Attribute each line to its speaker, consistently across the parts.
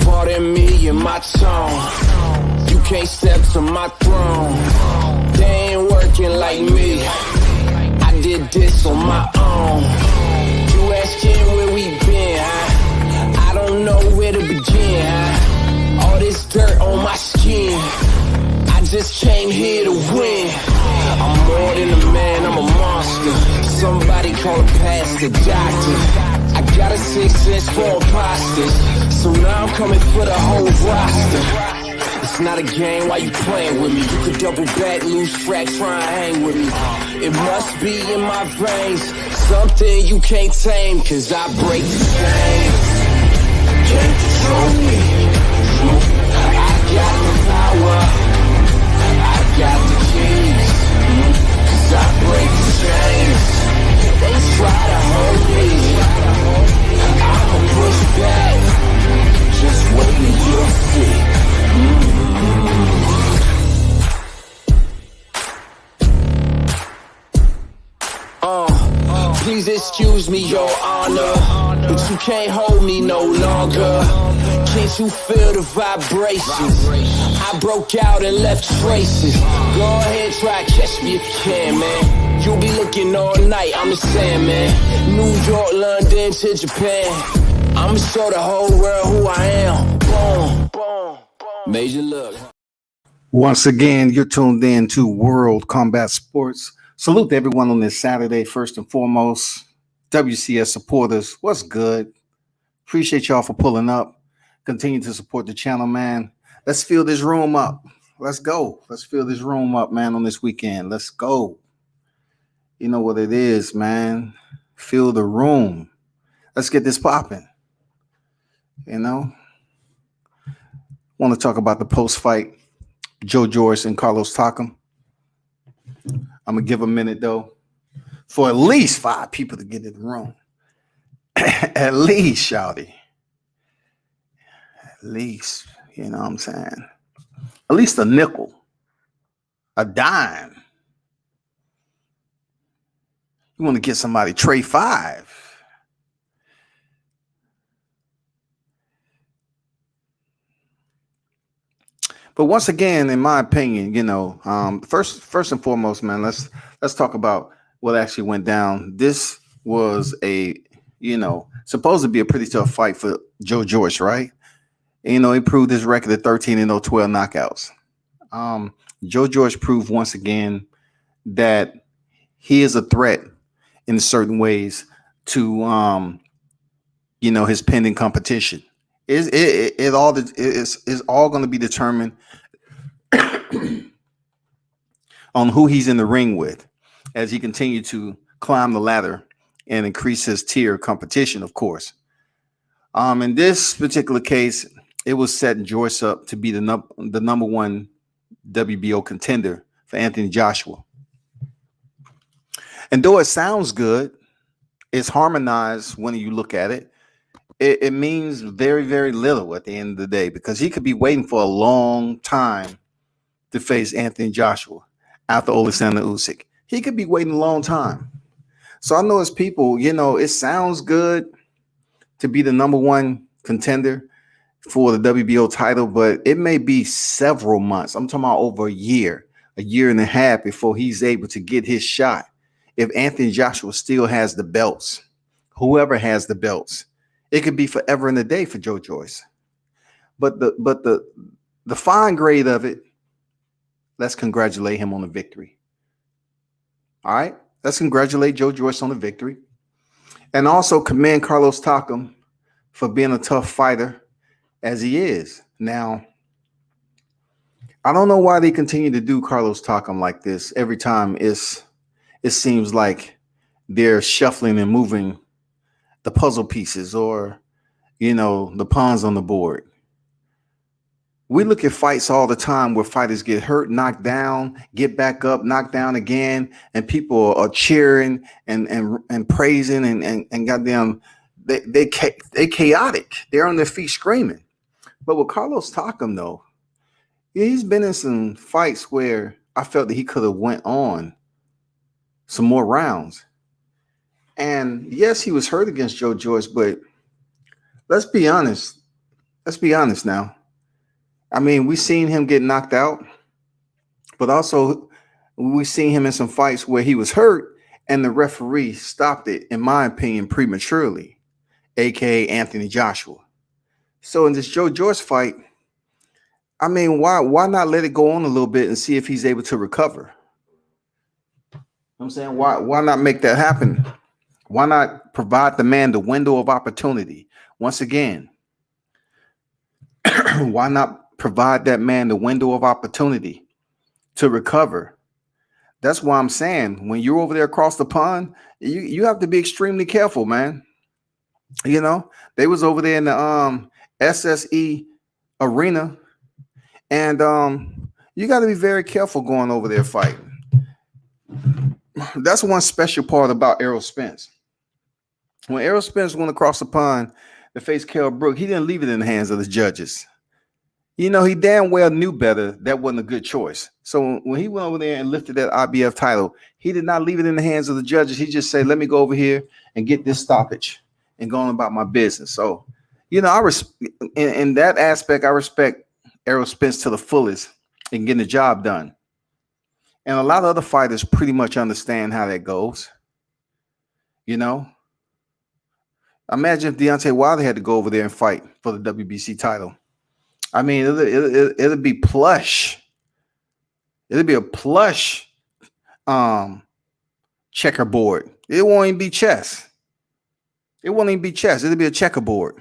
Speaker 1: Pardon me and my tone. You can't step to my throne. They ain't working like me. I did this on my own. You asking where we been, huh? I don't know where to begin, huh? All this dirt on my skin. I just came here to win. I'm more than a man, I'm a monster. Somebody call a pastor, doctor. I got a 6 sense for imposters. So now I'm coming for the whole roster. It's not a game, why you playing with me? You could double back, lose track, try and hang with me. It must be in my veins, something you can't tame, cause I break the chains. Can't control me. I got the power, I got the keys, cause I break the chains. They try to hold me, I'ma push back, just wait and you'll see. Please excuse me, your honor, but you can't hold me no longer. Can't you feel the vibrations? I broke out and left traces. Go ahead, try to catch me if you can, man. You'll be looking all night, I'm the Sandman. New York, London to Japan. I'ma show the whole world who I am. Boom, boom, boom. Major look.
Speaker 2: Once again, you're tuned in to World Combat Sports. Salute to everyone on this Saturday. First and foremost, WCS supporters, what's good? Appreciate y'all for pulling up. Continue to support the channel, man. Let's fill this room up. Let's go. Let's fill this room up, man, on this weekend. Let's go. You know what it is, man. Fill the room. Let's get this popping. You know? Want to talk about the post-fight, Joyce and Carlos Takam. I'm going to give a minute, though, for at least 5 people to get in the room. At least, shawty. At least, you know what I'm saying? At least a nickel. A dime. You want to get somebody Trey 5. But once again, in my opinion, you know, first and foremost, man, let's talk about what actually went down. This was supposed to be a pretty tough fight for Joyce, right? And, you know, he proved his record at 13-0, 12 knockouts. Joyce proved once again that he is a threat in certain ways to, his pending competition. It's all going to be determined on who he's in the ring with as he continues to climb the ladder and increase his tier of competition, of course. In this particular case, it was setting Joyce up to be the number one WBO contender for Anthony Joshua. And though it sounds good, it's harmonized when you look at it. It means very, very little at the end of the day, because he could be waiting for a long time to face Anthony Joshua after Alexander Usyk. He could be waiting a long time. So I know as people, you know, it sounds good to be the number one contender for the WBO title, but it may be several months. I'm talking about over a year and a half before he's able to get his shot. If Anthony Joshua still has the belts, whoever has the belts, it could be forever and a day for Joyce. But the fine grade of it, let's congratulate him on the victory. All right, let's congratulate Joyce on the victory, and also commend Carlos Takam for being a tough fighter as he is. Now, I don't know why they continue to do Carlos Takam like this every time. It seems like they're shuffling and moving the puzzle pieces, or, you know, the pawns on the board. We look at fights all the time where fighters get hurt, knocked down, get back up, knocked down again, and people are cheering and praising and goddamn, they chaotic. They're on their feet screaming. But with Carlos Takam, though, he's been in some fights where I felt that he could have went on some more rounds. And yes, he was hurt against Joe Joyce, but let's be honest. Let's be honest now. I mean, we seen him get knocked out, but also we seen him in some fights where he was hurt and the referee stopped it, in my opinion, prematurely, aka Anthony Joshua. So in this Joe Joyce fight, I mean, why not let it go on a little bit and see if he's able to recover? I'm saying, why not make that happen? Why not provide the man the window of opportunity? Once again, why not provide that man the window of opportunity to recover? That's why I'm saying when you're over there across the pond, you have to be extremely careful, man. You know, they was over there in the SSE arena, and you got to be very careful going over there fighting. That's one special part about Errol Spence. When Errol Spence went across the pond to face Kell Brook, he didn't leave it in the hands of the judges. You know, he damn well knew better that wasn't a good choice. So when he went over there and lifted that IBF title, he did not leave it in the hands of the judges. He just said, let me go over here and get this stoppage and go on about my business. So, you know, in that aspect, I respect Errol Spence to the fullest in getting the job done. And a lot of other fighters pretty much understand how that goes. You know, imagine if Deontay Wilder had to go over there and fight for the WBC title. I mean, it'll be plush. It'll be a plush checkerboard. It won't even be chess. It won't even be chess. It'll be a checkerboard.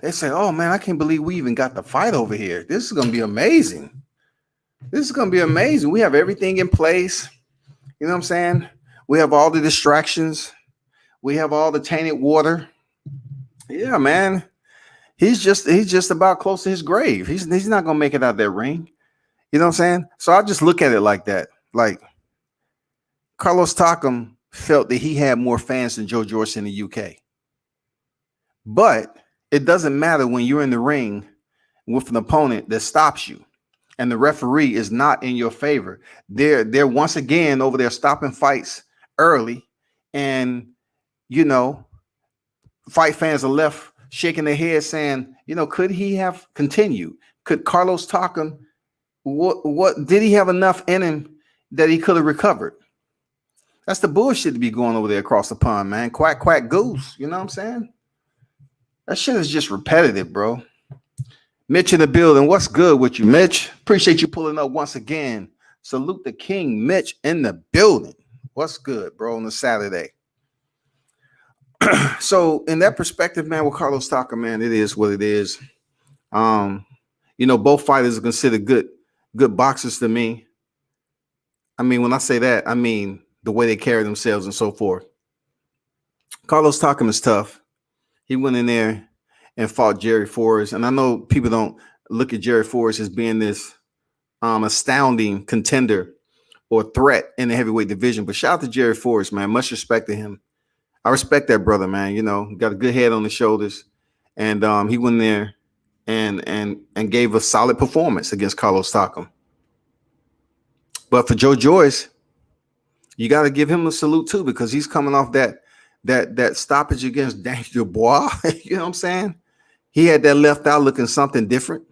Speaker 2: They say, oh man, I can't believe we even got the fight over here. This is gonna be amazing. This is gonna be amazing. We have everything in place. You know what I'm saying? We have all the distractions. We have all the tainted water. Yeah, man. He's just about close to his grave. He's not gonna make it out that ring. You know what I'm saying? So I just look at it like that. Like Carlos Takam felt that he had more fans than Joe Joyce in the UK. But it doesn't matter when you're in the ring with an opponent that stops you and the referee is not in your favor. They're once again over there stopping fights early, and you know, fight fans are left shaking their heads saying, you know, could he have continued? Could Carlos Takam, what did he have enough in him that he could have recovered? That's the bullshit to be going over there across the pond, man. Quack, quack, goose. You know what I'm saying? That shit is just repetitive, bro. Mitch in the building. What's good with you, Mitch? Appreciate you pulling up once again. Salute the king, Mitch in the building. What's good, bro, on a Saturday? So in that perspective, man, with Carlos Takam, man, it is what it is. You know, both fighters are considered good boxers to me. I mean, when I say that, I mean the way they carry themselves and so forth. Carlos Takam is tough. He went in there and fought Jerry Forrest. And I know people don't look at Jerry Forrest as being this astounding contender or threat in the heavyweight division. But shout out to Jerry Forrest, man. Much respect to him. I respect that brother, man. You know, got a good head on his shoulders. And he went in there and gave a solid performance against Carlos Takam. But for Joe Joyce, you got to give him a salute too, because he's coming off that stoppage against Daniel Dubois. You know what I'm saying? He had that left out looking something different.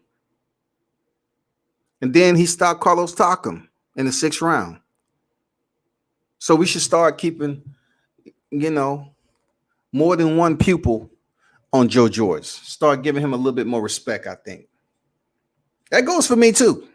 Speaker 2: And then he stopped Carlos Takam in the 6th round. So we should start keeping, you know, more than one pupil on Joe Joyce. Start giving him a little bit more respect, I think. That goes for me too.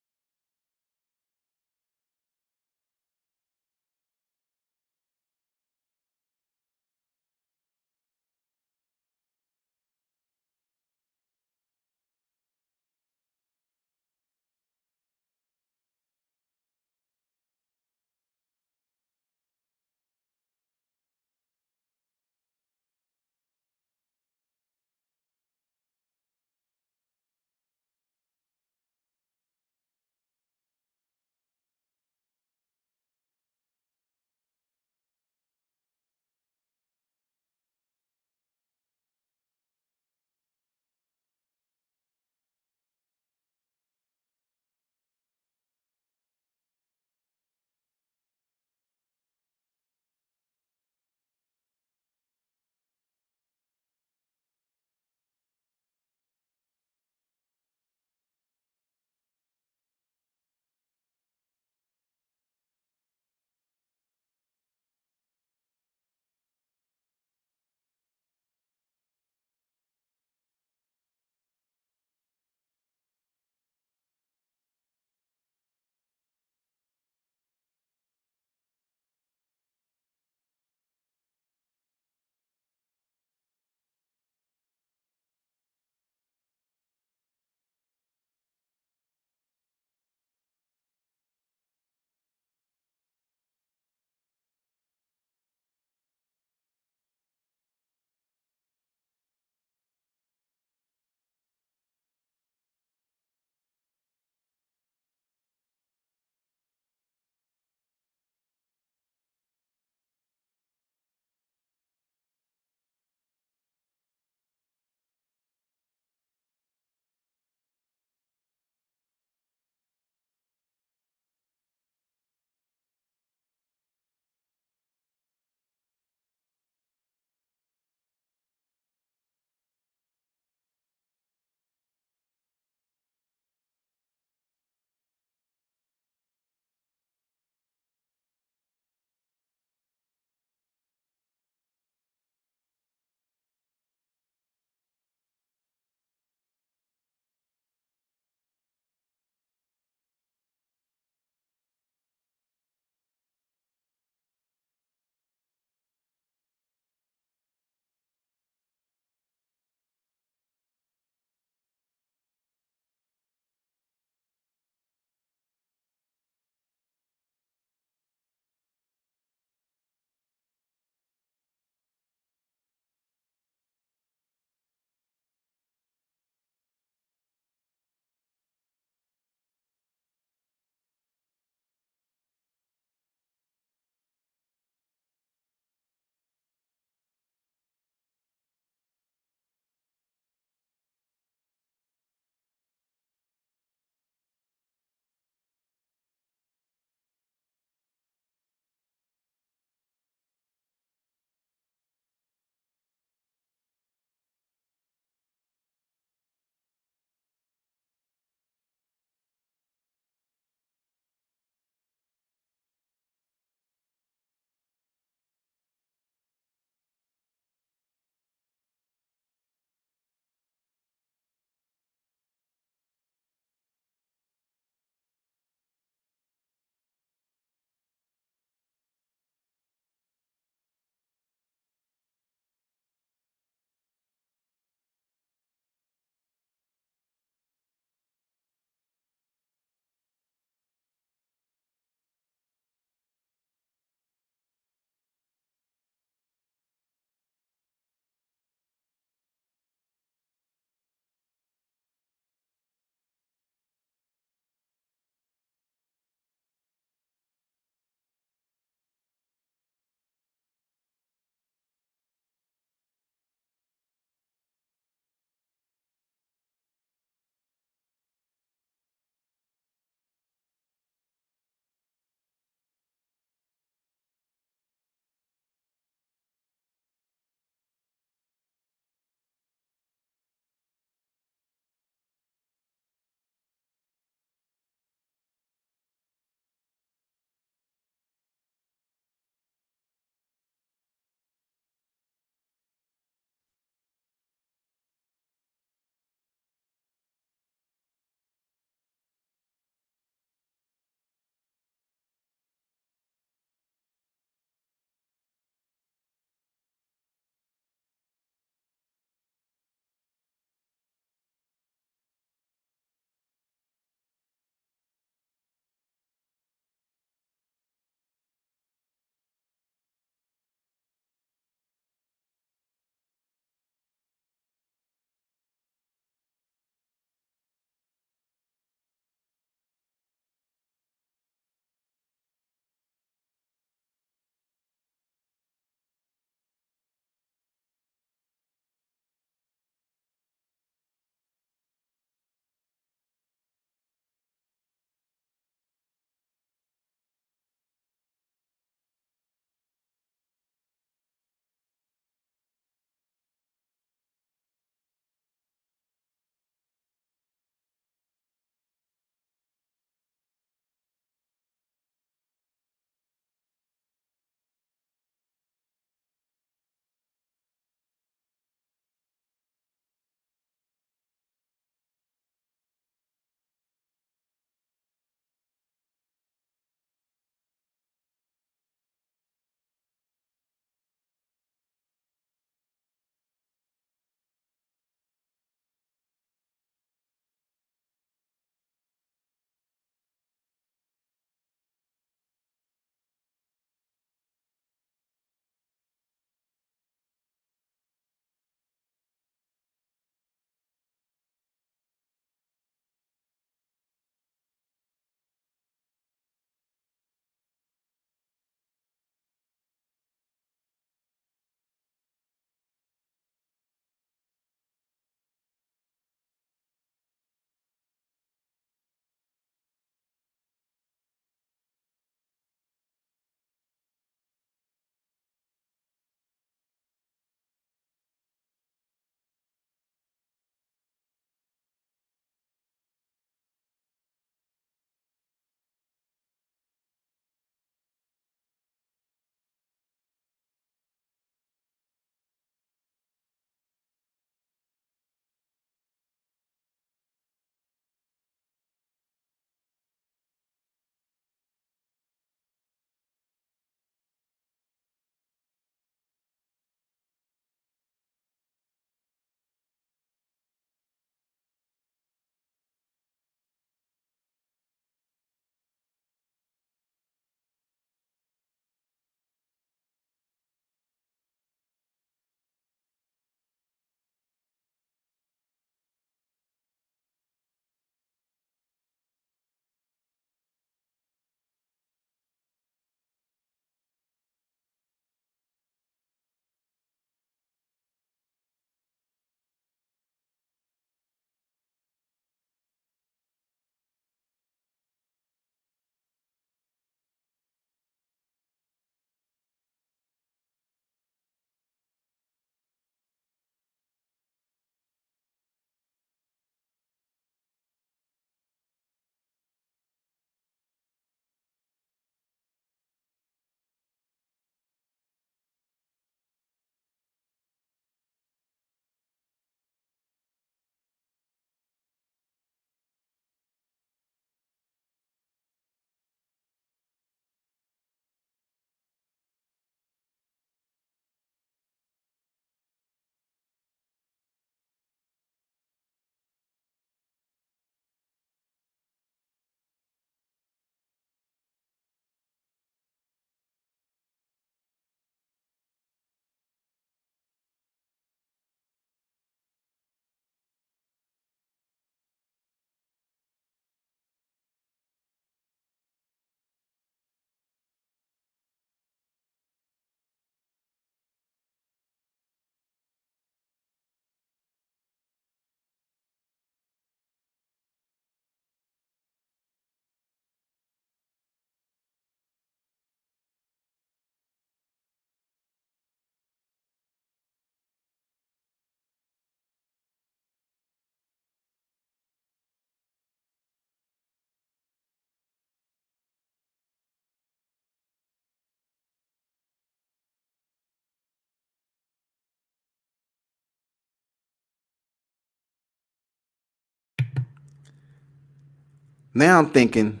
Speaker 2: Now I'm thinking,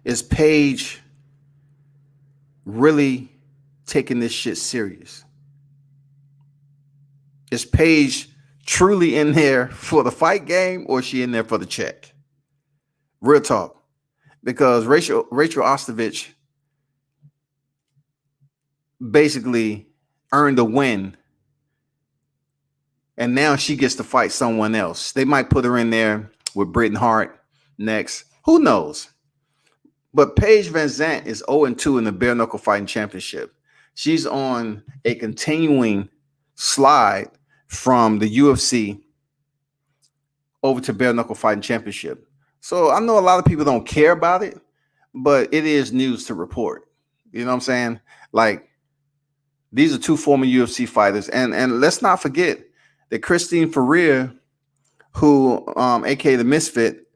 Speaker 2: is Paige really taking this shit serious? Is Paige truly in there for the fight game, or is she in there for the check? Real talk. Because Rachel Ostovich basically earned a win, and now she gets to fight someone else. They might put her in there with Britain Hart next. Who knows? But Paige Van Zandt is 0-2 in the bare knuckle fighting championship. She's on a continuing slide from the UFC over to bare knuckle fighting championship. So I know a lot of people don't care about it, but it is news to report. You know what I'm saying? Like, these are two former UFC fighters, and let's not forget that Christine Ferrer, who aka the Misfit,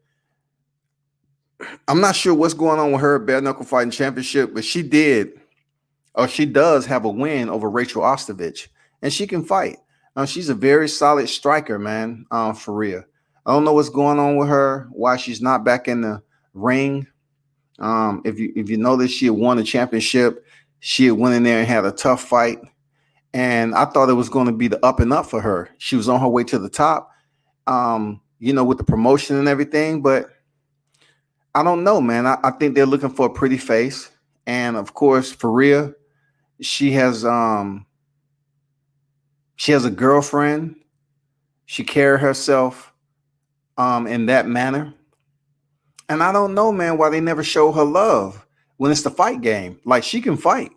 Speaker 2: I'm not sure what's going on with her bare knuckle fighting championship, but she does have a win over Rachel Ostovich, and she can fight. She's a very solid striker, man. Ferrer. I don't know what's going on with her, why she's not back in the ring. If you notice, she had won a championship. She had went in there and had a tough fight. And I thought it was going to be the up and up for her. She was on her way to the top, with the promotion and everything. But I don't know, man. I think they're looking for a pretty face. And of course, Faria, she has a girlfriend. She carried herself in that manner. And I don't know, man, why they never show her love when it's the fight game. Like, she can fight.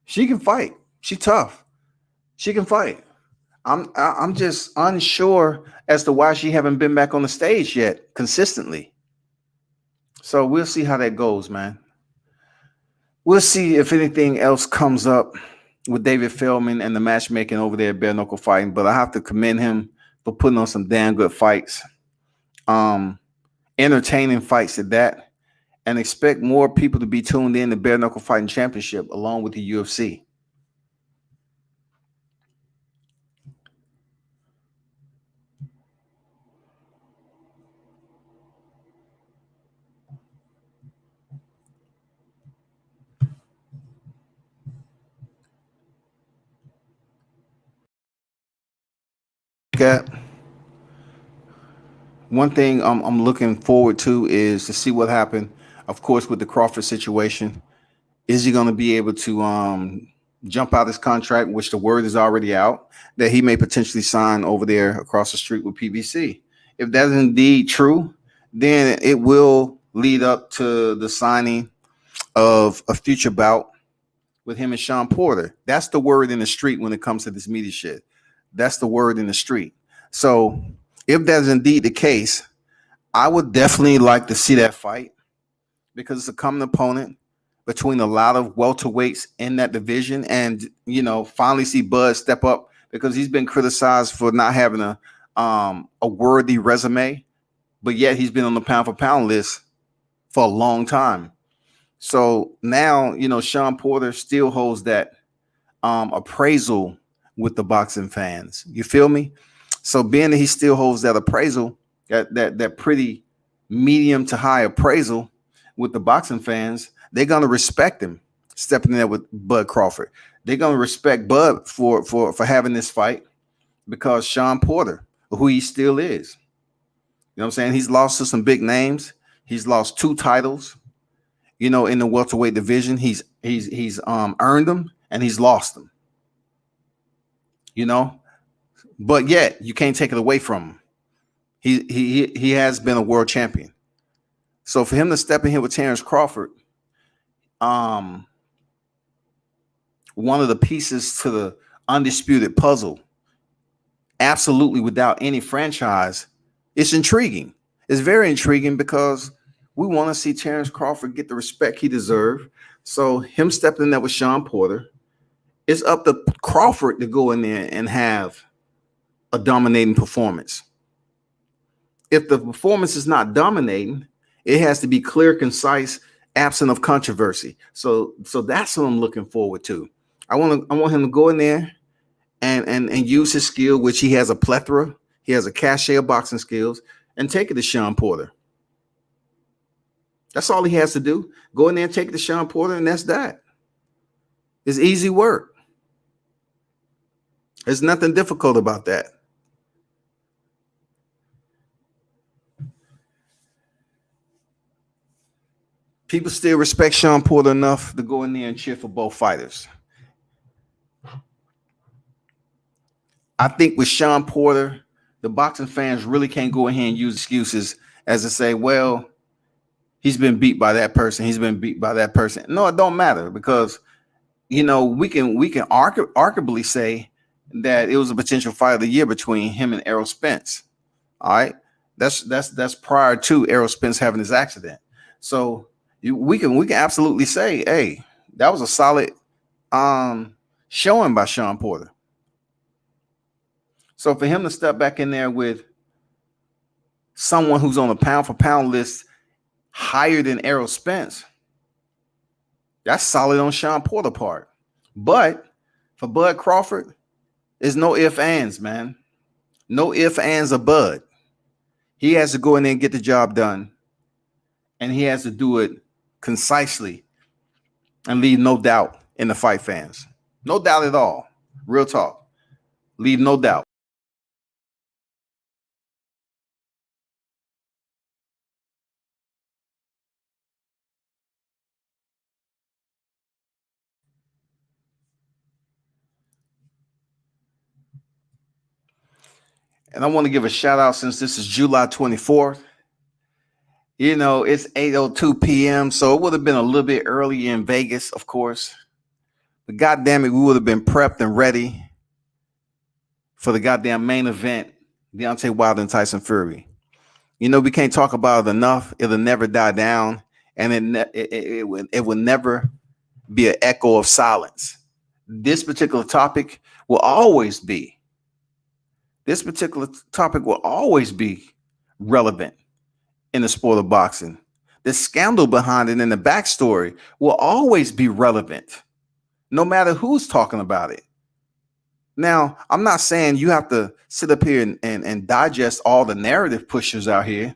Speaker 2: She can fight. She tough. She can fight. I'm just unsure as to why she haven't been back on the stage yet consistently. So we'll see how that goes, man. We'll see if anything else comes up with David Feldman and the matchmaking over there at Bare Knuckle Fighting. But I have to commend him for putting on some damn good fights. Entertaining fights at that. And expect more people to be tuned in to Bare Knuckle Fighting Championship along with the UFC. One thing I'm looking forward to is to see what happened, of course, with the Crawford situation. Is he going to be able to jump out his contract, which the word is already out, that he may potentially sign over there across the street with PBC? If that is indeed true, then it will lead up to the signing of a future bout with him and Sean Porter. That's the word in the street when it comes to this media shit. That's the word in the street. So if that is indeed the case, I would definitely like to see that fight because it's a common opponent between a lot of welterweights in that division, and finally see Bud step up because he's been criticized for not having a worthy resume, but yet he's been on the pound for pound list for a long time. So now Sean Porter still holds that appraisal with the boxing fans. You feel me? So being that he still holds that appraisal, that pretty medium to high appraisal with the boxing fans, they're gonna respect him stepping in there with Bud Crawford. They're gonna respect Bud for having this fight because Sean Porter, who he still is. You know what I'm saying? He's lost to some big names. He's lost 2 titles, in the welterweight division. He's earned them and he's lost them. But yet you can't take it away from him. He has been a world champion. So for him to step in here with Terrence Crawford, one of the pieces to the undisputed puzzle, absolutely without any franchise, it's intriguing. It's very intriguing because we want to see Terrence Crawford get the respect he deserves. So him stepping in there with Sean Porter, it's up to Crawford to go in there and have a dominating performance. If the performance is not dominating, it has to be clear, concise, absent of controversy. So that's what I'm looking forward to. I want him to go in there and use his skill, which he has a plethora. He has a cachet of boxing skills, and take it to Sean Porter. That's all he has to do. Go in there and take the Sean Porter, and that's that. It's easy work. There's nothing difficult about that. People still respect Sean Porter enough to go in there and cheer for both fighters. I think with Sean Porter, the boxing fans really can't go ahead and use excuses as to say, well, he's been beat by that person. He's been beat by that person. No, it don't matter, because we can arguably say that it was a potential fight of the year between him and Errol Spence. All right, that's prior to Errol Spence having his accident. So we can absolutely say, hey, that was a solid showing by Sean Porter. So for him to step back in there with someone who's on a pound for pound list higher than Errol Spence, that's solid on Sean Porter's part. But for Bud Crawford, there's no ifs, ands, man. No ifs, ands, or Bud. He has to go in there and get the job done. And he has to do it concisely and leave no doubt in the fight fans. No doubt at all. Real talk. Leave no doubt. And I want to give a shout out, since this is July 24th. It's 8:02 p.m., so it would have been a little bit early in Vegas, of course. But goddamn it, we would have been prepped and ready for the goddamn main event, Deontay Wilder and Tyson Fury. We can't talk about it enough. It'll never die down, and it will never be an echo of silence. This particular topic will always be relevant in the sport of boxing. The scandal behind it and the backstory will always be relevant, no matter who's talking about it. Now, I'm not saying you have to sit up here and digest all the narrative pushers out here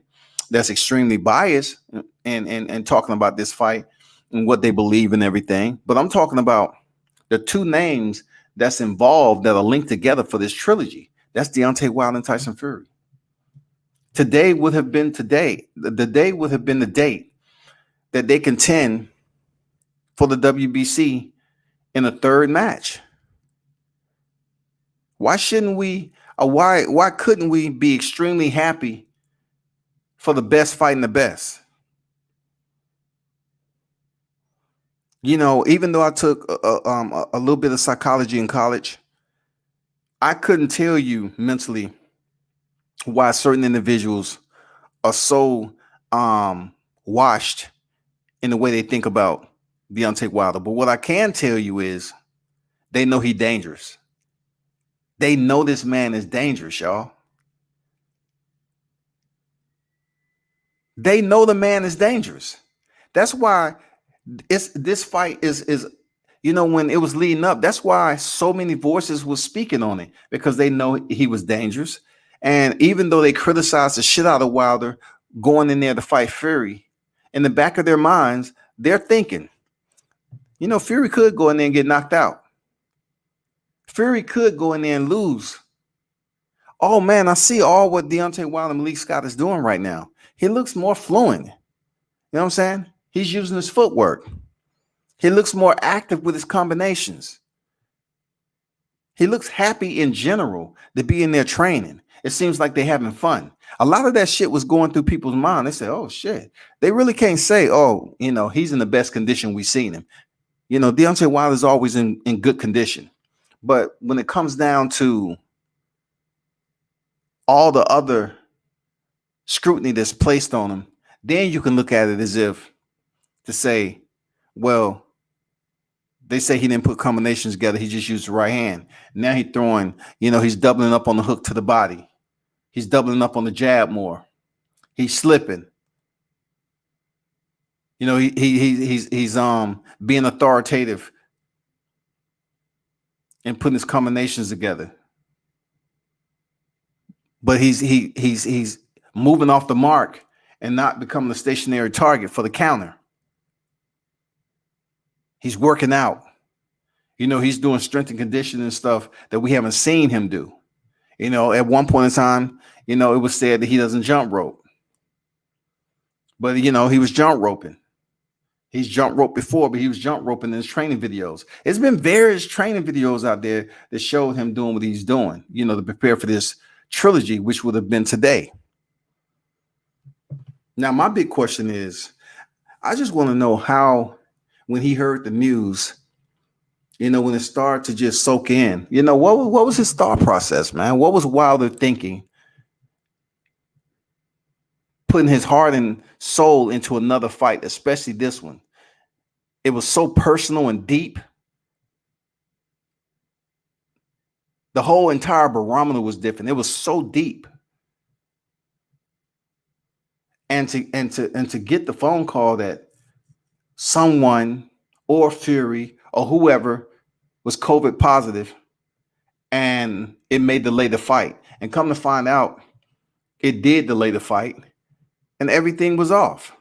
Speaker 2: that's extremely biased and talking about this fight and what they believe and everything. But I'm talking about the two names that's involved that are linked together for this trilogy. That's Deontay Wilder and Tyson Fury. Today would have been today. The day would have been the date that they contend for the WBC in a third match. Why shouldn't we? Why couldn't we be extremely happy for the best fighting the best? Even though I took a little bit of psychology in college, I couldn't tell you mentally why certain individuals are so washed in the way they think about Deontay Wilder. But what I can tell you is they know he's dangerous. They know this man is dangerous, y'all. They know the man is dangerous. That's why this fight is when it was leading up, that's why so many voices were speaking on it, because they know he was dangerous. And even though they criticized the shit out of Wilder going in there to fight Fury, in the back of their minds, they're thinking, Fury could go in there and get knocked out. Fury could go in there and lose. Oh man, I see all what Deontay Wilder and Malik Scott is doing right now. He looks more fluent. You know what I'm saying? He's using his footwork. He looks more active with his combinations. He looks happy in general to be in there training. It seems like they're having fun. A lot of that shit was going through people's mind. They say, oh shit. They really can't say, oh, he's in the best condition we've seen him. Deontay Wilder is always in good condition. But when it comes down to all the other scrutiny that's placed on him, then you can look at it as if to say, well, they say he didn't put combinations together. He just used the right hand. Now he's throwing, he's doubling up on the hook to the body. He's doubling up on the jab more. He's slipping. He's being authoritative and putting his combinations together. But he's moving off the mark and not become the stationary target for the counter. He's working out. He's doing strength and conditioning stuff that we haven't seen him do. At one point in time, it was said that he doesn't jump rope. But, he was jump roping. He's jump rope before, but he was jump roping in his training videos. It's been various training videos out there that showed him doing what he's doing, to prepare for this trilogy, which would have been today. Now, my big question is, I just want to know how, when he heard the news, when it started to just soak in, what was his thought process, man? What was Wilder thinking? Putting his heart and soul into another fight, especially this one. It was so personal and deep. The whole entire barometer was different. It was so deep. And to get the phone call that someone or Fury or whoever was COVID positive, and it may delay the fight. And come to find out, it did delay the fight. And everything was off.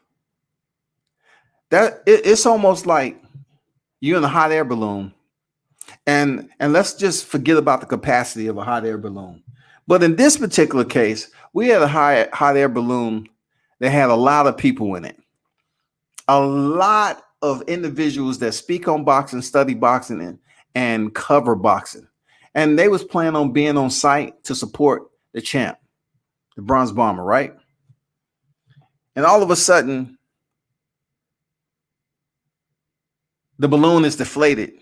Speaker 2: It's almost like you're in a hot air balloon, and let's just forget about the capacity of a hot air balloon. But in this particular case, we had a hot air balloon that had a lot of people in it, a lot of individuals that speak on boxing, study boxing, and cover boxing, and they was planning on being on site to support the champ, the Bronze Bomber, right? And all of a sudden, the balloon is deflated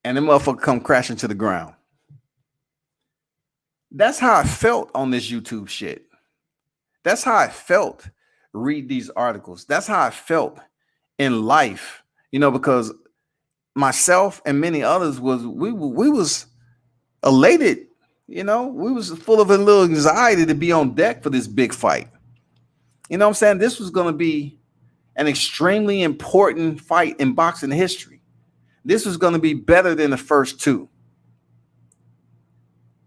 Speaker 2: and the motherfucker come crashing to the ground. That's how I felt on this YouTube shit. That's how I felt read these articles. That's how I felt in life, because myself and many others we was elated, we was full of a little anxiety to be on deck for this big fight. You know what I'm saying? This was going to be an extremely important fight in boxing history. This was going to be better than the first two.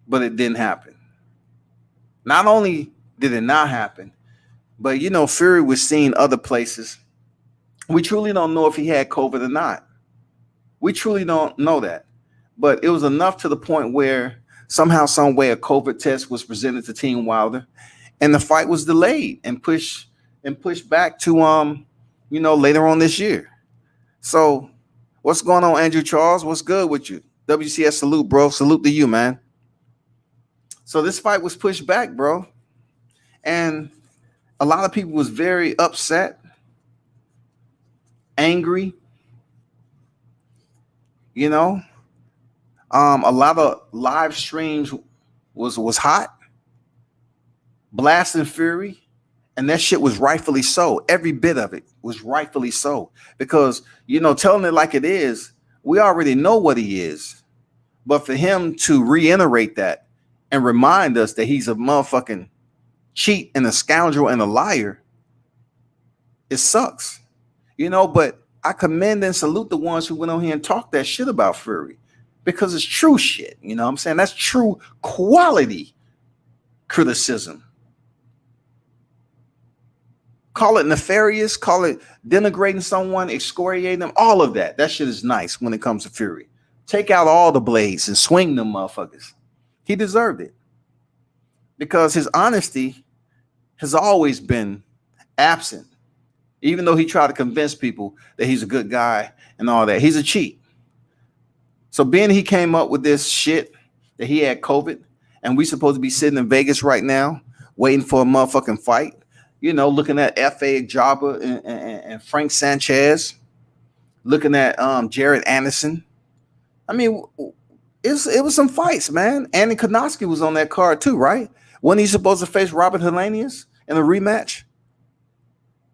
Speaker 2: But it didn't happen. Not only did it not happen, but, Fury was seen other places. We truly don't know if he had COVID or not. We truly don't know that. But it was enough to the point where somehow, some way, a COVID test was presented to Team Wilder. And the fight was delayed and pushed back to later on this year. So what's going on, Andrew Charles? What's good with you? WCS salute, bro. Salute to you, man. So this fight was pushed back, bro. And a lot of people was very upset, angry. A lot of live streams was hot. Blasting Fury, and that shit was rightfully so. Every bit of it was rightfully so, because telling it like it is, we already know what he is. But for him to reiterate that and remind us that he's a motherfucking cheat and a scoundrel and a liar, it sucks. But I commend and salute the ones who went on here and talked that shit about Fury, because it's true shit. You know what I'm saying? That's true quality criticism. Call it nefarious, call it denigrating someone, excoriating them, all of that. That shit is nice when it comes to Fury. Take out all the blades and swing them motherfuckers. He deserved it, because his honesty has always been absent. Even though he tried to convince people that he's a good guy and all that, he's a cheat. So being he came up with this shit that he had COVID, and we supposed to be sitting in Vegas right now waiting for a motherfucking fight, looking at F.A. Jabba and Frank Sanchez, looking at Jared Anderson. I mean, it was some fights, man. Andy Konoski was on that card too, right? Wasn't he supposed to face Robert Helenius in a rematch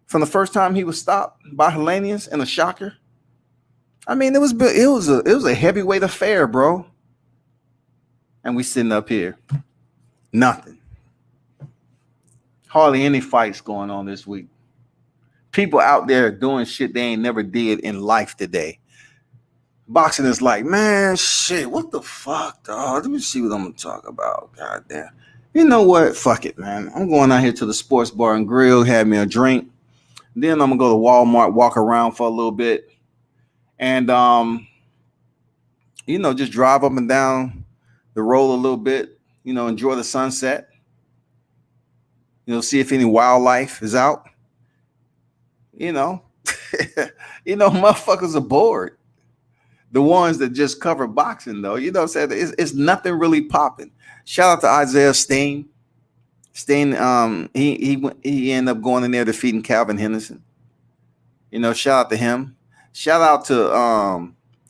Speaker 2: from the first time he was stopped by Helenius in a shocker? I mean, it was a heavyweight affair, bro. And we sitting up here, nothing. Hardly any fights going on this week. People out there doing shit they ain't never did in life today. Boxing is like, man, shit, what the fuck, dog? Let me see what I'm gonna talk about. God damn. You know what? Fuck it, man. I'm going out here to the sports bar and grill, have me a drink. Then I'm gonna go to Walmart, walk around for a little bit, and just drive up and down the road a little bit. Enjoy the sunset. See if any wildlife is out. You know, motherfuckers are bored. The ones that just cover boxing, though, what I'm saying? It's nothing really popping. Shout out to Isaiah Steen. Steen, he ended up going in there defeating Calvin Henderson. Shout out to him. Shout out to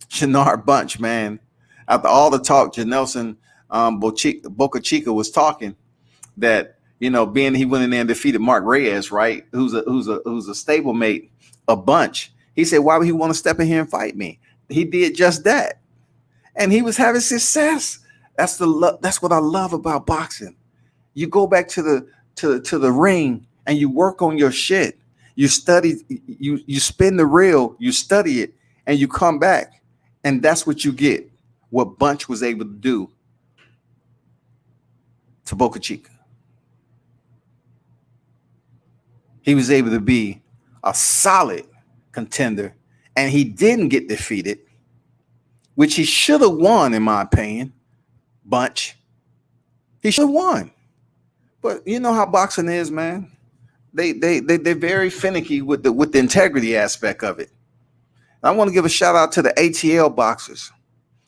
Speaker 2: Shanard Bunch, man. After all the talk, Janelson Boca Chica was talking that, being he went in there and defeated Mark Reyes, right? Who's a stablemate of Bunch. He said, why would he want to step in here and fight me? He did just that. And he was having success. That's what I love about boxing. You go back to the ring and you work on your shit. You study, you spin the reel, you study it, and you come back. And that's what you get. What Bunch was able to do to Boca Chica. He was able to be a solid contender, and he didn't get defeated, which he should have won, in my opinion. Bunch. He should have won. But you know how boxing is, man. They're very finicky with the integrity aspect of it. I want to give a shout out to the ATL boxers,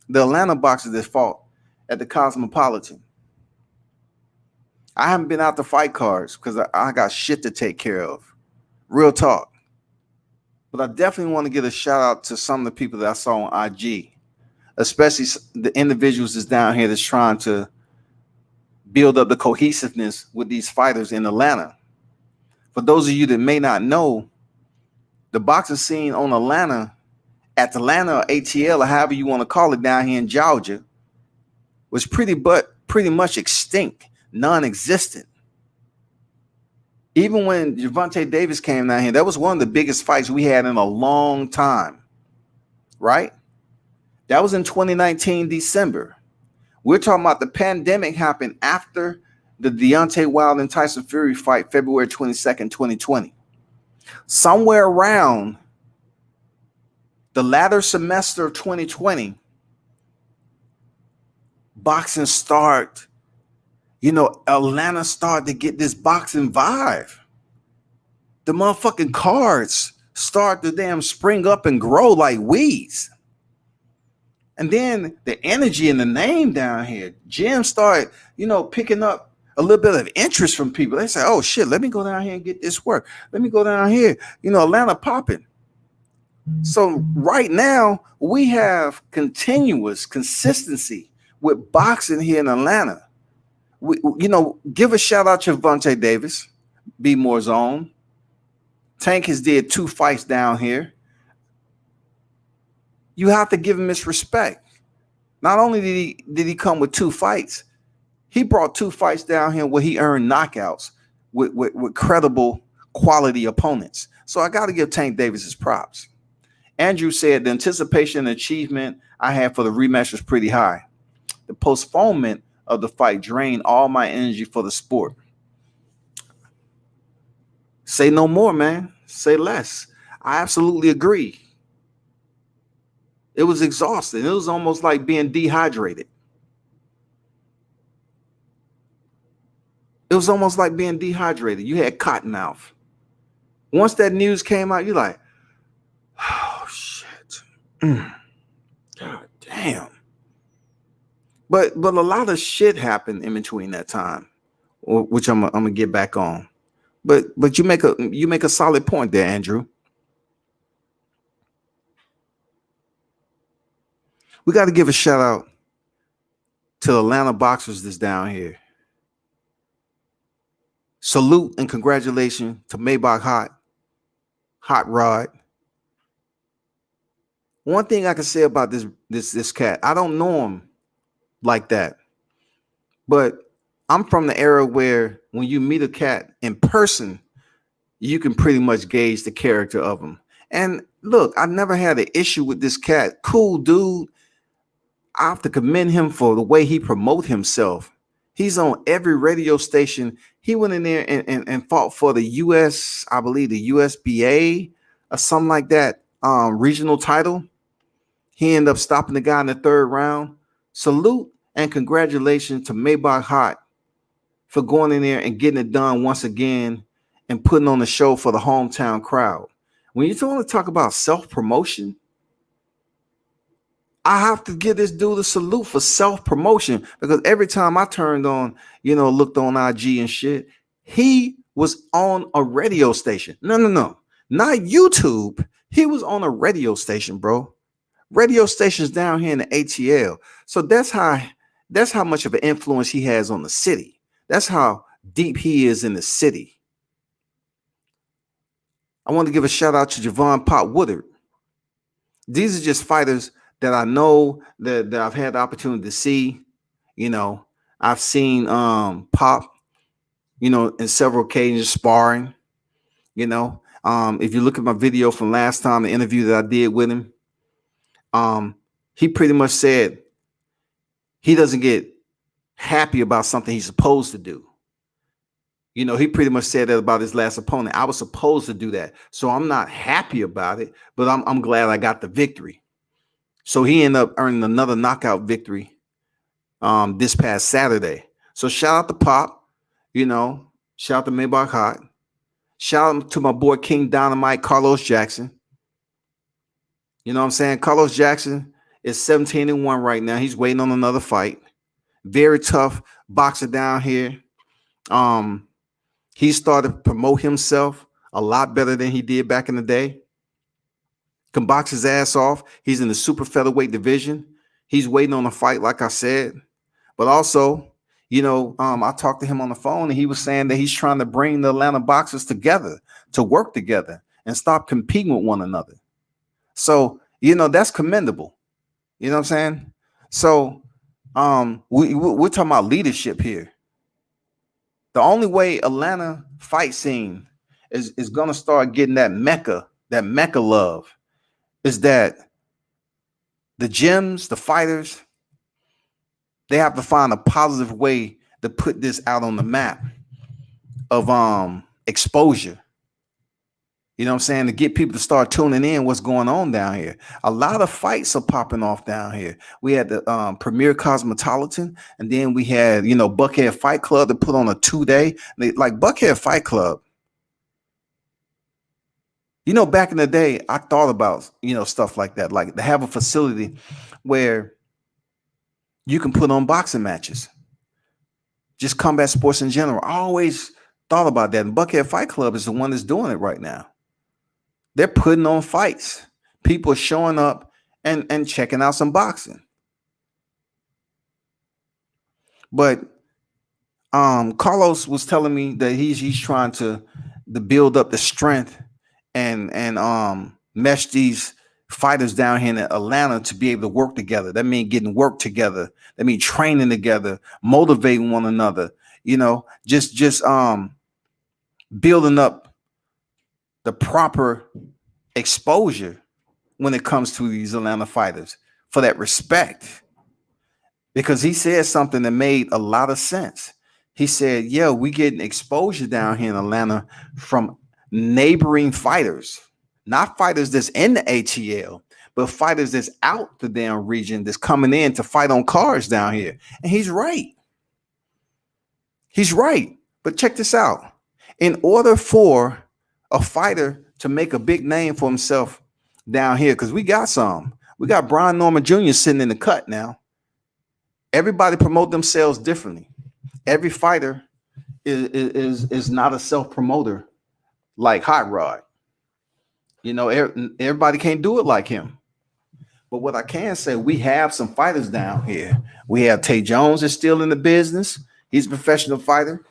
Speaker 2: the Atlanta boxers that fought at the Cosmopolitan. I haven't been out to fight cards because I got shit to take care of. Real talk. But I definitely want to give a shout out to some of the people that I saw on IG, especially the individuals that's down here that's trying to build up the cohesiveness with these fighters in Atlanta. For those of you that may not know, the boxing scene on Atlanta, Atlanta or ATL or however you want to call it down here in Georgia, was pretty much extinct, non-existent. Even when Gervonta Davis came down here, that was one of the biggest fights we had in a long time, right? That was in 2019, December. We're talking about the pandemic happened after the Deontay Wilder and Tyson Fury fight, February 22nd, 2020. Somewhere around the latter semester of 2020, boxing started, Atlanta started to get this boxing vibe. The motherfucking cards start to damn spring up and grow like weeds. And then the energy and the name down here, Jim started, picking up a little bit of interest from people. They say, oh shit, let me go down here and get this work. Let me go down here, Atlanta popping. So right now we have continuous consistency with boxing here in Atlanta. Give a shout out to Gervonta Davis, Be More Zone. Tank has did 2 fights down here. You have to give him his respect. Not only did he come with 2 fights, he brought 2 fights down here where he earned knockouts with credible quality opponents. So I got to give Tank Davis his props. Andrew said the anticipation and achievement I had for the rematch was pretty high. The postponement of the fight drained all my energy for the sport. Say no more, man. Say less. I absolutely agree. It was exhausting. It was almost like being dehydrated. It was almost like being dehydrated. You had cotton mouth. Once that news came out, you're like, oh, shit. God damn. But a lot of shit happened in between that time, which I'm gonna get back on. But you make a solid point there, Andrew. We got to give a shout out to the Atlanta boxers that's down here. Salute and congratulations to Maybach Hot Rod. One thing I can say about this cat, I don't know him like that, but I'm from the era where when you meet a cat in person, you can pretty much gauge the character of him. And look, I never had an issue with this cat. Cool dude. I have to commend him for the way he promotes himself. He's on every radio station. He went in there and fought for the US, I believe the USBA or something like that, regional title. He ended up stopping the guy in the third round. Salute and congratulations to Maybach Hot for going in there and getting it done once again and putting on the show for the hometown crowd. When you want to talk about self-promotion, I have to give this dude a salute for self-promotion, because every time I turned on, looked on IG and shit, he was on a radio station. No, not YouTube. He was on a radio station, bro. Radio stations down here in the ATL. So that's how much of an influence he has on the city. That's how deep he is in the city. I want to give a shout out to Javon Pop Woodard. These are just fighters that I know that I've had the opportunity to see. I've seen Pop, in several occasions sparring. If you look at my video from last time, the interview that I did with him, he pretty much said he doesn't get happy about something he's supposed to do. He pretty much said that about his last opponent. I was supposed to do that, so I'm not happy about it, but I'm glad I got the victory. So he ended up earning another knockout victory this past Saturday. So shout out to Pop, shout out to Maybach Hot, shout out to my boy King Dynamite, Carlos Jackson. You know what I'm saying? Carlos Jackson is 17-1 right now. He's waiting on another fight. Very tough boxer down here. He started to promote himself a lot better than he did back in the day. Can box his ass off. He's in the super featherweight division. He's waiting on a fight, like I said. But also, I talked to him on the phone, and he was saying that he's trying to bring the Atlanta boxers together to work together and stop competing with one another. So, that's commendable. You know what I'm saying? So, we're talking about leadership here. The only way Atlanta fight scene is going to start getting that Mecca love is that the gyms, the fighters, they have to find a positive way to put this out on the map of exposure. You know what I'm saying? To get people to start tuning in what's going on down here. A lot of fights are popping off down here. We had the Premier Cosmopolitan, and then we had, Buckhead Fight Club to put on a 2-day. Like Buckhead Fight Club. Back in the day, I thought about, stuff like that, like to have a facility where you can put on boxing matches. Just combat sports in general. I always thought about that. And Buckhead Fight Club is the one that's doing it right now. They're putting on fights. People are showing up and checking out some boxing. But Carlos was telling me that he's trying to build up the strength and mesh these fighters down here in Atlanta to be able to work together. That means getting work together. That means training together, motivating one another. Just building up the proper exposure when it comes to these Atlanta fighters for that respect. Because he said something that made a lot of sense. He said, yeah, we getting exposure down here in Atlanta from neighboring fighters, not fighters that's in the ATL, but fighters that's out the damn region that's coming in to fight on cards down here. And he's right. He's right. But check this out. In order for a fighter to make a big name for himself down here, because we got Brian Norman Jr. sitting in the cut now. Everybody promote themselves differently. Every fighter is not a self-promoter like Hot Rod. Everybody can't do it like him. But what I can say, we have some fighters down here. We have Tay Jones is still in the business. He's a professional fighter.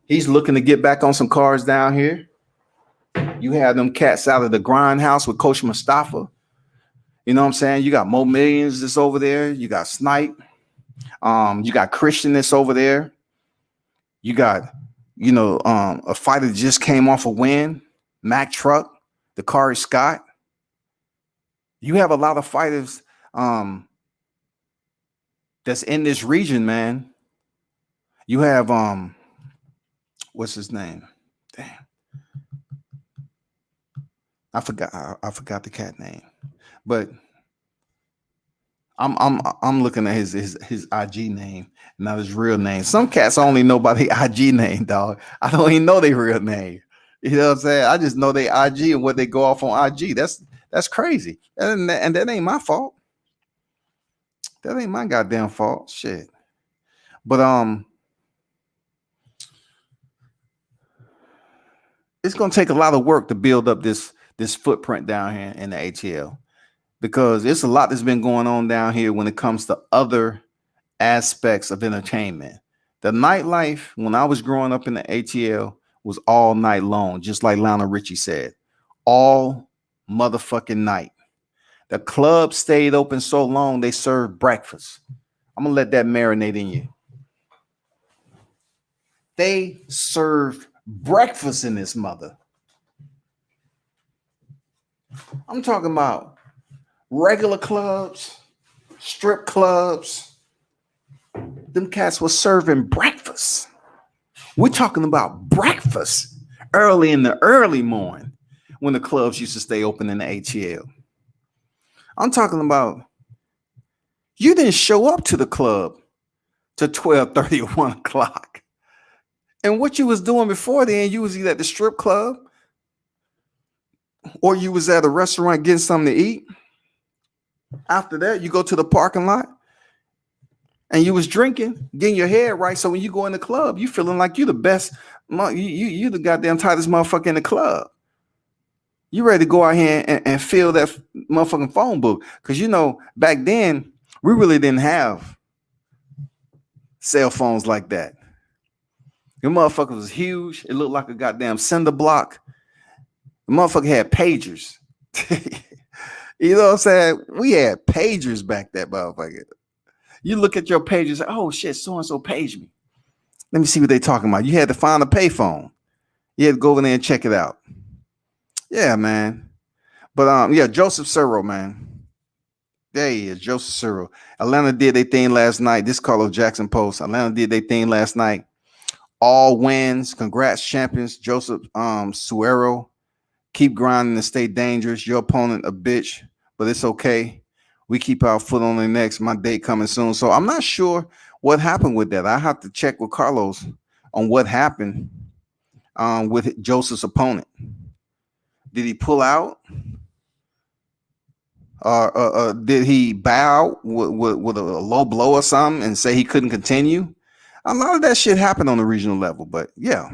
Speaker 2: He's looking to get back on some cards down here. You have them cats out of the Grindhouse with Coach Mustafa. You know what I'm saying? You got Mo Millions that's over there. You got Snipe. You got Christian that's over there. You got, a fighter that just came off a win, Mac Truck, Dakari Scott. You have a lot of fighters that's in this region, man, You have what's his name? Damn, I forgot the cat name, but I'm looking at his IG name, not his real name. Some cats only know about the IG name, dog. I don't even know their real name. You know what I'm saying? I just know they IG and what they go off on IG. That's crazy, and that ain't my fault. That ain't my goddamn fault. Shit. But it's gonna take a lot of work to build up this footprint down here in the ATL because it's a lot that's been going on down here when it comes to other aspects of entertainment. The nightlife when I was growing up in the ATL was all night long, just like Lionel Richie said, all motherfucking night. The club stayed open so long they served breakfast. I'm gonna let that marinate in you. They served breakfast in this mother. I'm talking about regular clubs, strip clubs. Them cats were serving breakfast. We're talking about breakfast early in the early morning when the clubs used to stay open in the ATL. I'm talking about you didn't show up to the club to 12:30 or 1 o'clock. And what you was doing before then, you was either at the strip club or you was at a restaurant getting something to eat. After that, you go to the parking lot and you was drinking, getting your head right. So when you go in the club, you feeling like you the best, you the goddamn tightest motherfucker in the club. You ready to go out here and fill that motherfucking phone book. Because you know, back then, we really didn't have cell phones like that. Your motherfucker was huge. It looked like a goddamn cinder block. The motherfucker had pagers. You know what I'm saying? We had pagers back that motherfucker. You look at your pages, like, oh shit, so-and-so paged me. Let me see what they talking about. You had to find a payphone. You had to go over there and check it out. Yeah, man. But yeah, Joseph Cyril, man. There he is, Joseph Cyril. Atlanta did their thing last night. This Carlos Jackson post. Atlanta did their thing last night. All wins. Congrats, champions. Joseph Suero. Keep grinding and stay dangerous. Your opponent a bitch, but it's okay. We keep our foot on the necks. My date coming soon. So I'm not sure what happened with that. I have to check with Carlos on what happened with Joseph's opponent. Did he pull out? Did he bow with a low blow or something and say he couldn't continue? A lot of that shit happened on the regional level, but yeah.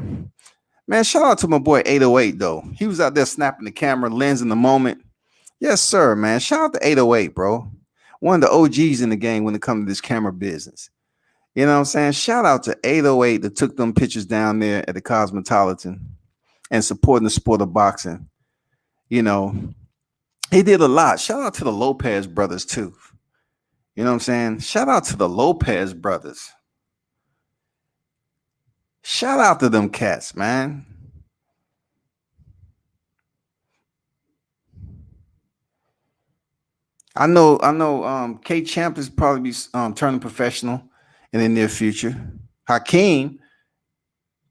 Speaker 2: Man, shout out to my boy 808, though. He was out there snapping the camera, lens in the moment. Yes, sir, man. Shout out to 808, bro. One of the OGs in the game when it comes to this camera business. You know what I'm saying? Shout out to 808 that took them pictures down there at the Cosmopolitan and supporting the sport of boxing. You know, he did a lot. Shout out to the Lopez brothers, too. You know what I'm saying? Shout out to the Lopez brothers. Shout out to them cats, man. I know K Champ is probably be turning professional in the near future. Hakeem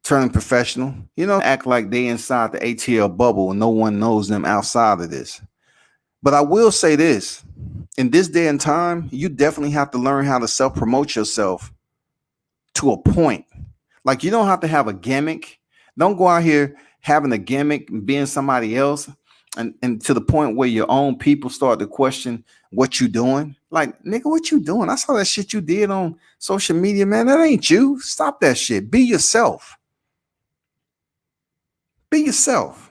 Speaker 2: turning professional. You know, act like they inside the ATL bubble and no one knows them outside of this. But I will say this. In this day and time, you definitely have to learn how to self-promote yourself to a point. Like you don't have to have a gimmick. Don't go out here having a gimmick and being somebody else and to the point where your own people start to question what you doing. Like, nigga, what you doing? I saw that shit you did on social media, man. That ain't you. Stop that shit. Be yourself. Be yourself.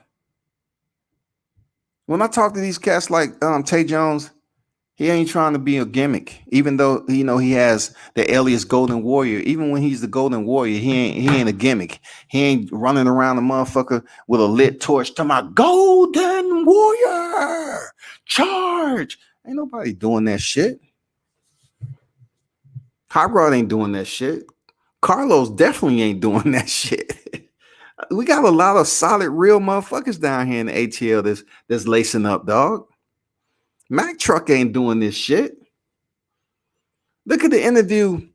Speaker 2: When I talk to these cats like Tay Jones, he ain't trying to be a gimmick, even though you know he has the alias Golden Warrior. Even when he's the Golden Warrior, he ain't a gimmick. He ain't running around the motherfucker with a lit torch to my Golden Warrior charge. Ain't nobody doing that shit. Hot Rod ain't doing that shit. Carlos definitely ain't doing that shit. We got a lot of solid, real motherfuckers down here in the ATL that's lacing up, dog. Mac Truck ain't doing this shit. Look at the interview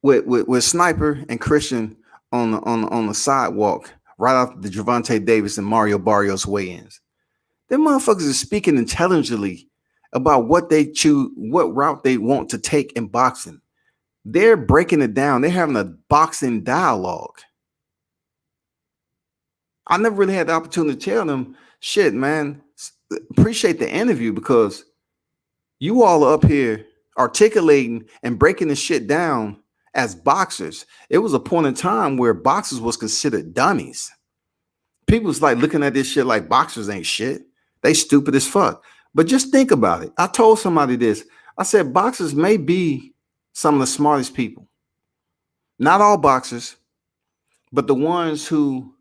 Speaker 2: with Sniper and Christian on the sidewalk right after the Gervonta Davis and Mario Barrios weigh-ins. Them motherfuckers are speaking intelligently about what they choose, what route they want to take in boxing. They're breaking it down. They're having a boxing dialogue. I never really had the opportunity to tell them, shit, man, appreciate the interview because you all are up here articulating and breaking the shit down as boxers. It was a point in time where boxers was considered dummies. People was like looking at this shit like boxers ain't shit. They stupid as fuck. But just think about it. I told somebody this. I said boxers may be some of the smartest people. Not all boxers, but the ones who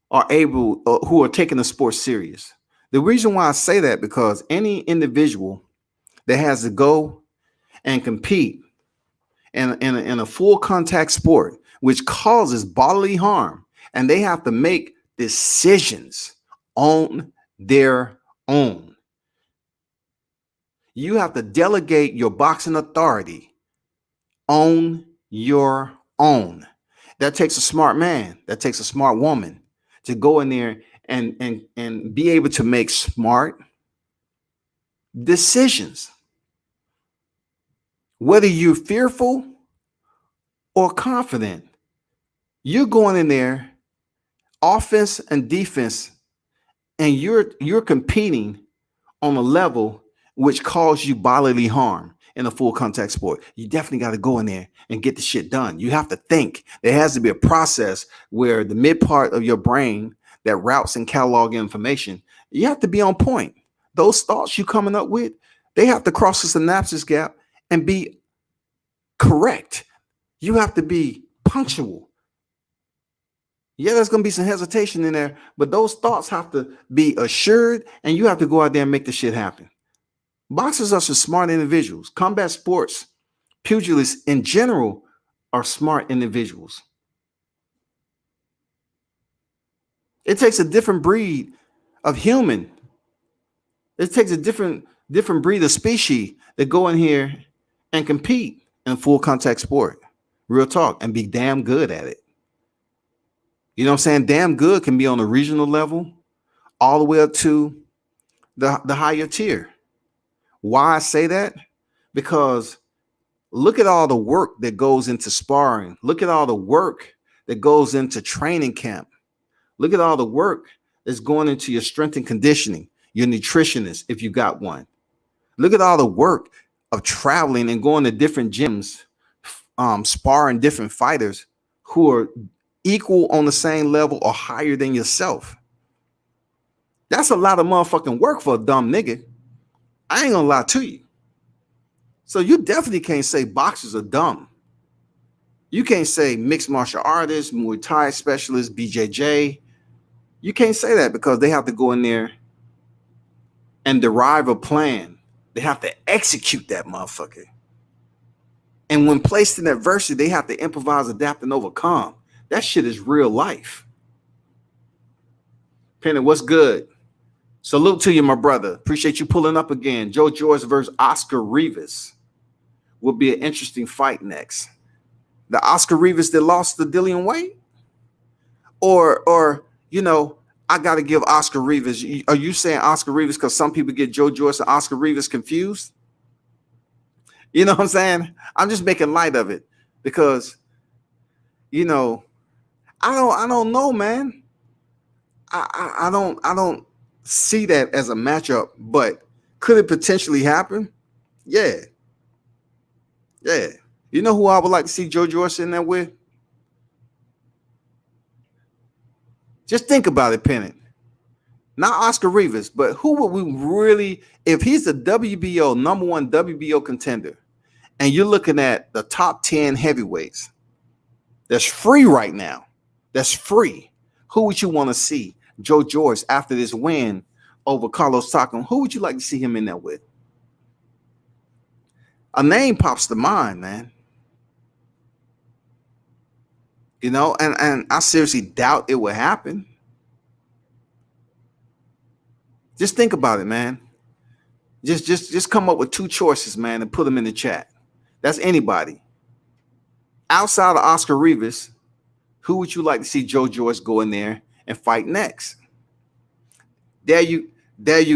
Speaker 2: are able, who are taking the sport serious. The reason why I say that because any individual that has to go and compete in a full contact sport, which causes bodily harm, and they have to make decisions on their own. You have to delegate your boxing authority on your own. That takes a smart man. That takes a smart woman to go in there and be able to make smart decisions. Whether you're fearful or confident, you're going in there, offense and defense, and you're competing on a level which causes you bodily harm in a full contact sport. You definitely got to go in there and get the shit done. You have to think. There has to be a process where the mid part of your brain that routes and catalog information, you have to be on point. Those thoughts you coming up with, they have to cross the synapses gap and be correct. You have to be punctual. Yeah, there's going to be some hesitation in there, but those thoughts have to be assured, and you have to go out there and make the shit happen. Boxers are some smart individuals. Combat sports, pugilists in general are smart individuals. It takes a different breed of human. It takes a different breed of species that go in here and compete in full contact sport. Real talk, and be damn good at it. You know what I'm saying? Damn good can be on a regional level all the way up to the higher tier. Why I say that? Because look at all the work that goes into sparring. Look at all the work that goes into training camp. Look at all the work that's going into your strength and conditioning, your nutritionist, if you got one. Look at all the work of traveling and going to different gyms, sparring different fighters who are equal on the same level or higher than yourself. That's a lot of motherfucking work for a dumb nigga. I ain't gonna lie to you. So you definitely can't say boxers are dumb. You can't say mixed martial artists, Muay Thai specialists, BJJ. You can't say that because they have to go in there and derive a plan. They have to execute that motherfucker. And when placed in adversity, they have to improvise, adapt, and overcome. That shit is real life. Penny, what's good? Salute to you, my brother. Appreciate you pulling up again. Joe Joyce versus Oscar Rivas will be an interesting fight next. The Oscar Rivas that lost to Dillian Wayne? Or you know, I got to give Oscar Rivas. Are you saying Oscar Rivas because some people get Joe Joyce and Oscar Rivas confused? You know what I'm saying? I'm just making light of it because, you know, I don't know, man. I don't see that as a matchup, but could it potentially happen? Yeah. Yeah. You know who I would like to see Joe Joyce in there with? Just think about it, Pennant. Not Oscar Rivas, but who would we really, if he's the WBO number one WBO contender, and you're looking at the top 10 heavyweights that's free right now, that's free, who would you want to see Joe Joyce after this win over Carlos Takam? Who would you like to see him in there with? A name pops to mind, man. You know, and I seriously doubt it will happen. Just think about it, man. Just come up with two choices, man, and put them in the chat. That's anybody. Outside of Oscar Rivas, who would you like to see Joe Joyce go in there and fight next? There you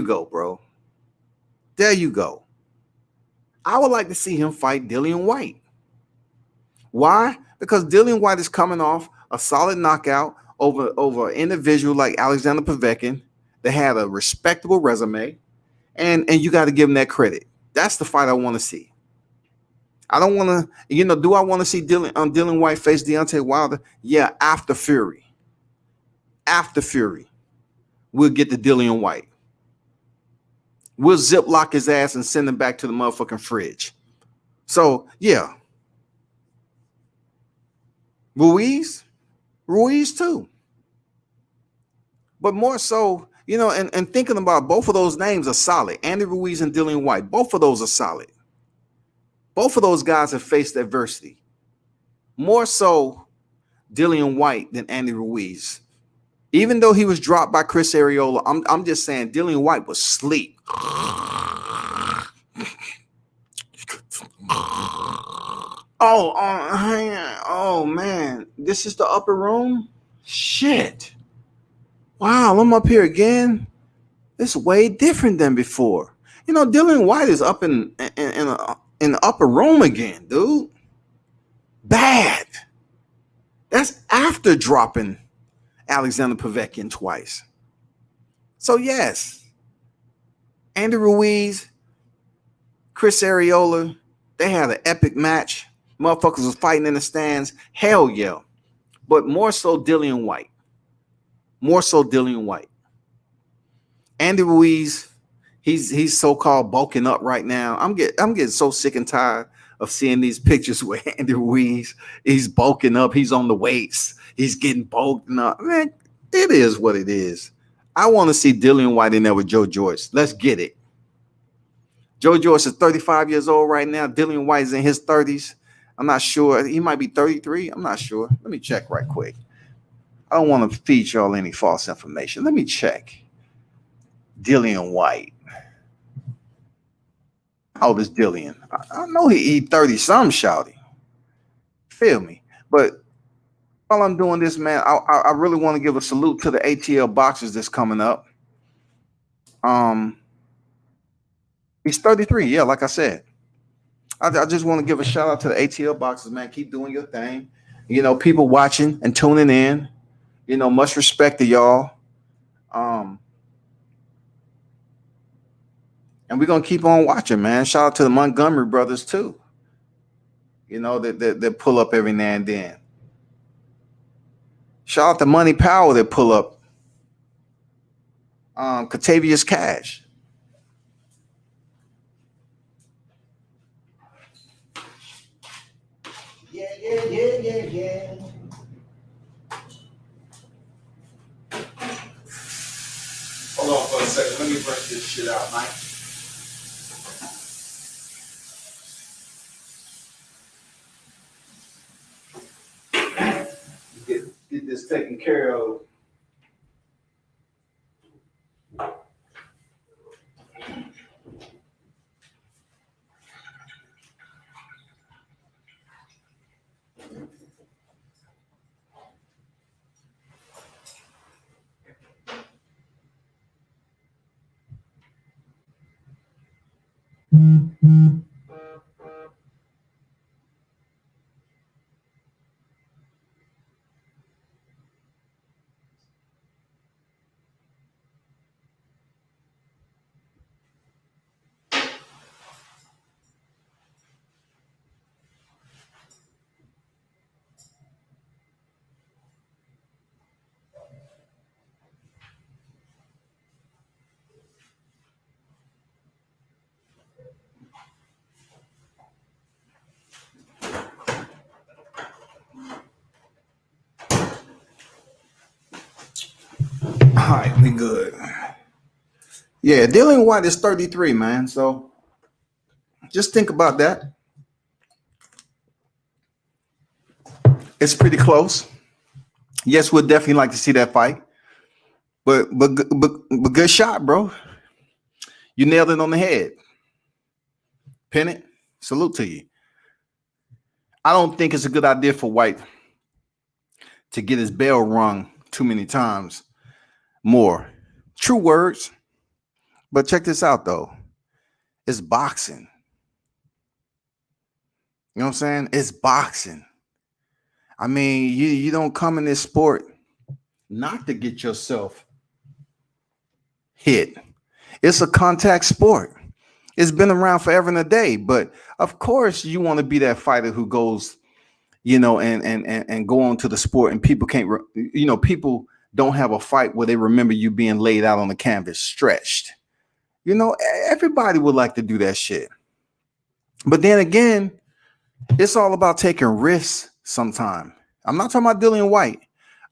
Speaker 2: go, bro. There you go. I would like to see him fight Dillian White. Why? Because Dillian White is coming off a solid knockout over an individual like Alexander Povetkin that had a respectable resume, and you got to give him that credit. That's the fight I want to see. I don't want to, do I want to see Dillian White face Deontay Wilder? Yeah, after Fury. After Fury, we'll get to Dillian White. We'll ziplock his ass and send him back to the motherfucking fridge. So, yeah. Ruiz too. But more so, and thinking about both of those names are solid. Andy Ruiz and Dillian White, both of those are solid. Both of those guys have faced adversity. More so Dillian White than Andy Ruiz. Even though he was dropped by Chris Arreola, I'm just saying Dillian White was asleep. Oh man, this is the upper room? Shit. Wow, I'm up here again. It's way different than before. Dillian White is up in the upper room again, dude. Bad. That's after dropping Alexander Povetkin twice. So yes, Andy Ruiz, Chris Arreola, they had an epic match. Motherfuckers was fighting in the stands. Hell yeah. But more so Dillian White. More so Dillian White. Andy Ruiz, he's so-called bulking up right now. I'm getting so sick and tired of seeing these pictures where Andy Ruiz, he's bulking up. He's on the weights. He's getting bulking up. Man, it is what it is. I want to see Dillian White in there with Joe Joyce. Let's get it. Joe Joyce is 35 years old right now. Dillian White is in his 30s. I'm not sure. He might be 33. I'm not sure. Let me check right quick. I don't want to feed y'all any false information. Let me check. Dillian White. How old is Dillian? I know he 30-some, shouty. Feel me? But while I'm doing this, man, I really want to give a salute to the ATL boxers that's coming up. He's 33. Yeah, like I said. I just want to give a shout out to the ATL boxers, man. Keep doing your thing. People watching and tuning in. Much respect to y'all. And we're gonna keep on watching, man. Shout out to the Montgomery brothers too. That pull up every now and then. Shout out to Money Power that pull up. Catavius Cash. Yeah. Hold on for a second. Let me brush this shit out, Mike. Get this taken care of. All right, we good. Yeah, Dillian White is 33, man. So just think about that. It's pretty close. Yes, we'd definitely like to see that fight. But good shot, bro. You nailed it on the head. Pin it. Salute to you. I don't think it's a good idea for White to get his bell rung too many times more. True words. But check this out, though. It's boxing. You know what I'm saying? It's boxing. I mean, you don't come in this sport not to get yourself hit. It's a contact sport. It's been around forever and a day. But of course, you want to be that fighter who goes, and go on to the sport, and people can't, people don't have a fight where they remember you being laid out on the canvas, stretched. Everybody would like to do that shit. But then again, it's all about taking risks sometimes. I'm not talking about Dillian White.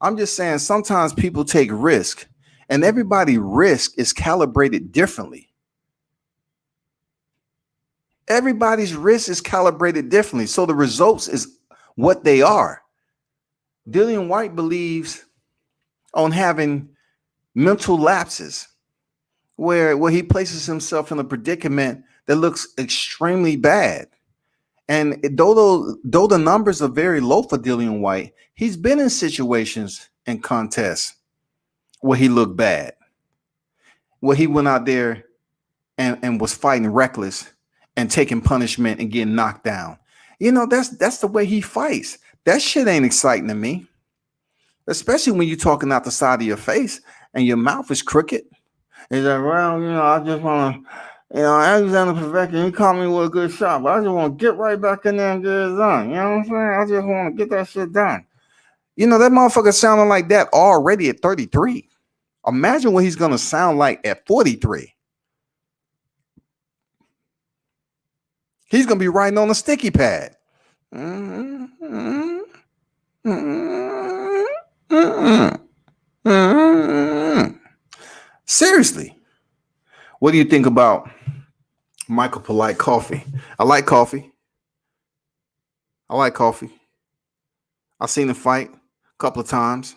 Speaker 2: I'm just saying sometimes people take risk, and everybody's risk is calibrated differently. Everybody's risk is calibrated differently. So the results is what they are. Dillian White believes on having mental lapses where he places himself in a predicament that looks extremely bad. And though the numbers are very low for Dillian White, he's been in situations and contests where he looked bad, where he went out there and was fighting reckless and taking punishment and getting knocked down. That's the way he fights. That shit ain't exciting to me, especially when you're talking out the side of your face and your mouth is crooked. He's like, well, I just want to, Alexander Povetkin, he caught me with a good shot, but I just want to get right back in there and get it done. You know what I'm saying? I just want to get that shit done. That motherfucker sounding like that already at 33. Imagine what he's going to sound like at 43. He's going to be writing on a sticky pad. Seriously. What do you think about Michael Polite coffee? I like coffee. I've seen him fight a couple of times.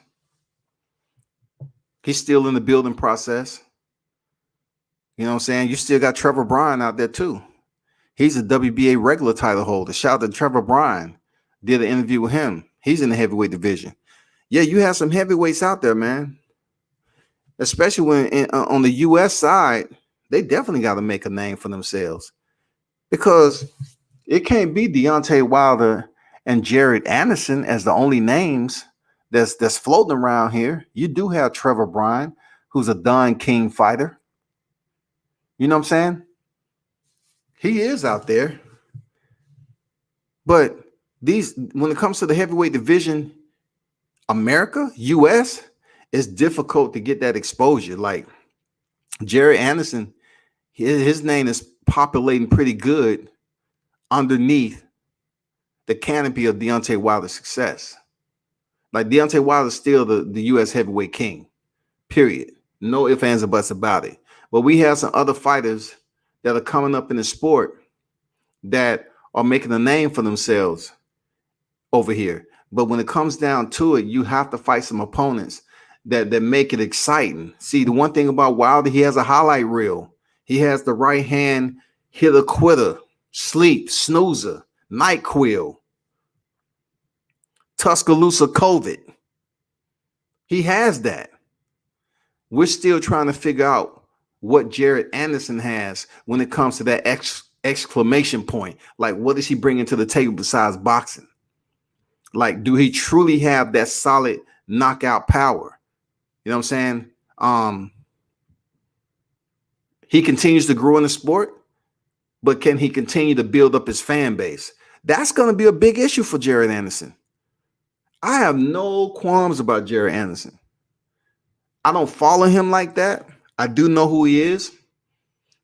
Speaker 2: He's still in the building process. You know what I'm saying? You still got Trevor Bryan out there too. He's a WBA regular title holder. Shout out to Trevor Bryan. Did an interview with him. He's in the heavyweight division. Yeah, you have some heavyweights out there, man. Especially when on the U.S. side, they definitely got to make a name for themselves, because it can't be Deontay Wilder and Jared Anderson as the only names that's floating around here. You do have Trevor Bryan, who's a Don King fighter. You know what I'm saying? He is out there. But when it comes to the heavyweight division, America, US, it's difficult to get that exposure. Like Jared Anderson, his name is populating pretty good underneath the canopy of Deontay Wilder's success. Like Deontay Wilder's still the US heavyweight king, period. No ifs, ands, or buts about it. But we have some other fighters that are coming up in the sport that are making a name for themselves over here. But when it comes down to it, you have to fight some opponents that make it exciting. See, the one thing about Wilder, he has a highlight reel. He has the right hand hitter quitter, sleep, snoozer, NyQuil, Tuscaloosa COVID. He has that. We're still trying to figure out what Jared Anderson has when it comes to that exclamation point. Like, what does he bring into the table besides boxing? Like, do he truly have that solid knockout power? You know what I'm saying? He continues to grow in the sport, but can he continue to build up his fan base? That's going to be a big issue for Jared Anderson. I have no qualms about Jared Anderson. I don't follow him like that. I do know who he is.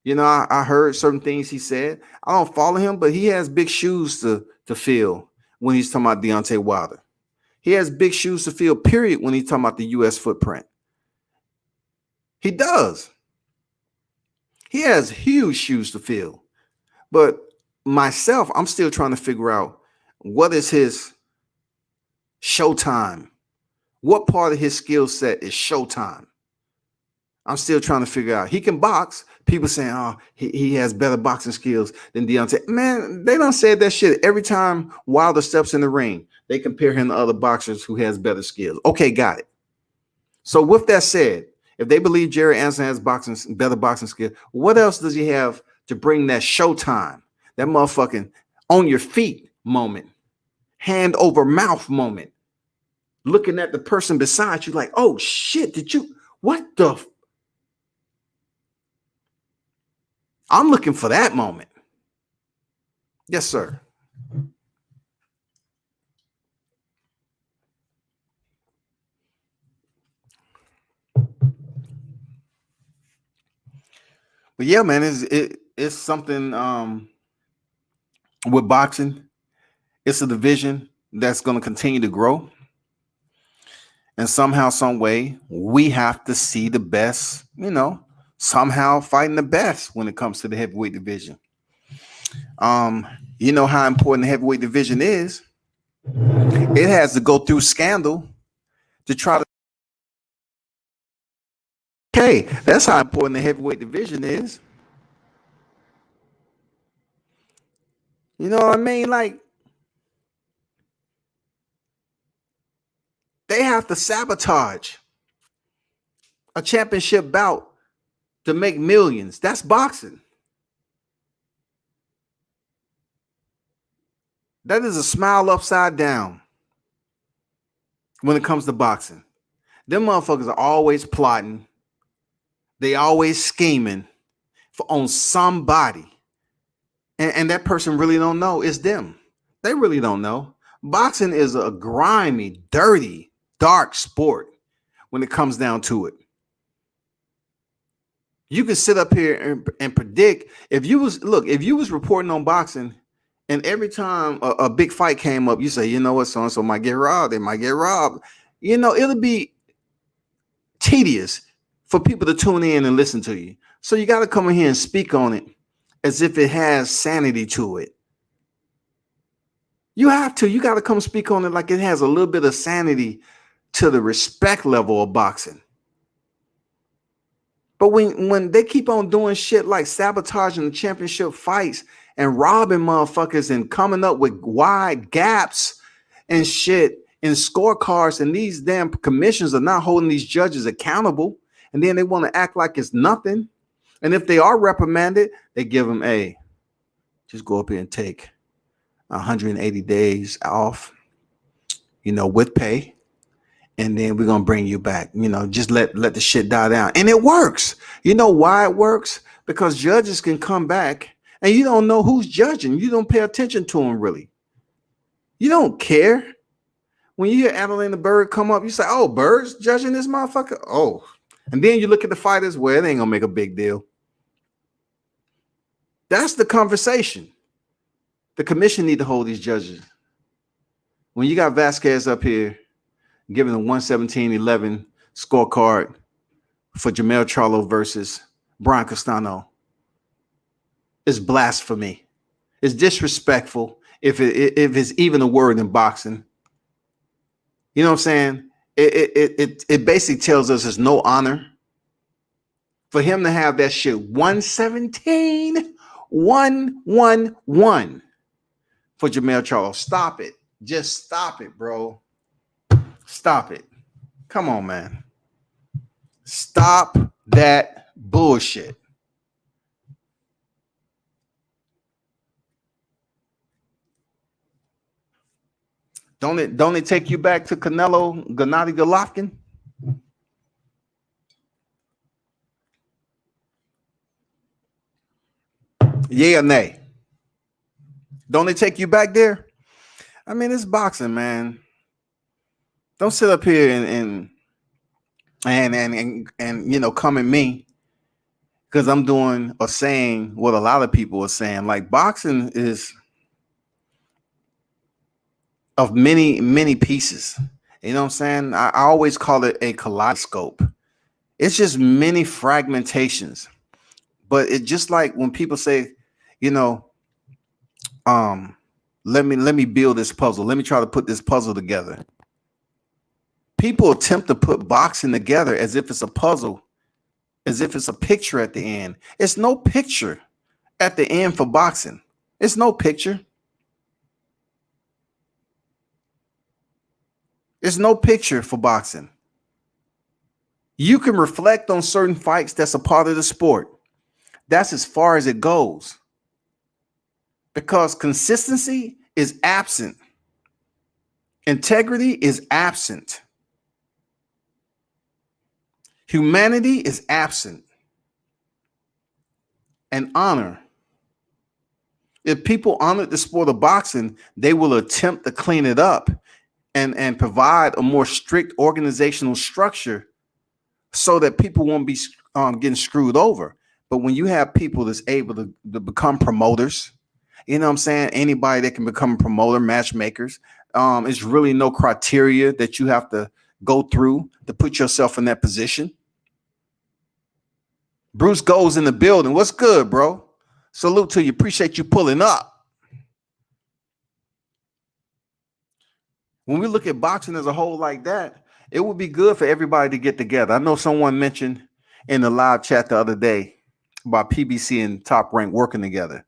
Speaker 2: I heard certain things he said. I don't follow him, but he has big shoes to fill when he's talking about Deontay Wilder. He has big shoes to fill, period, when he's talking about the U.S. footprint. He does. He has huge shoes to fill. But myself, I'm still trying to figure out what is his showtime. What part of his skill set is showtime? I'm still trying to figure out. He can box. People saying, oh, he has better boxing skills than Deontay. Man, they done said that shit every time Wilder steps in the ring. They compare him to other boxers who has better skills. Okay, got it. So with that said, if they believe Jerry Anderson has better boxing skill, what else does he have to bring that showtime, that motherfucking on your feet moment, hand over mouth moment, looking at the person beside you like, oh shit, what the? I'm looking for that moment. Yes, sir. But yeah, man, it's something with boxing. It's a division that's going to continue to grow. And somehow, some way, we have to see the best, somehow fighting the best when it comes to the heavyweight division. You know how important the heavyweight division is. It has to go through scandal to try to. Okay, that's how important the heavyweight division is. You know what I mean? Like, they have to sabotage a championship bout to make millions. That's boxing. That is a smile upside down when it comes to boxing. Them motherfuckers are always plotting. They always scheming on somebody. And that person really don't know. It's them. They really don't know. Boxing is a grimy, dirty, dark sport when it comes down to it. You can sit up here and predict if you was reporting on boxing and every time a big fight came up, you say, you know what, so-and-so might get robbed. They might get robbed. It'll be tedious for people to tune in and listen to you. So you got to come in here and speak on it as if it has sanity to it. You have to. You got to come speak on it like it has a little bit of sanity to the respect level of boxing. But when they keep on doing shit like sabotaging the championship fights and robbing motherfuckers and coming up with wide gaps and shit in scorecards, and these damn commissions are not holding these judges accountable, and then they want to act like it's nothing. And if they are reprimanded, they give them just go up here and take 180 days off, with pay. And then we're gonna bring you back. Just let the shit die down. And it works. You know why it works? Because judges can come back and you don't know who's judging. You don't pay attention to them really. You don't care. When you hear Adeline Bird come up, you say, oh, Bird's judging this motherfucker. Oh. And then you look at the fighters, well, it ain't gonna make a big deal. That's the conversation. The commission need to hold these judges. When you got Vasquez up here giving a 117-11 scorecard for Jermell Charlo versus Brian Castano, it's blasphemy. It's disrespectful if it's even a word in boxing. You know what I'm saying? It basically tells us there's no honor. For him to have that shit 117, 111 for Jermell Charlo. Stop it. Just stop it, bro. Stop it. Come on, man. Stop that bullshit. Don't it take you back to Canelo, Gennady Golovkin? Yeah or nay? Don't it take you back there? I mean, it's boxing, man. Don't sit up here and come at me because I'm doing or saying what a lot of people are saying. Like, boxing is of many, many pieces. You know what I'm saying? I always call it a kaleidoscope. It's just many fragmentations. But it just like when people say, let me build this puzzle. Let me try to put this puzzle together. People attempt to put boxing together as if it's a puzzle, as if it's a picture at the end. It's no picture at the end for boxing. It's no picture. There's no picture for boxing. You can reflect on certain fights that's a part of the sport. That's as far as it goes. Because consistency is absent. Integrity is absent. Humanity is absent. And honor. If people honored the sport of boxing, they will attempt to clean it up and provide a more strict organizational structure so that people won't be getting screwed over. But when you have people that's able to become promoters, you know what I'm saying? Anybody that can become a promoter, matchmakers, it's really no criteria that you have to go through to put yourself in that position. Bruce goes in the building. What's good, bro? Salute to you. Appreciate you pulling up. When we look at boxing as a whole like that, it would be good for everybody to get together. I know someone mentioned in the live chat the other day about PBC and Top Rank working together.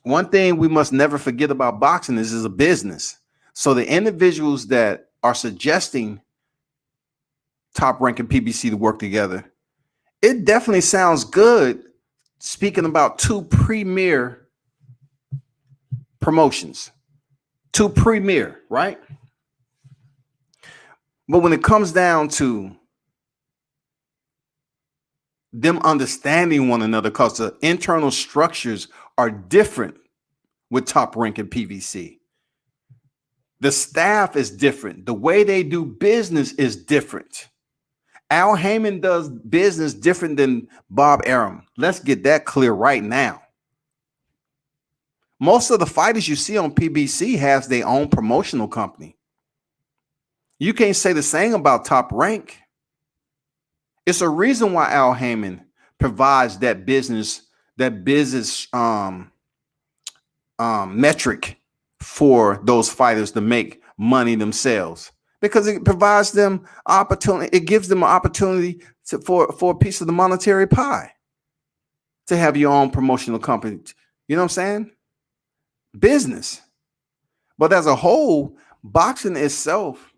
Speaker 2: One thing we must never forget about boxing is a business. So the individuals that are suggesting Top Rank and PBC to work together, it definitely sounds good speaking about two premier promotions. Two premier, right? But when it comes down to them understanding one another, because the internal structures are different with Top Rank and PBC. The staff is different. The way they do business is different. Al Heyman does business different than Bob Arum. Let's get that clear right now. Most of the fighters you see on PBC has their own promotional company. You can't say the same about Top Rank. It's a reason why Al Heyman provides that business metric for those fighters to make money themselves, because it provides them opportunity. It gives them an opportunity for a piece of the monetary pie to have your own promotional company. You know what I'm saying? Business. But as a whole, boxing itself,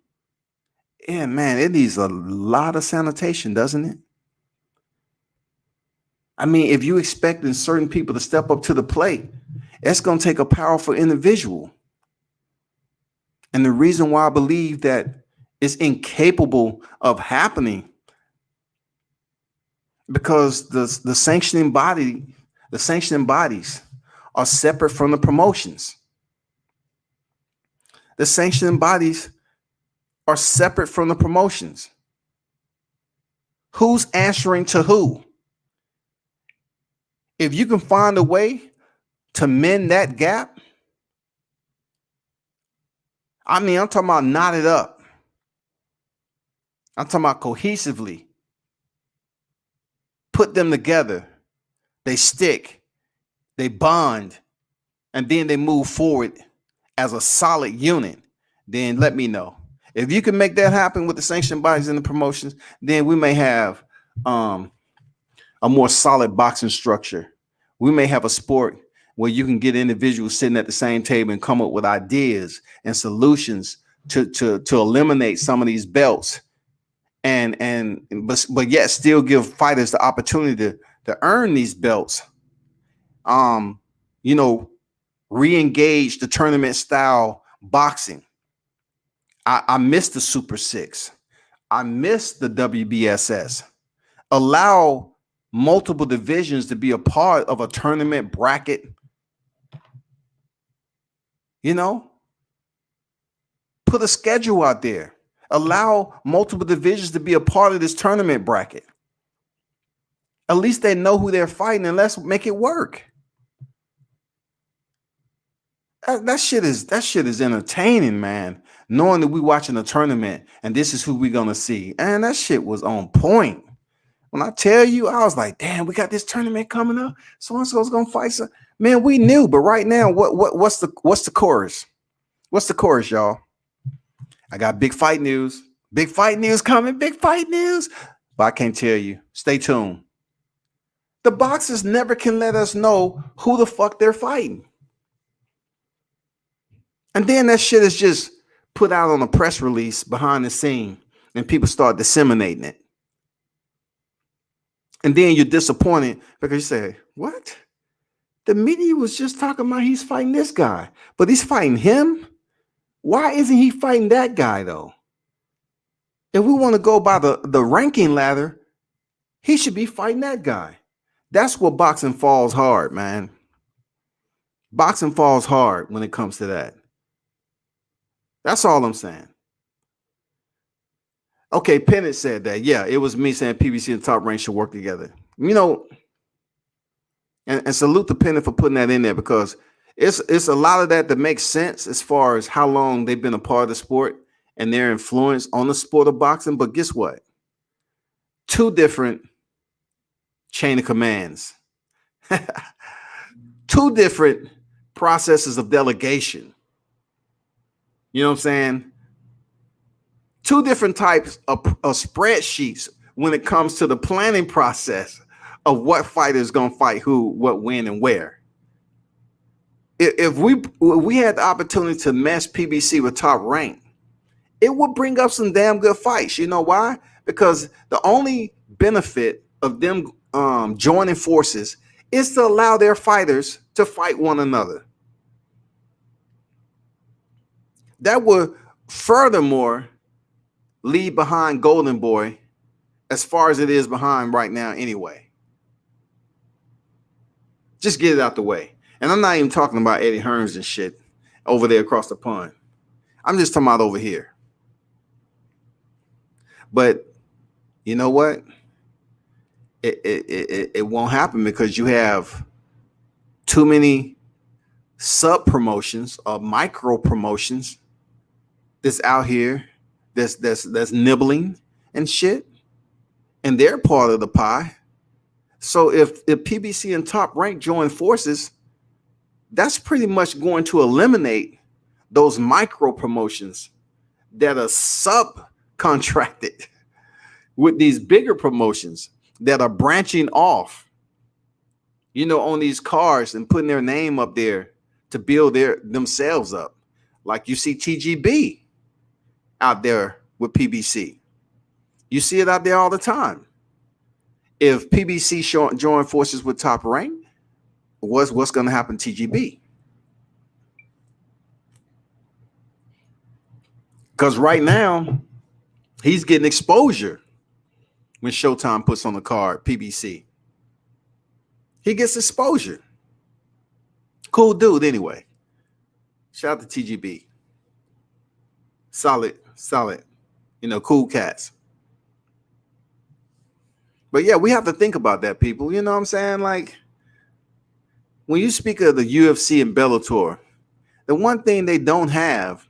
Speaker 2: yeah, man, it needs a lot of sanitation, doesn't it? I mean, if you expecting certain people to step up to the plate, it's going to take a powerful individual. And the reason why I believe that it's incapable of happening, because the sanctioning bodies are separate from the promotions. The sanctioning bodies are separate from the promotions. Who's answering to who? If you can find a way to mend that gap, I mean, I'm talking about knot it up. I'm talking about cohesively. Put them together. They stick. They bond. And then they move forward as a solid unit. Then let me know. If you can make that happen with the sanctioned bodies and the promotions, then we may have a more solid boxing structure. We may have a sport where you can get individuals sitting at the same table and come up with ideas and solutions to eliminate some of these belts, but yet still give fighters the opportunity to earn these belts. Re-engage the tournament style boxing. I miss the Super Six. I miss the WBSS. Allow multiple divisions to be a part of a tournament bracket. Put a schedule out there. Allow multiple divisions to be a part of this tournament bracket. At least they know who they're fighting, and let's make it work. That shit is entertaining, man. Knowing that we watching a tournament and this is who we're gonna see. And that shit was on point. When I tell you, I was like, damn, we got this tournament coming up. So-and-so's gonna fight. Man, we knew, but right now, what's the chorus? What's the chorus, y'all? I got big fight news. Big fight news coming. Big fight news. But I can't tell you. Stay tuned. The boxers never can let us know who the fuck they're fighting. And then that shit is just put out on a press release behind the scene and people start disseminating it. And then you're disappointed because you say, what? The media was just talking about he's fighting this guy, but he's fighting him? Why isn't he fighting that guy, though? If we want to go by the ranking ladder, he should be fighting that guy. That's what boxing falls hard, man. Boxing falls hard when it comes to that. That's all I'm saying. Okay, Pennant said that. Yeah, it was me saying PBC and Top Rank should work together. You know, and salute to Pennant for putting that in there, because it's a lot of that makes sense as far as how long they've been a part of the sport and their influence on the sport of boxing. But guess what? Two different chain of commands. Two different processes of delegation. You know what I'm saying? Two different types of spreadsheets when it comes to the planning process of what fighter is going to fight who, what, when, and where. If we had the opportunity to mesh PBC with Top Rank, it would bring up some damn good fights. You know why? Because the only benefit of them joining forces is to allow their fighters to fight one another. That would furthermore leave behind Golden Boy as far as it is behind right now anyway. Just get it out the way. And I'm not even talking about Eddie Hearns and shit over there across the pond. I'm just talking about over here. But you know what? It won't happen because you have too many sub promotions or micro promotions that's out here that's nibbling and shit, and they're part of the pie. So if PBC and Top Rank join forces, that's pretty much going to eliminate those micro promotions that are subcontracted with these bigger promotions that are branching off, you know, on these cars and putting their name up there to build themselves up. Like you see TGB out there with PBC. You see it out there all the time. If PBC join forces with Top Rank, what's going to happen to TGB? Because right now, he's getting exposure when Showtime puts on the card PBC. He gets exposure. Cool dude anyway. Shout out to TGB. Solid, you know, cool cats. But yeah, we have to think about that, people. You know what I'm saying? Like, when you speak of the UFC and Bellator, the one thing they don't have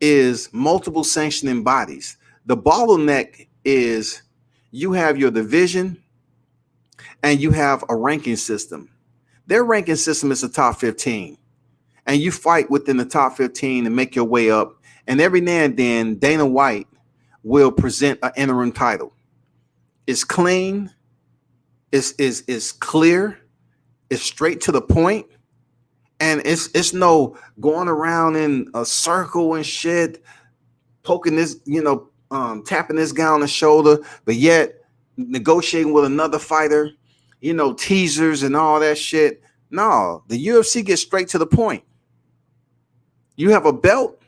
Speaker 2: is multiple sanctioning bodies. The bottleneck is you have your division and you have a ranking system. Their ranking system is the top 15. And you fight within the top 15 and make your way up. And every now and then, Dana White will present an interim title. It's clean. It's clear. It's straight to the point. And it's no going around in a circle and shit, poking this, you know, tapping this guy on the shoulder, but yet negotiating with another fighter, you know, teasers and all that shit. No, the UFC gets straight to the point. You have a belt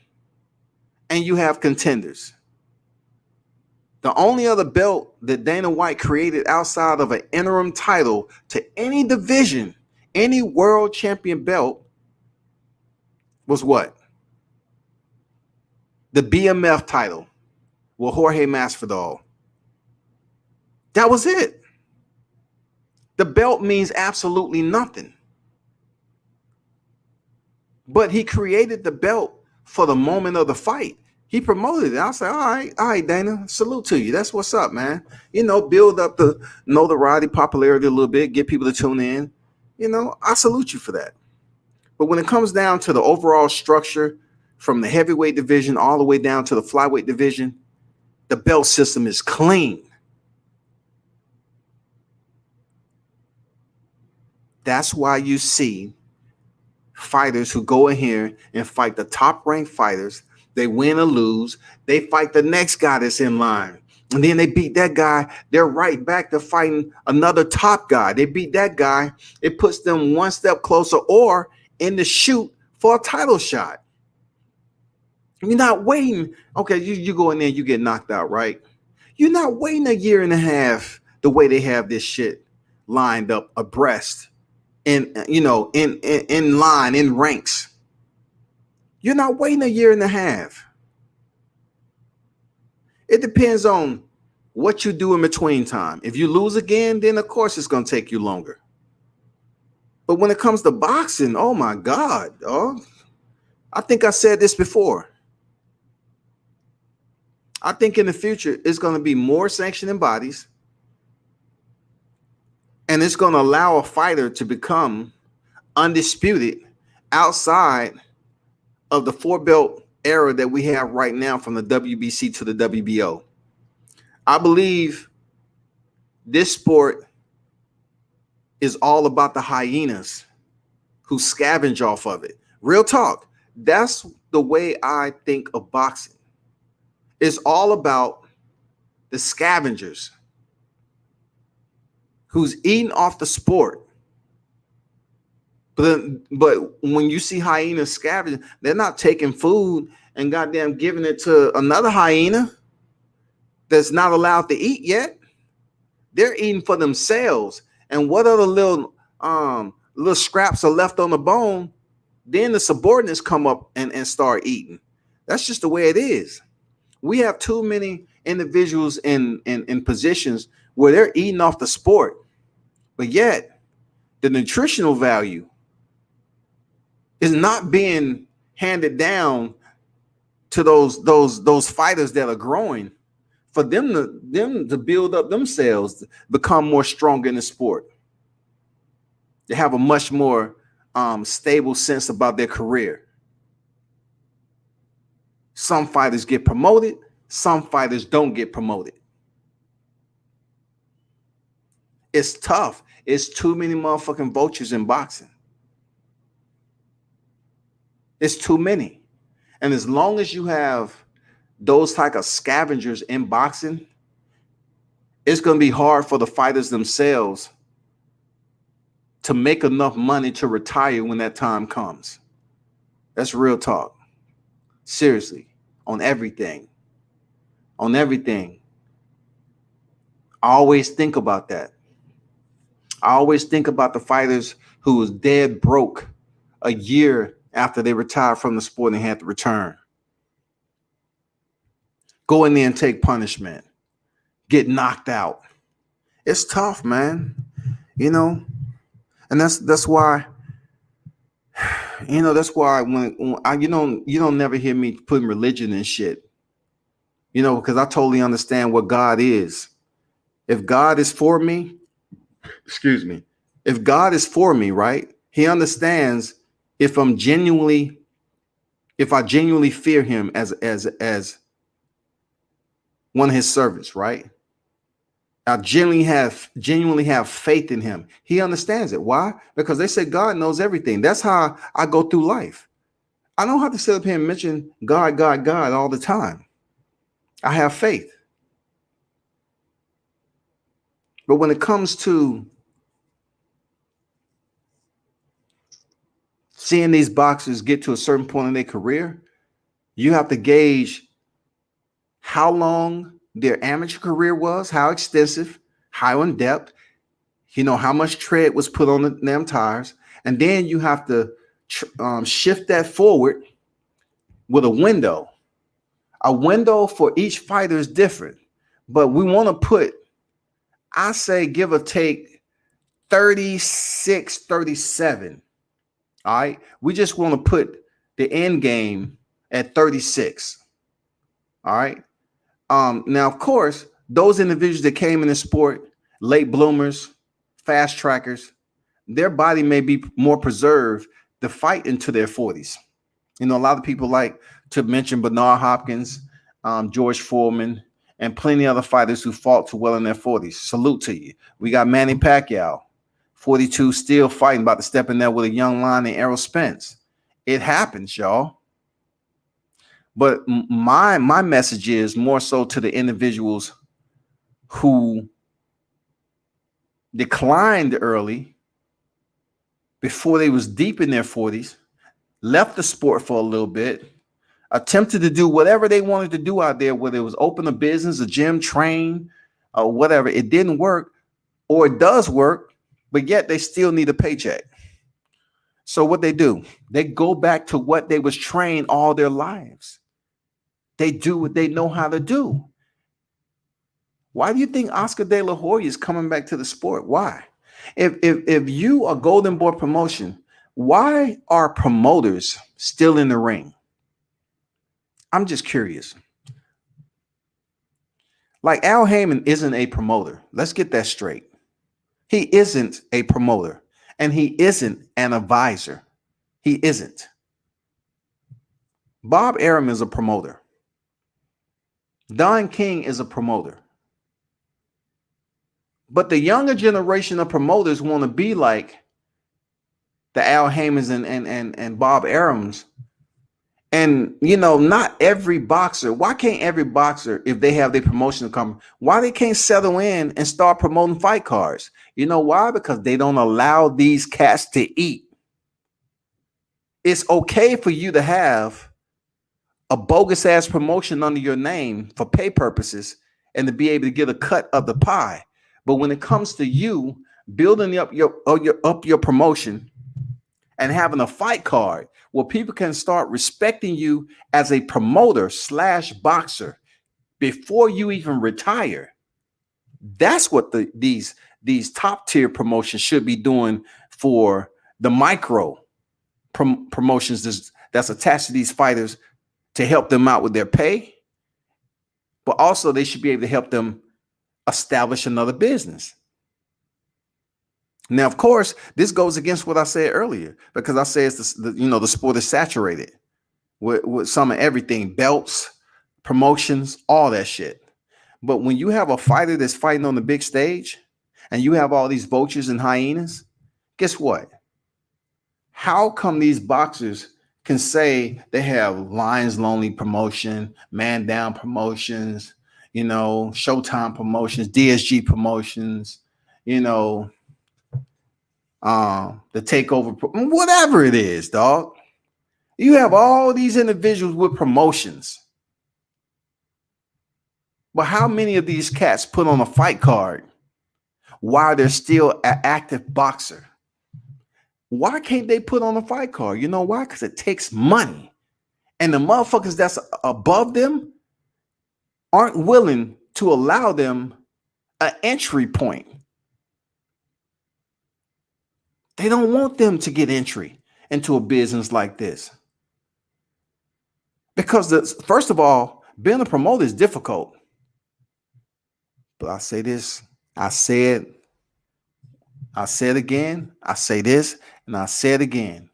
Speaker 2: and you have contenders. The only other belt that Dana White created outside of an interim title to any division, any world champion belt, was what? The BMF title with Jorge Masvidal. That was it. The belt means absolutely nothing. But he created the belt for the moment of the fight. He promoted it. I said, all right, Dana, salute to you. That's what's up, man. You know, build up the notoriety, popularity a little bit, get people to tune in. You know, I salute you for that. But when it comes down to the overall structure from the heavyweight division all the way down to the flyweight division, the belt system is clean. That's why you see fighters who go in here and fight the top ranked fighters. They win or lose. They fight the next guy that's in line. And then they beat that guy. They're right back to fighting another top guy. They beat that guy. It puts them one step closer or in the shoot for a title shot. You're not waiting. Okay, you go in there, you get knocked out, right? You're not waiting a year and a half the way they have this shit lined up abreast in line, in ranks. You're not waiting a year and a half. It depends on what you do in between time. If you lose again, then of course it's going to take you longer. But when it comes to boxing, oh my God, I think I said this before. I think in the future, it's going to be more sanctioning bodies. And it's going to allow a fighter to become undisputed outside of the four belt era that we have right now from the WBC to the WBO. I believe this sport is all about the hyenas who scavenge off of it. Real talk. That's the way I think of boxing. It's all about the scavengers who's eating off the sport. But when you see hyenas scavenging, they're not taking food and goddamn giving it to another hyena that's not allowed to eat yet. They're eating for themselves. And what other little scraps are left on the bone, then the subordinates come up and start eating. That's just the way it is. We have too many individuals in positions where they're eating off the sport, but yet the nutritional value is not being handed down to those fighters that are growing for them to build up themselves, become more stronger in the sport. They have a much more stable sense about their career. Some fighters get promoted, some fighters don't get promoted. It's tough. It's too many motherfucking vultures in boxing. It's too many. And as long as you have those type of scavengers in boxing, it's going to be hard for the fighters themselves to make enough money to retire when that time comes. That's real talk. Seriously, on everything. On everything. I always think about that. I always think about the fighters who was dead broke a year after they retired from the sport and had to return. Go in there and take punishment. Get knocked out. It's tough, man. You know, and that's why. You know, that's why when I, you don't never hear me putting religion in shit. You know, because I totally understand what God is. If God is for me, if God is for me, right? He understands if I genuinely fear him as one of his servants, right? I genuinely have faith in him. He understands it. Why? Because they say God knows everything. That's how I go through life. I don't have to sit up here and mention God, God, God all the time. I have faith. But when it comes to seeing these boxers get to a certain point in their career, you have to gauge how long their amateur career was, how extensive, how in depth, you know, how much tread was put on the damn tires. And then you have to shift that forward with a window. A window for each fighter is different, but we want to put, I say, give or take 36, 37. All right. We just want to put the end game at 36. All right. Now, of course, those individuals that came in the sport, late bloomers, fast trackers, their body may be more preserved to fight into their 40s. You know, a lot of people like to mention Bernard Hopkins, George Foreman, and plenty of other fighters who fought to well in their 40s. Salute to you. We got Manny Pacquiao, 42 still fighting, about to step in there with a young lion and Errol Spence. It happens, y'all. But my message is more so to the individuals who declined early before they was deep in their 40s, left the sport for a little bit, attempted to do whatever they wanted to do out there, whether it was open a business, a gym, train, or whatever. It didn't work, or it does work, but yet they still need a paycheck. So what they do, they go back to what they was trained all their lives. They do what they know how to do. Why do you think Oscar De La Hoya is coming back to the sport? Why? If you are Golden Boy Promotion, why are promoters still in the ring? I'm just curious. Like, Al Heyman isn't a promoter. Let's get that straight. He isn't a promoter, and he isn't an advisor. He isn't. Bob Arum is a promoter. Don King is a promoter. But the younger generation of promoters want to be like the Al Heymans and Bob Arums. And, not every boxer. Why can't every boxer, if they have their promotion come, why they can't settle in and start promoting fight cards? You know why? Because they don't allow these cats to eat. It's okay for you to have a bogus ass promotion under your name for pay purposes and to be able to get a cut of the pie. But when it comes to you building up your promotion and having a fight card where people can start respecting you as a promoter / boxer before you even retire, that's what these top tier promotions should be doing for the micro promotions that's attached to these fighters, to help them out with their pay. But also they should be able to help them establish another business. Now, of course, this goes against what I said earlier, because I say it's the sport is saturated with some of everything, belts, promotions, all that shit. But when you have a fighter that's fighting on the big stage and you have all these vultures and hyenas, guess what? How come these boxers can say they have Lions Lonely promotion, Man Down promotions, Showtime promotions, DSG promotions, the takeover, whatever it is, dog. You have all these individuals with promotions. But how many of these cats put on a fight card while they're still an active boxer? Why can't they put on a fight card? You know why? Because it takes money. And the motherfuckers that's above them aren't willing to allow them an entry point. They don't want them to get entry into a business like this. Because first of all, being a promoter is difficult. But I say this, I said again, I say this, and I say it again.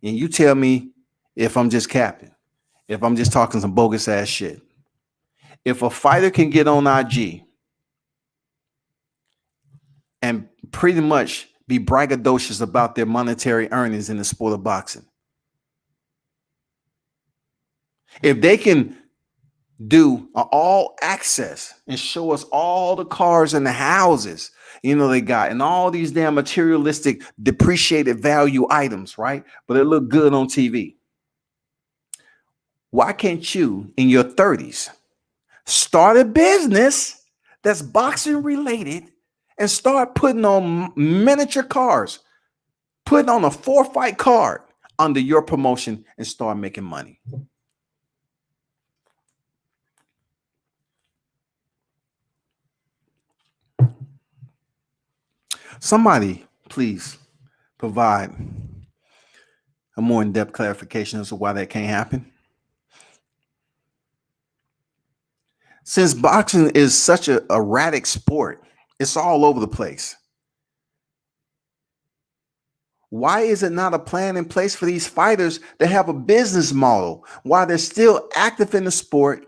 Speaker 2: And you tell me if I'm just capping, if I'm just talking some bogus ass shit. If a fighter can get on IG and pretty much be braggadocious about their monetary earnings in the sport of boxing, if they can do all access and show us all the cars and the houses they got, and all these damn materialistic depreciated value items, right? But it look good on TV. Why can't you in your 30s start a business that's boxing related and start putting on miniature cars, putting on a 4-fight card under your promotion and start making money? Somebody, please provide a more in-depth clarification as to why that can't happen. Since boxing is such a erratic sport, it's all over the place. Why is it not a plan in place for these fighters to have a business model while they're still active in the sport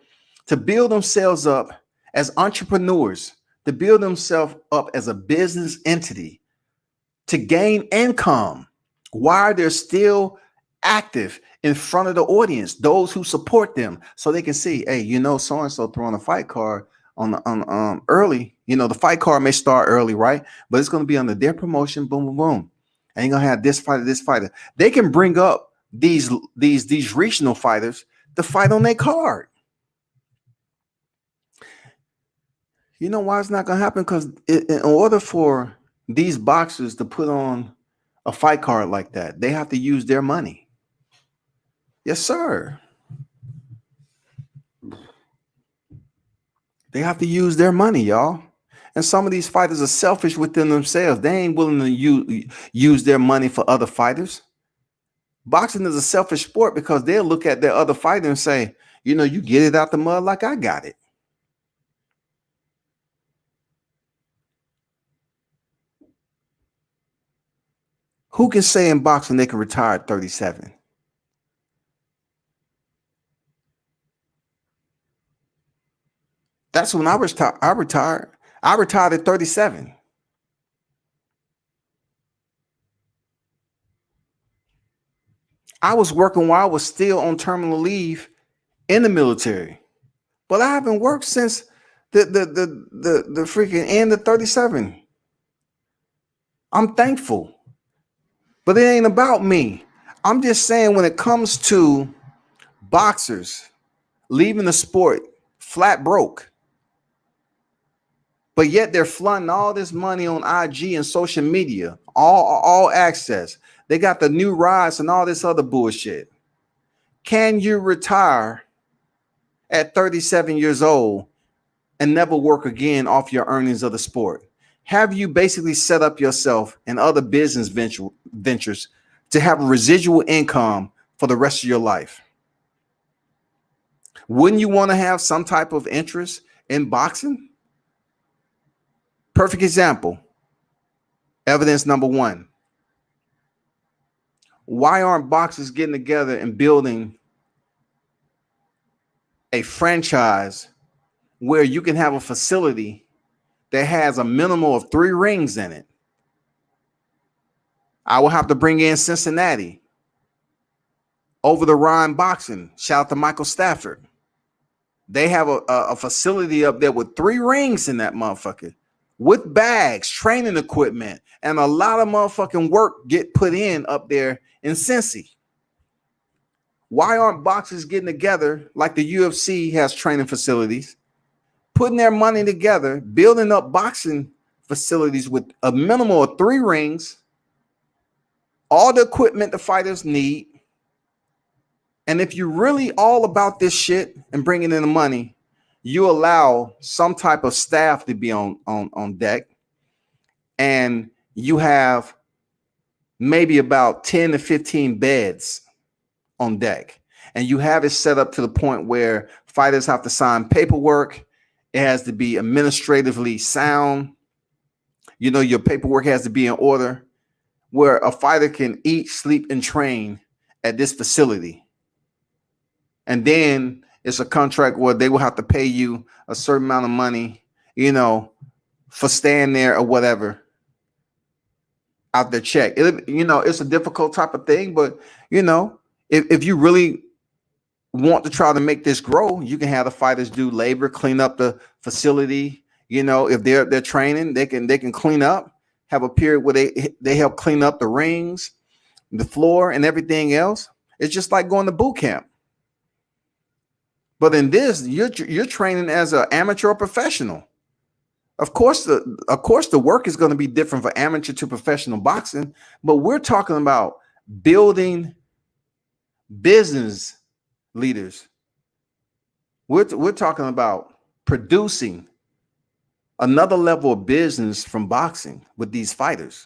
Speaker 2: to build themselves up as entrepreneurs, to build themselves up as a business entity, to gain income while they're still active in front of the audience, those who support them, so they can see, hey, so and so throwing a fight card on early. The fight card may start early, right? But it's going to be under their promotion. Boom, boom, boom. And you're gonna have this fighter, this fighter. They can bring up these regional fighters to fight on their card. You know why it's not gonna happen? Because in order for these boxers to put on a fight card like that, they have to use their money. Yes, sir. They have to use their money, y'all. And some of these fighters are selfish within themselves. They ain't willing to use their money for other fighters. Boxing is a selfish sport because they'll look at their other fighter and say, you get it out the mud like I got it. Who can say in boxing they can retire at 37? That's when I retired. I retired at 37. I was working while I was still on terminal leave in the military, but I haven't worked since the freaking end of 37. I'm thankful, but it ain't about me. I'm just saying, when it comes to boxers leaving the sport flat broke, but yet they're flaunting all this money on IG and social media, all access. They got the new rides and all this other bullshit. Can you retire at 37 years old and never work again off your earnings of the sport? Have you basically set up yourself and other business ventures to have a residual income for the rest of your life? Wouldn't you want to have some type of interest in boxing? Perfect example. Evidence number one. Why aren't boxers getting together and building a franchise where you can have a facility that has a minimum of 3 rings in it? I will have to bring in Cincinnati. Over the Rhine Boxing. Shout out to Michael Stafford. They have a facility up there with 3 rings in that motherfucker, with bags, training equipment, and a lot of motherfucking work get put in up there in Cincy. Why aren't boxers getting together like the UFC has training facilities, putting their money together, building up boxing facilities with a minimum of 3 rings, all the equipment the fighters need? And if you're really all about this shit and bringing in the money, you allow some type of staff to be on deck, and you have maybe about 10 to 15 beds on deck, and you have it set up to the point where fighters have to sign paperwork. It has to be administratively sound. Your paperwork has to be in order, where a fighter can eat, sleep, and train at this facility. And then it's a contract where they will have to pay you a certain amount of money, for staying there or whatever, out their check. It's a difficult type of thing, but if you really want to try to make this grow, you can have the fighters do labor, clean up the facility. If they're training, they can clean up, have a period where they help clean up the rings, the floor, and everything else. It's just like going to boot camp. But in this, you're training as an amateur or professional. Of course, the work is going to be different for amateur to professional boxing, but we're talking about building business leaders. We're talking about producing another level of business from boxing with these fighters.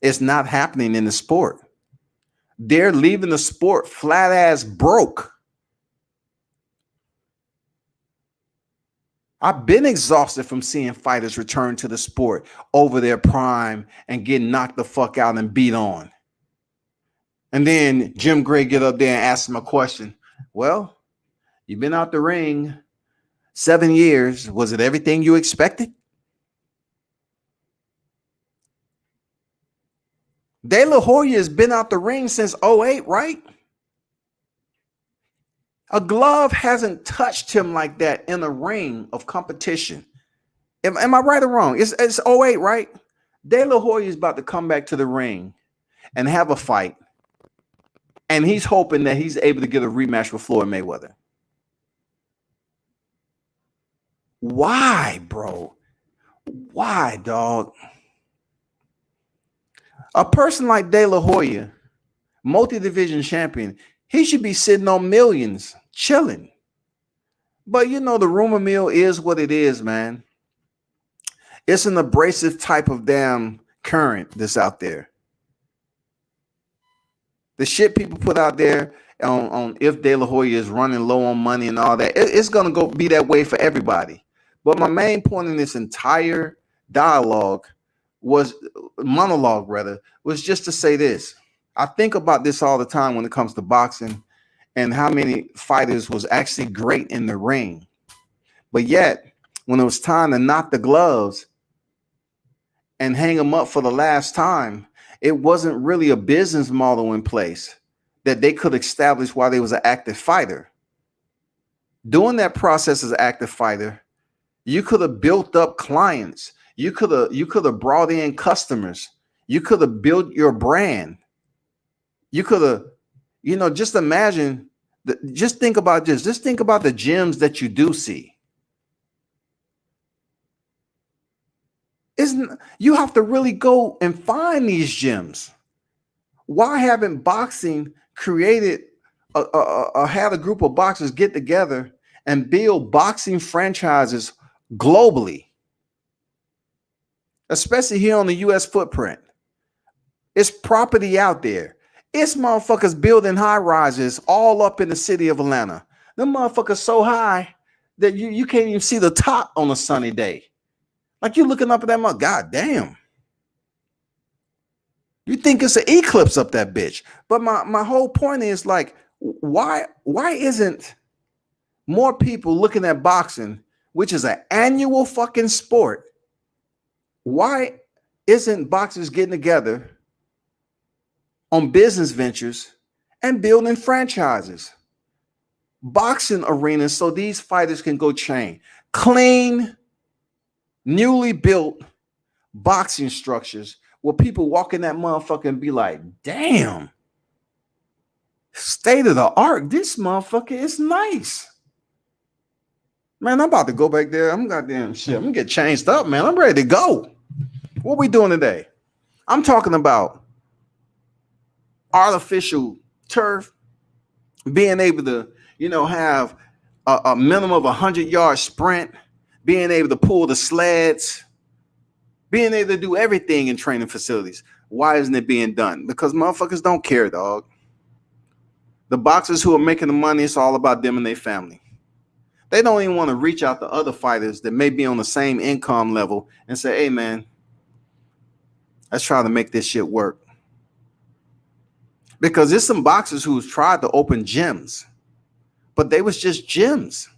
Speaker 2: It's not happening in the sport. They're leaving the sport flat ass broke. I've been exhausted from seeing fighters return to the sport over their prime and get knocked the fuck out and beat on. And then Jim Gray get up there and ask him a question. Well, you've been out the ring 7 years. Was it everything you expected? De La Hoya has been out the ring since '08, right? A glove hasn't touched him like that in a ring of competition. Am I right or wrong? It's '08, right? De La Hoya is about to come back to the ring and have a fight. And he's hoping that he's able to get a rematch with Floyd Mayweather. Why, bro? Why, dog? A person like De La Hoya, multi-division champion, he should be sitting on millions, chilling. But you know, the rumor mill is what it is, man. It's an abrasive type of damn current that's out there. The shit people put out there on if De La Hoya is running low on money and all that, it's gonna go be that way for everybody. But my main point in this entire monologue was just to say this. I think about this all the time when it comes to boxing and how many fighters was actually great in the ring. But yet, when it was time to knock the gloves and hang them up for the last time, it wasn't really a business model in place that they could establish while they was an active fighter. During that process as an active fighter, you could have built up clients. You could have brought in customers. You could have built your brand. You could have, just imagine, just think about this. Just think about the gyms that you do see. You have to really go and find these gyms. Why haven't boxing created had a group of boxers get together and build boxing franchises globally, especially here on the U.S. footprint? It's property out there. It's motherfuckers building high rises all up in the city of Atlanta. Them motherfuckers so high that you can't even see the top on a sunny day. Like you looking up at that mother, god damn. You think it's an eclipse up that bitch. But my whole point is like, why isn't more people looking at boxing, which is an annual fucking sport? Why isn't boxers getting together on business ventures and building franchises, boxing arenas, so these fighters can go train? Clean, newly built boxing structures where people walk in that motherfucker and be like, damn, state of the art, this motherfucker is nice. Man, I'm about to go back there. I'm goddamn shit. I'm gonna get changed up, man. I'm ready to go. What we doing today? I'm talking about artificial turf, being able to, have a minimum of 100-yard sprint, being able to pull the sleds, being able to do everything in training facilities. Why isn't it being done? Because motherfuckers don't care, dog. The boxers who are making the money, it's all about them and their family. They don't even want to reach out to other fighters that may be on the same income level and say, hey, man, let's try to make this shit work. Because there's some boxers who's tried to open gyms, but they was just gyms.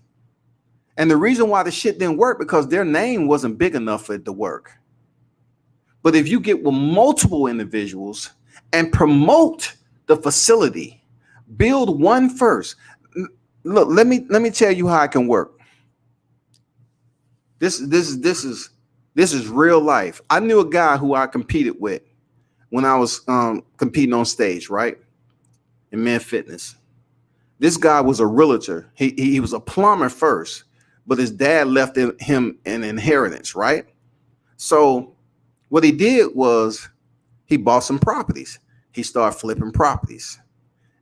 Speaker 2: And the reason why the shit didn't work because their name wasn't big enough for it to work. But if you get with multiple individuals and promote the facility, build one first. Look, let me tell you how it can work. This is real life. I knew a guy who I competed with when I was competing on stage, right? In Men Fitness. This guy was a realtor. He was a plumber first, but his dad left him an inheritance, right? So what he did was he bought some properties. He started flipping properties.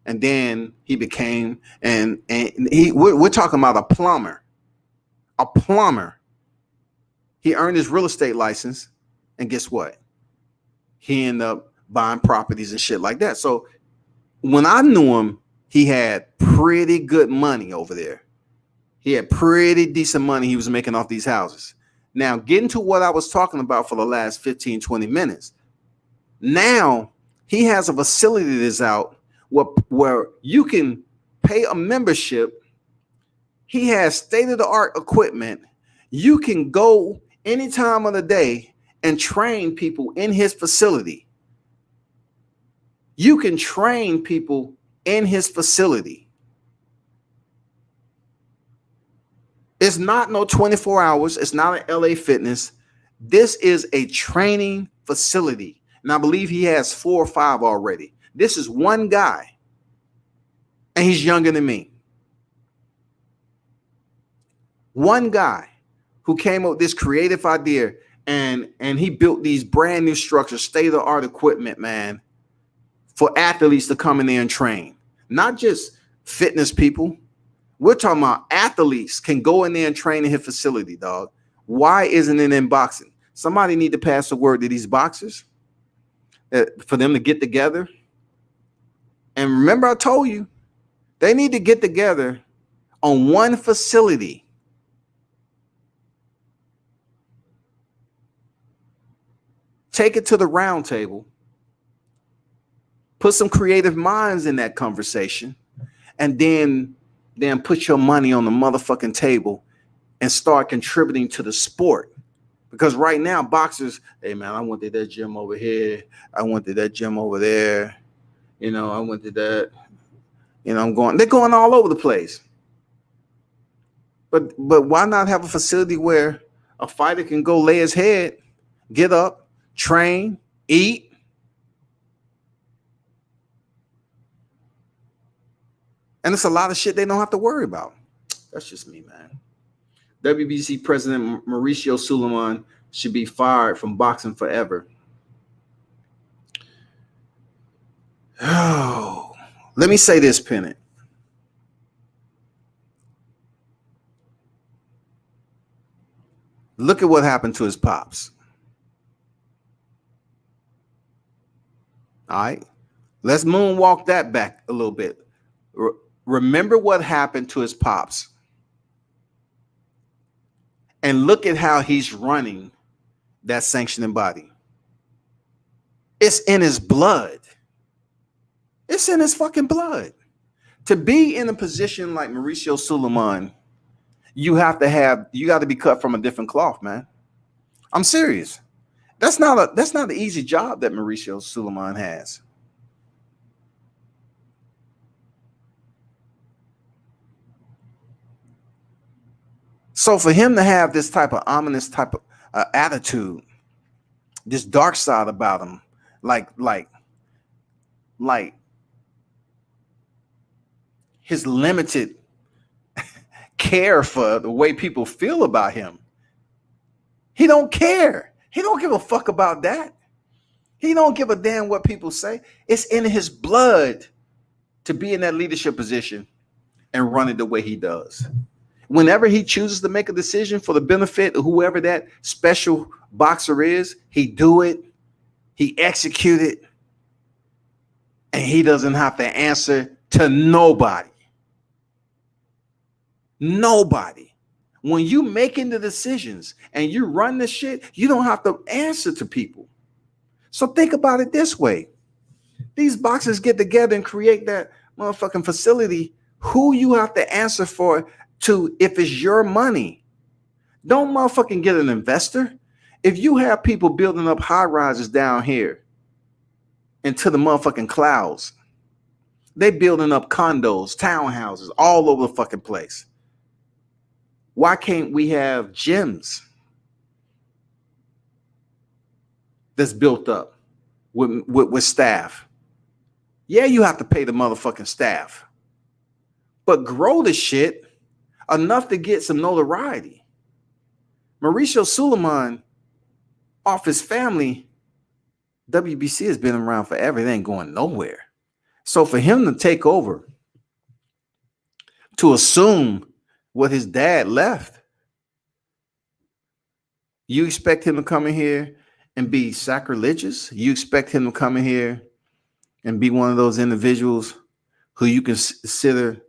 Speaker 2: And then he became, we're talking about a plumber. A plumber. He earned his real estate license. And guess what? He ended up buying properties and shit like that. So when I knew him, he had pretty good money over there. He had pretty decent money he was making off these houses. Now, getting to what I was talking about for the last 15, 20 minutes. Now, he has a facility that's out where you can pay a membership. He has state-of-the-art equipment. You can go any time of the day and train people in his facility. You can train people in his facility. It's not no 24 hours. It's not an LA Fitness. This is a training facility. And I believe he has 4 or 5 already. This is one guy. And he's younger than me. One guy who came up with this creative idea, and he built these brand new structures, state-of-the-art equipment, man, for athletes to come in there and train. Not just fitness people. We're talking about athletes can go in there and train in his facility, dog. Why isn't it in boxing? Somebody need to pass the word to these boxers for them to get together. And remember, I told you, they need to get together on one facility. Take it to the round table. Put some creative minds in that conversation. And then put your money on the motherfucking table and start contributing to the sport. Because right now, boxers, hey man, I wanted that gym over here. I wanted that gym over there. You know, I wanted that. You know, they're going all over the place. But why not have a facility where a fighter can go lay his head, get up, train, eat? And it's a lot of shit they don't have to worry about. That's just me, man. WBC President Mauricio Suleiman should be fired from boxing forever. Oh, let me say this, Pennant. Look at what happened to his pops. All right. Let's moonwalk that back a little bit. Remember what happened to his pops. And look at how he's running that sanctioning body. It's in his blood. It's in his fucking blood. To be in a position like Mauricio Suleiman, you got to be cut from a different cloth, man. I'm serious. That's not an easy job that Mauricio Suleiman has. So for him to have this type of ominous type of attitude, this dark side about him, like his limited care for the way people feel about him. He don't care. He don't give a fuck about that. He don't give a damn what people say. It's in his blood to be in that leadership position and run it the way he does. Whenever he chooses to make a decision for the benefit of whoever that special boxer is, he do it, he execute it, and he doesn't have to answer to nobody. Nobody. When you making the decisions and you run the shit, you don't have to answer to people. So think about it this way. These boxers get together and create that motherfucking facility. Who you have to answer for to if it's your money. Don't motherfucking get an investor. If you have people building up high rises down here into the motherfucking clouds, they building up condos, townhouses all over the fucking place. Why can't we have gyms that's built up with staff? Yeah, you have to pay the motherfucking staff, but grow the shit enough to get some notoriety. Mauricio Suleiman, off his family, WBC has been around forever. It ain't going nowhere. So for him to take over, to assume what his dad left, you expect him to come in here and be sacrilegious? You expect him to come in here and be one of those individuals who you consider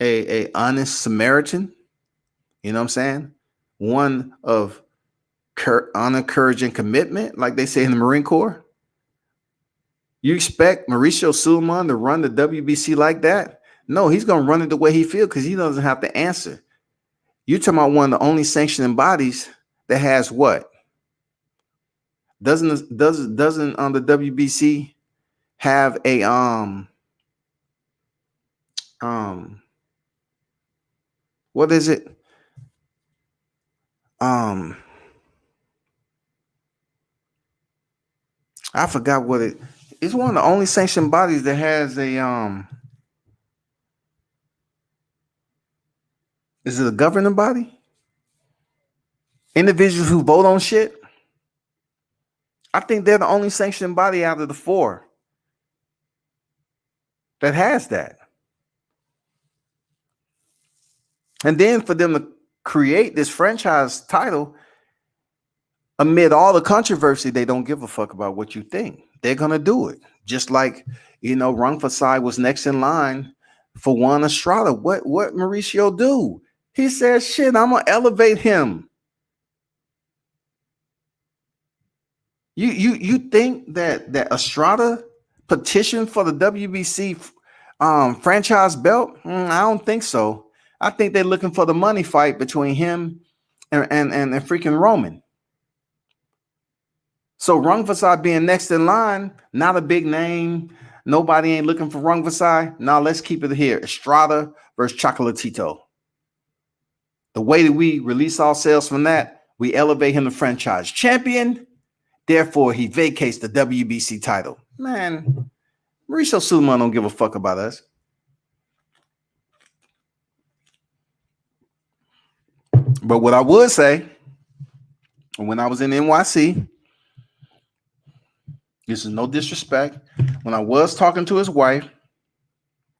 Speaker 2: a honest Samaritan? You know what I'm saying? One of honor, courage, and commitment, like they say in the Marine Corps. You expect Mauricio Suleiman to run the WBC like that? No, he's going to run it the way he feels because he doesn't have to answer. You're talking about one of the only sanctioning bodies that has what? Doesn't on the WBC have a what is it? I forgot what it. It's one of the only sanctioned bodies that has a Is it a governing body? Individuals who vote on shit. I think they're the only sanctioned body out of the four that has that. And then for them to create this franchise title amid all the controversy, they don't give a fuck about what you think. They're gonna do it. Just like, Rung Fasai was next in line for Juan Estrada. What Mauricio do? He said, shit, I'm gonna elevate him. You think that Estrada petitioned for the WBC franchise belt? I don't think so. I think they're looking for the money fight between him and freaking Roman. So Rung Fasai being next in line, not a big name. Nobody ain't looking for Rung Fasai. Now let's keep it here. Estrada versus Chocolatito. The way that we release ourselves from that, we elevate him to franchise champion. Therefore, he vacates the WBC title. Man, Mauricio Suleiman don't give a fuck about us. But what I would say, when I was in NYC, this is no disrespect, when I was talking to his wife,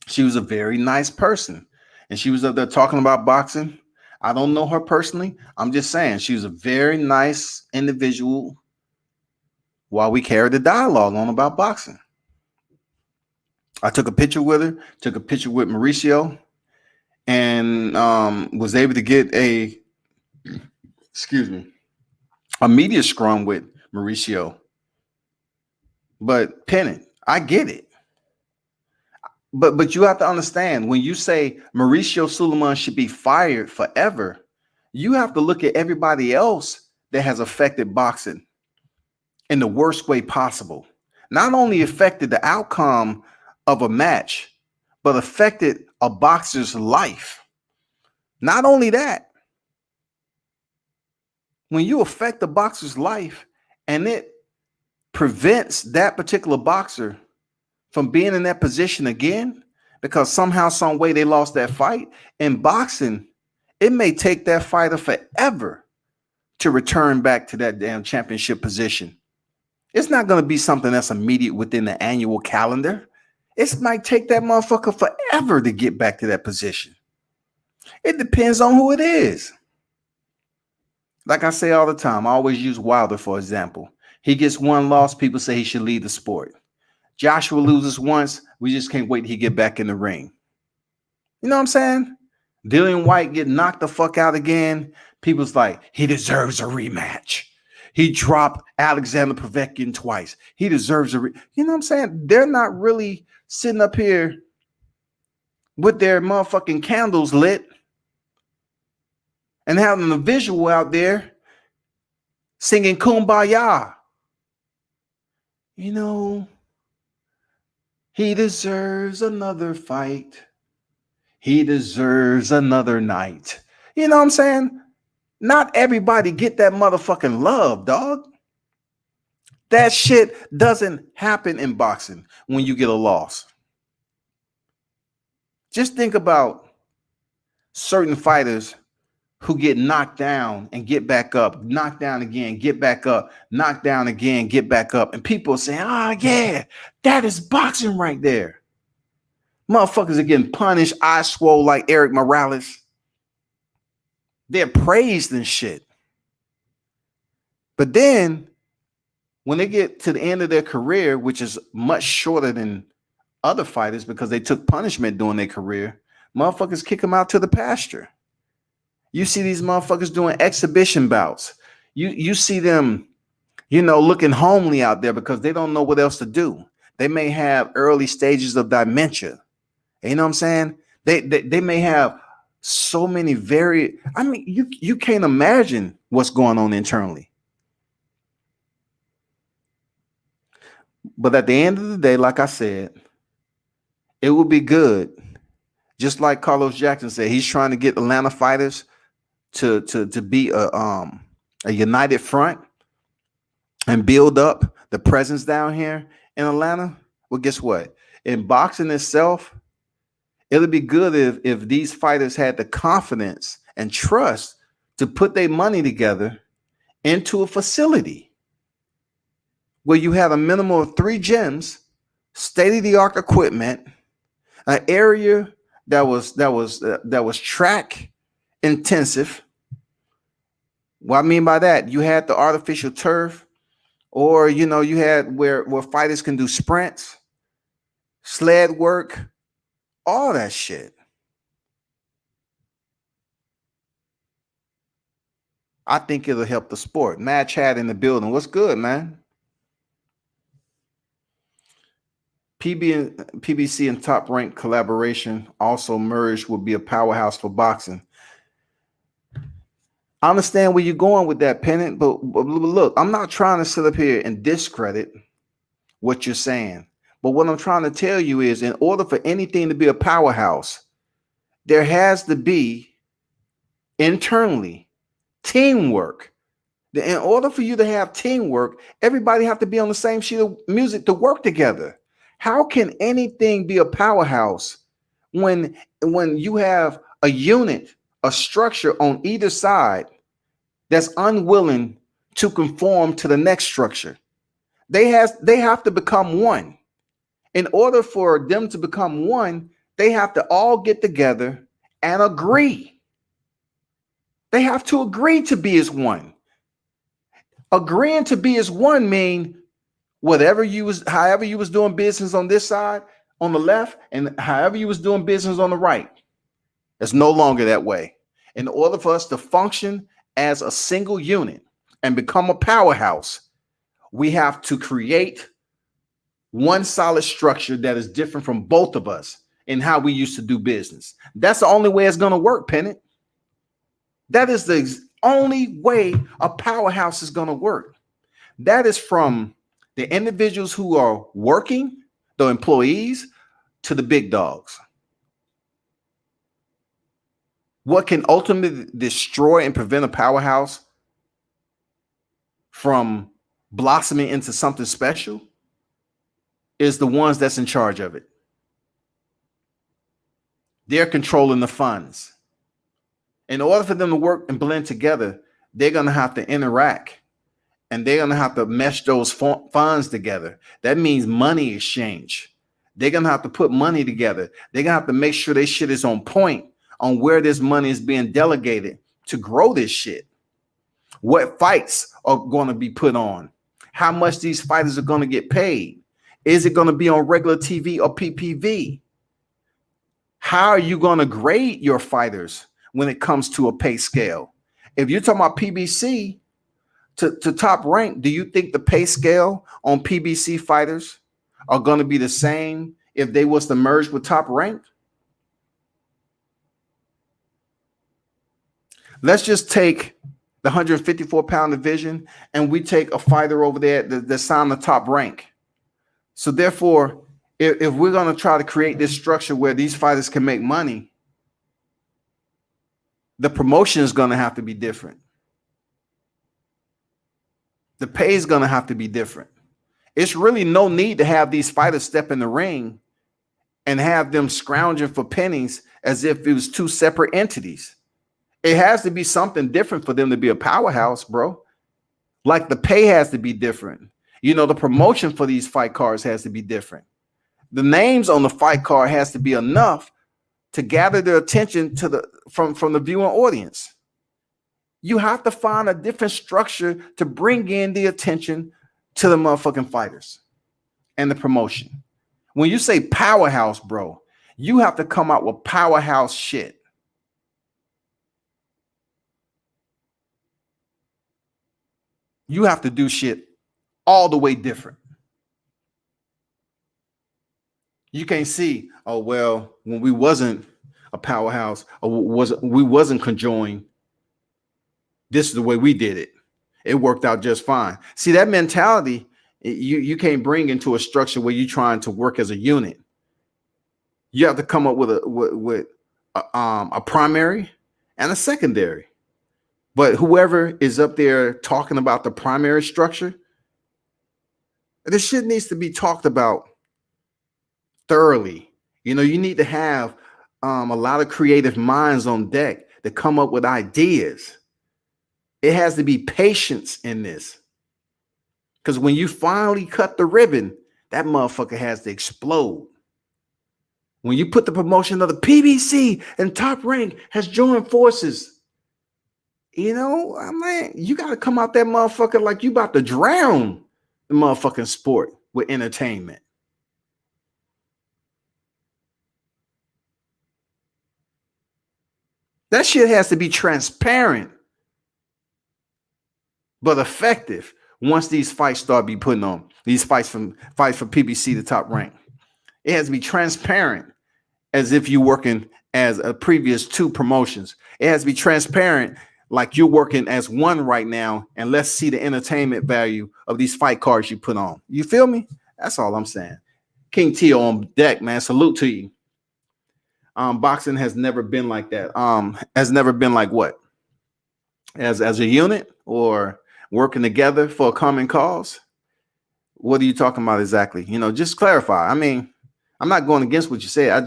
Speaker 2: she was a very nice person. And she was up there talking about boxing. I don't know her personally. I'm just saying she was a very nice individual while we carried the dialogue on about boxing. I took a picture with her, took a picture with Mauricio, and was able to get a media scrum with Mauricio. But Pennant, I get it. But you have to understand, when you say Mauricio Suleiman should be fired forever, you have to look at everybody else that has affected boxing in the worst way possible. Not only affected the outcome of a match, but affected a boxer's life. Not only that, when you affect the boxer's life and it prevents that particular boxer from being in that position again, because somehow, some way they lost that fight. In boxing, it may take that fighter forever to return back to that damn championship position. It's not going to be something that's immediate within the annual calendar. It might take that motherfucker forever to get back to that position. It depends on who it is. Like I say all the time, I always use Wilder, for example. He gets one loss, people say he should leave the sport. Joshua loses once, we just can't wait till he get back in the ring. You know what I'm saying? Dillian White get knocked the fuck out again. People's like, he deserves a rematch. He dropped Alexander Povetkin twice. He deserves you know what I'm saying? They're not really sitting up here with their motherfucking candles lit and having a visual out there singing Kumbaya. You know, he deserves another fight. He deserves another night. You know what I'm saying? Not everybody get that motherfucking love, dog. That shit doesn't happen in boxing when you get a loss. Just think about certain fighters who get knocked down and get back up, knocked down again, get back up, knocked down again, get back up. And people say, yeah, that is boxing right there. Motherfuckers are getting punished, eyes swole like Eric Morales. They're praised and shit. But then when they get to the end of their career, which is much shorter than other fighters because they took punishment during their career, motherfuckers kick them out to the pasture. You see these motherfuckers doing exhibition bouts. You see them, looking homely out there because they don't know what else to do. They may have early stages of dementia. You know what I'm saying? They may have so many you can't imagine what's going on internally. But at the end of the day, like I said, it would be good. Just like Carlos Jackson said, he's trying to get Atlanta fighters to be a united front and build up the presence down here in Atlanta. Well, guess what? In boxing itself, it would be good if these fighters had the confidence and trust to put their money together into a facility where you had a minimum of 3 gyms, state-of-the-art equipment, an area that was track intensive. What I mean by that, you had the artificial turf, or you had where fighters can do sprints, sled work, all that shit. I think it'll help the sport. Mad Chat in the building. What's good, man? PBC and Top Rank collaboration also merged will be a powerhouse for boxing. I understand where you're going with that, Pennant, but look, I'm not trying to sit up here and discredit what you're saying. But what I'm trying to tell you is, in order for anything to be a powerhouse, there has to be internally teamwork. In order for you to have teamwork, everybody have to be on the same sheet of music to work together. How can anything be a powerhouse when you have a unit, a structure on either side that's unwilling to conform to the next structure? They have to become one. In order for them to become one, they have to all get together and agree. They have to agree to be as one. Agreeing to be as one mean however you was doing business on this side, on the left, and however you was doing business on the right. It's no longer that way. In order for us to function as a single unit and become a powerhouse, we have to create one solid structure that is different from both of us in how we used to do business. That's the only way it's going to work, Pennant. That is the only way a powerhouse is going to work. That is from the individuals who are working, the employees, to the big dogs. What can ultimately destroy and prevent a powerhouse from blossoming into something special is the ones that's in charge of it. They're controlling the funds. In order for them to work and blend together, they're going to have to interact, and they're going to have to mesh those funds together. That means money exchange. They're going to have to put money together. They're going to have to make sure their shit is on point on where this money is being delegated to grow this shit. What fights are going to be put on? How much these fighters are going to get paid? Is it going to be on regular TV or PPV? How are you going to grade your fighters when it comes to a pay scale? If you're talking about PBC to Top Rank, do you think the pay scale on PBC fighters are going to be the same if they was to merge with Top Rank? Let's just take the 154-pound division, and we take a fighter over there that's signed the Top Rank. So therefore, if we're going to try to create this structure where these fighters can make money, the promotion is going to have to be different. The pay is going to have to be different. It's really no need to have these fighters step in the ring and have them scrounging for pennies as if it was two separate entities. It has to be something different for them to be a powerhouse, bro. Like the pay has to be different. The promotion for these fight cards has to be different. The names on the fight card has to be enough to gather their attention from the viewing audience. You have to find a different structure to bring in the attention to the motherfucking fighters and the promotion. When you say powerhouse, bro, you have to come out with powerhouse shit. You have to do shit all the way different. You can't see, oh, well, when we wasn't a powerhouse or we wasn't conjoined, this is the way we did it. It worked out just fine. See, that mentality, You can't bring into a structure where you're trying to work as a unit. You have to come up with a primary and a secondary. But whoever is up there talking about the primary structure, this shit needs to be talked about thoroughly. You need to have a lot of creative minds on deck to come up with ideas. It has to be patience in this. Because when you finally cut the ribbon, that motherfucker has to explode. When you put the promotion of the PBC and Top Rank has joined forces, I'm like, you got to come out that motherfucker like you about to drown the motherfucking sport with entertainment. That shit has to be transparent, but effective once these fights start be putting on. These fights for PBC to Top Rank. It has to be transparent as if you're working as a previous two promotions. It has to be transparent like you're working as one right now, and let's see the entertainment value of these fight cards you put on. You feel me? That's all I'm saying. King T on deck, man. Salute to you. Boxing has never been like that. Has never been like what? As a unit or working together for a common cause? What are you talking about exactly? Just clarify. I mean, I'm not going against what you say. I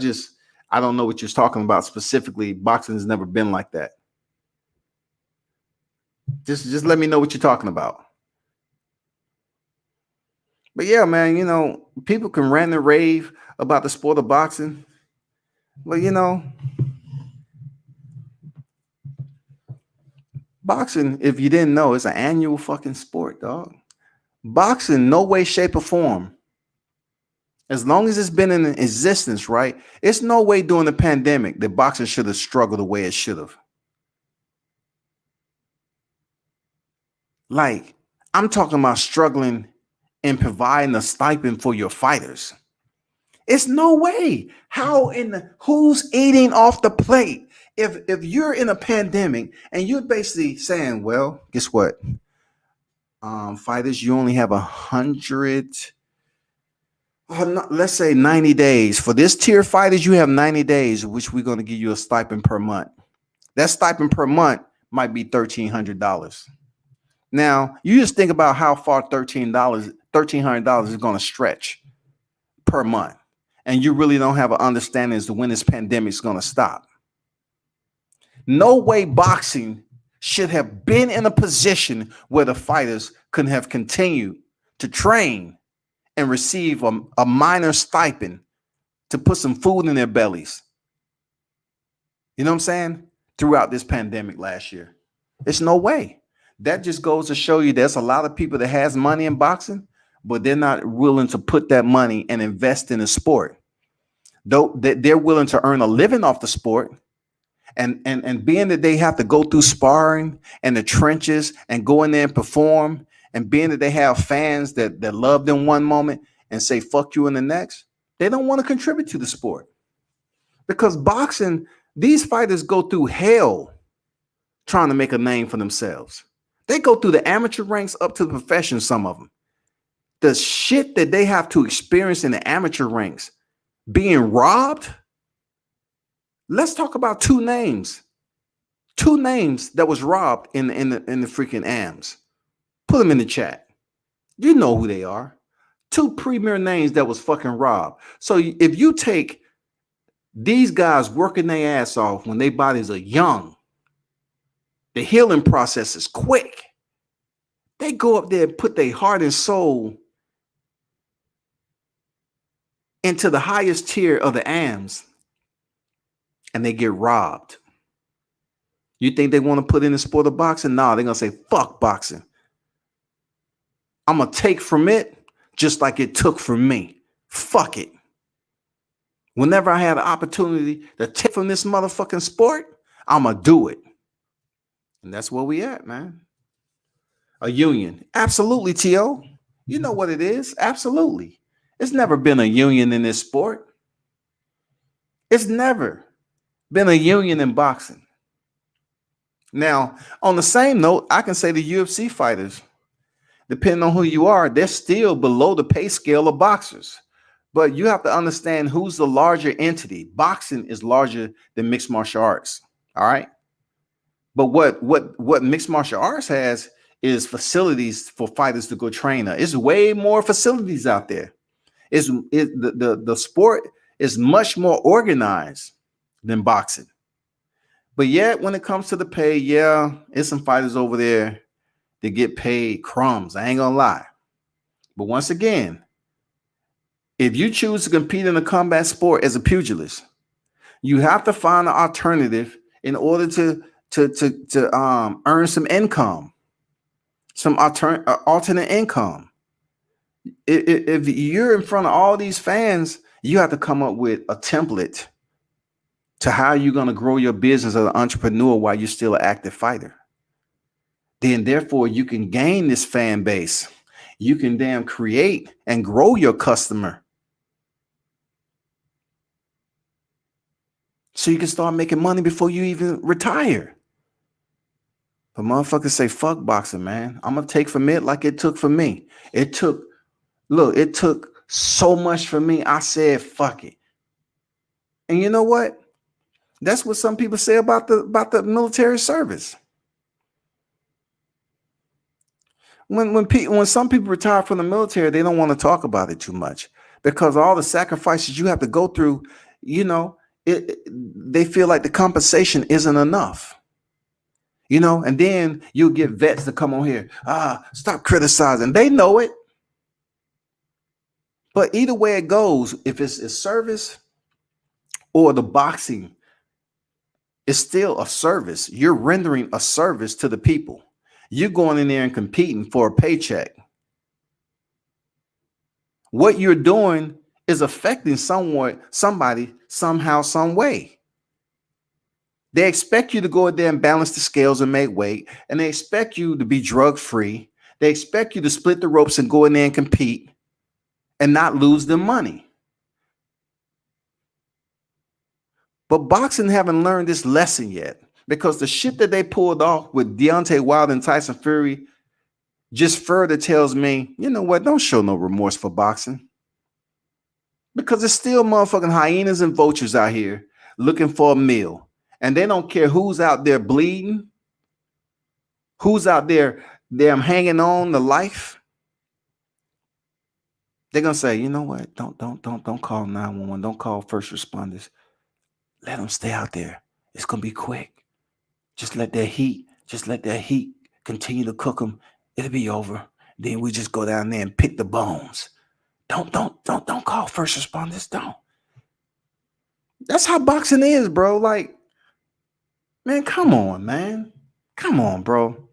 Speaker 2: don't know what you're talking about specifically. Boxing has never been like that. Just let me know what you're talking about. But yeah, man, people can rant and rave about the sport of boxing. But boxing, if you didn't know, it's an annual fucking sport, dog. Boxing, no way, shape, or form. As long as it's been in existence, right? It's no way during the pandemic that boxing should have struggled the way it should have. Like, I'm talking about struggling and providing a stipend for your fighters. It's no way. Who's eating off the plate? If you're in a pandemic and you're basically saying, well, guess what? Fighters, you only have 100, let's say 90 days. For this tier fighters, you have 90 days, which we're going to give you a stipend per month. That stipend per month might be $1,300. Now, you just think about how far $1,300 is going to stretch per month. And you really don't have an understanding as to when this pandemic is going to stop. No way boxing should have been in a position where the fighters couldn't have continued to train and receive a minor stipend to put some food in their bellies. You know what I'm saying? Throughout this pandemic last year. It's no way. That just goes to show you there's a lot of people that has money in boxing, but they're not willing to put that money and invest in the sport. Though they're willing to earn a living off the sport, and being that they have to go through sparring and the trenches and go in there and perform, and being that they have fans that love them one moment and say fuck you in the next, they don't want to contribute to the sport. Because boxing, these fighters go through hell trying to make a name for themselves. They go through the amateur ranks up to the profession, some of them. The shit that they have to experience in the amateur ranks, being robbed. Let's talk about two names that was robbed in the freaking AMs. Put them in the chat. You know who they are. Two premier names that was fucking robbed. So if you take these guys working their ass off when their bodies are young, the healing process is quick. They go up there and put their heart and soul into the highest tier of the AMs, and they get robbed. You think they want to put in the sport of boxing? Nah, they're going to say, fuck boxing. I'm going to take from it just like it took from me. Fuck it. Whenever I had an opportunity to take from this motherfucking sport, I'm going to do it. And that's where we at, man. A union. Absolutely, T.O. You know what it is. Absolutely. It's never been a union in this sport. It's never been a union in boxing. Now, on the same note, I can say the UFC fighters, depending on who you are, they're still below the pay scale of boxers. But you have to understand who's the larger entity. Boxing is larger than mixed martial arts. All right. But what mixed martial arts has is facilities for fighters to go train. It's way more facilities out there. The sport is much more organized than boxing. But yet, when it comes to the pay, yeah, it's some fighters over there that get paid crumbs. I ain't gonna lie. But once again, if you choose to compete in a combat sport as a pugilist, you have to find an alternative in order to earn some income, some alternate income. If you're in front of all these fans, you have to come up with a template to how you're going to grow your business as an entrepreneur while you're still an active fighter. Then therefore you can gain this fan base. You can damn create and grow your customer. So you can start making money before you even retire. But motherfuckers say, fuck boxing, man. I'm going to take from it like it took for me. It took so much for me. I said, fuck it. And you know what? That's what some people say about the military service. When some people retire from the military, they don't want to talk about it too much because all the sacrifices you have to go through, they feel like the compensation isn't enough. And then you'll get vets to come on here. Stop criticizing. They know it. But either way it goes, if it's a service or the boxing, it's still a service. You're rendering a service to the people. You're going in there and competing for a paycheck. What you're doing is affecting somebody, somehow, some way. They expect you to go in there and balance the scales and make weight, and they expect you to be drug-free. They expect you to split the ropes and go in there and compete and not lose them money. But boxing haven't learned this lesson yet because the shit that they pulled off with Deontay Wilder and Tyson Fury just further tells me, you know what? Don't show no remorse for boxing because there's still motherfucking hyenas and vultures out here looking for a meal. And they don't care who's out there bleeding, who's out there damn hanging on to life. They're gonna say, you know what? Don't call 911. Don't call first responders. Let them stay out there. It's gonna be quick. Just let that heat continue to cook them. It'll be over. Then we just go down there and pick the bones. Don't call first responders. Don't. That's how boxing is, bro. Like, man, come on, man. Come on, bro.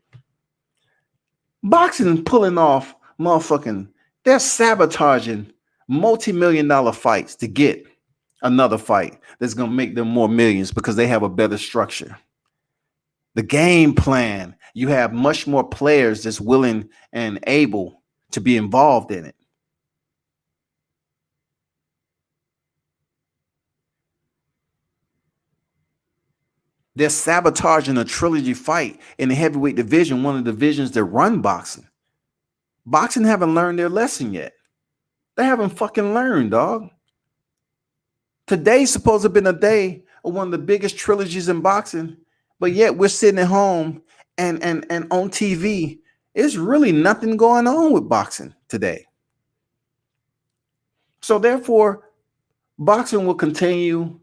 Speaker 2: Boxing pulling off motherfucking, they're sabotaging multi-million-dollar fights to get another fight that's going to make them more millions because they have a better structure. The game plan, you have much more players that's willing and able to be involved in it. They're sabotaging a trilogy fight in the heavyweight division, one of the divisions that run boxing. Boxing haven't learned their lesson yet. They haven't fucking learned, dog. Today's supposed to have been a day of one of the biggest trilogies in boxing, but yet we're sitting at home and on TV. There's really nothing going on with boxing today. So therefore, boxing will continue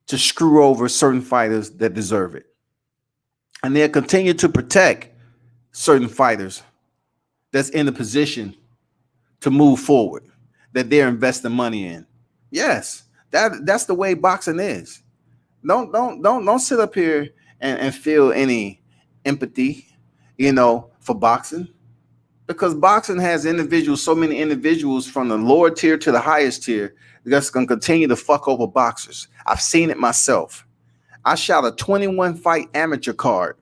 Speaker 2: to screw over certain fighters that deserve it. And they'll continue to protect certain fighters that's in a position to move forward, that they're investing money in. Yes, that's the way boxing is. Don't sit up here and feel any empathy, for boxing. Because boxing has so many individuals from the lower tier to the highest tier that's going to continue to fuck over boxers. I've seen it myself. I shot a 21 fight amateur card.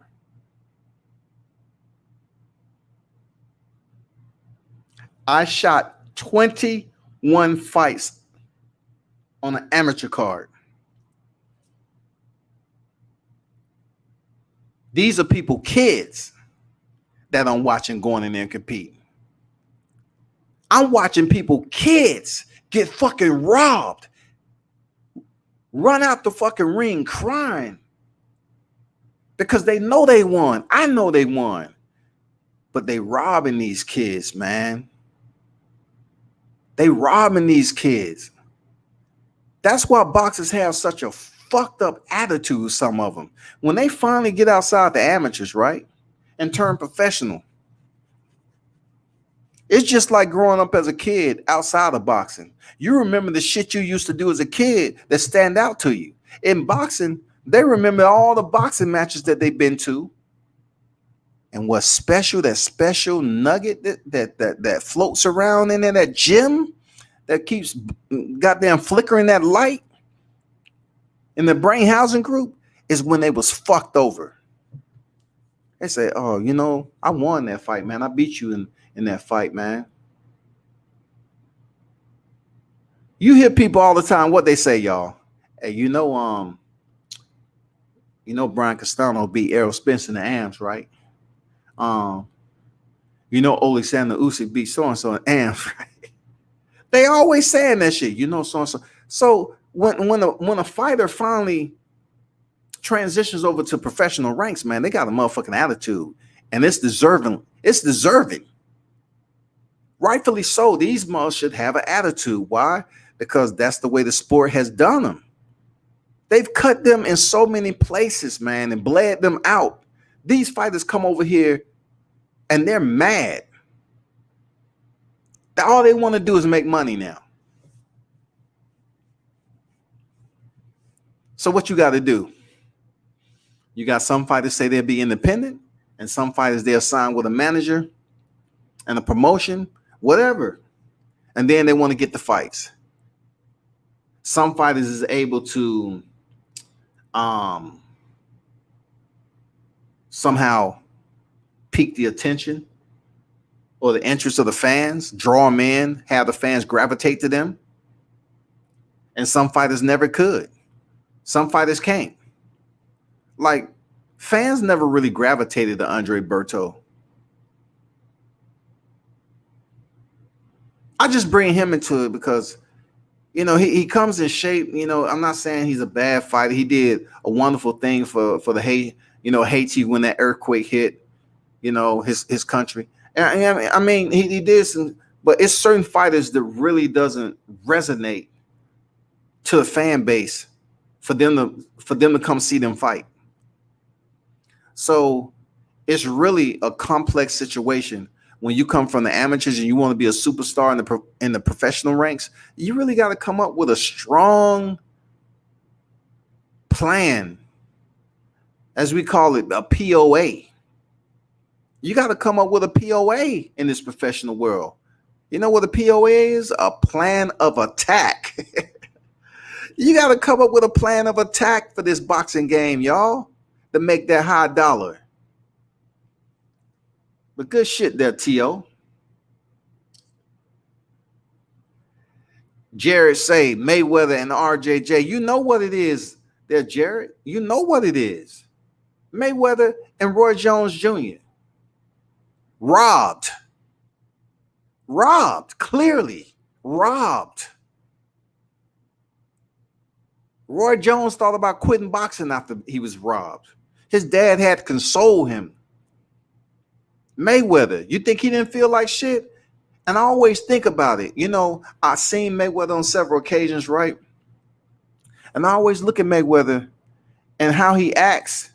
Speaker 2: I shot 21 fights on an amateur card. These are kids that I'm watching going in there and competing. I'm watching people, kids, get fucking robbed, run out the fucking ring crying because they know they won. I know they won, but they robbing these kids, man. They robbing these kids. That's why boxers have such a fucked up attitude, some of them. When they finally get outside the amateurs, right, and turn professional, it's just like growing up as a kid outside of boxing. You remember the shit you used to do as a kid that stand out to you. In boxing, they remember all the boxing matches that they've been to. And what's special, that special nugget that floats around in there, that gem that keeps goddamn flickering that light in the brain housing group, is when they was fucked over. They say, oh, you know, I won that fight, man. I beat you in that fight, man. You hear people all the time, what they say, y'all. Hey, you know Brian Castano beat Errol Spence in the AMs, right? You know Alexander Usyk beat so-and-so in AMs, right? They always saying that shit, you know, so-and-so. So when a fighter finally transitions over to professional ranks, man, they got a motherfucking attitude. And it's deserving. It's deserving. Rightfully so. These motherfuckers should have an attitude. Why? Because that's the way the sport has done them. They've cut them in so many places, man, and bled them out. These fighters come over here and they're mad. All they want to do is make money now. So what you got to do? You got some fighters say they'll be independent, and some fighters they'll sign with a manager and a promotion, whatever. And then they want to get the fights. Some fighters is able to somehow pique the attention or the interest of the fans, draw them in, have the fans gravitate to them. And some fighters never could. Some fighters can't. Like, fans never really gravitated to Andre Berto. I just bring him into it because, you know, he comes in shape. You know, I'm not saying he's a bad fighter. He did a wonderful thing for the Haiti when that earthquake hit, you know, his country. And I mean, he did some, but it's certain fighters that really doesn't resonate to the fan base for them to come see them fight. So it's really a complex situation when you come from the amateurs and you want to be a superstar in the professional ranks. You really got to come up with a strong plan, as we call it, a POA. You got to come up with a POA in this professional world. You know what a POA is? A plan of attack. You got to come up with a plan of attack for this boxing game, y'all, to make that high dollar. But good shit there, T.O. Jared say Mayweather and RJJ. You know what it is there, Jared. You know what it is. Mayweather and Roy Jones Jr. Robbed. Clearly robbed. Roy Jones thought about quitting boxing after he was robbed. His dad had to console him. Mayweather, you think he didn't feel like shit? And I always think about it. You know, I've seen Mayweather on several occasions, right? And I always look at Mayweather and how he acts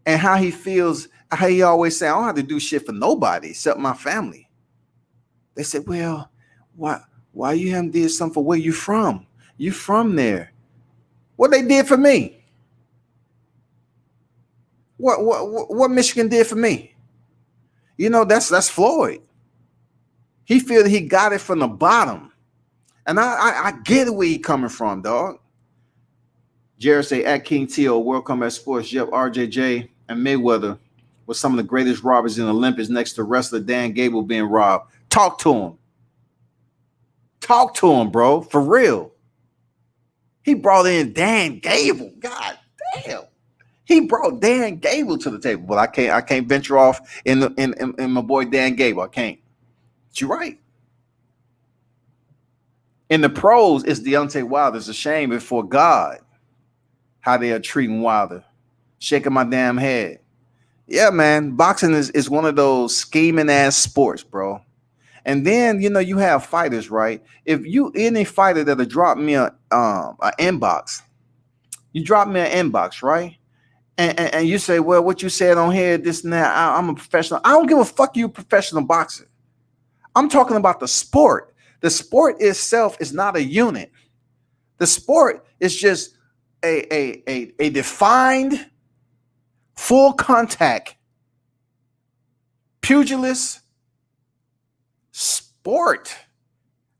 Speaker 2: and how he feels, how he always say, I don't have to do shit for nobody except my family. They said, well, why you haven't did something for where you from? You from there. What they did for me? What Michigan did for me? You know, that's Floyd. He feel that he got it from the bottom. And I get where he coming from, dog. Jared say at King T.O. World Combat Sports, yep, RJJ and Mayweather were some of the greatest robbers in the Olympics next to wrestler Dan Gable being robbed. Talk to him. Talk to him, bro. For real. He brought in Dan Gable. God damn. He brought Dan Gable to the table. But I can't venture off in my boy Dan Gable. I can't. But you're right. In the pros, it's Deontay Wilder. It's a shame before God how they are treating Wilder. Shaking my damn head. Yeah, man. Boxing is one of those scheming ass sports, bro. And then you have fighters, right? If you any fighter that'll drop me a inbox, you drop me an inbox, right? And you say, well, what you said on here, this and that. I'm a professional. I don't give a fuck. You a professional boxer. I'm talking about the sport. The sport itself is not a unit. The sport is just a defined full contact pugilist sport,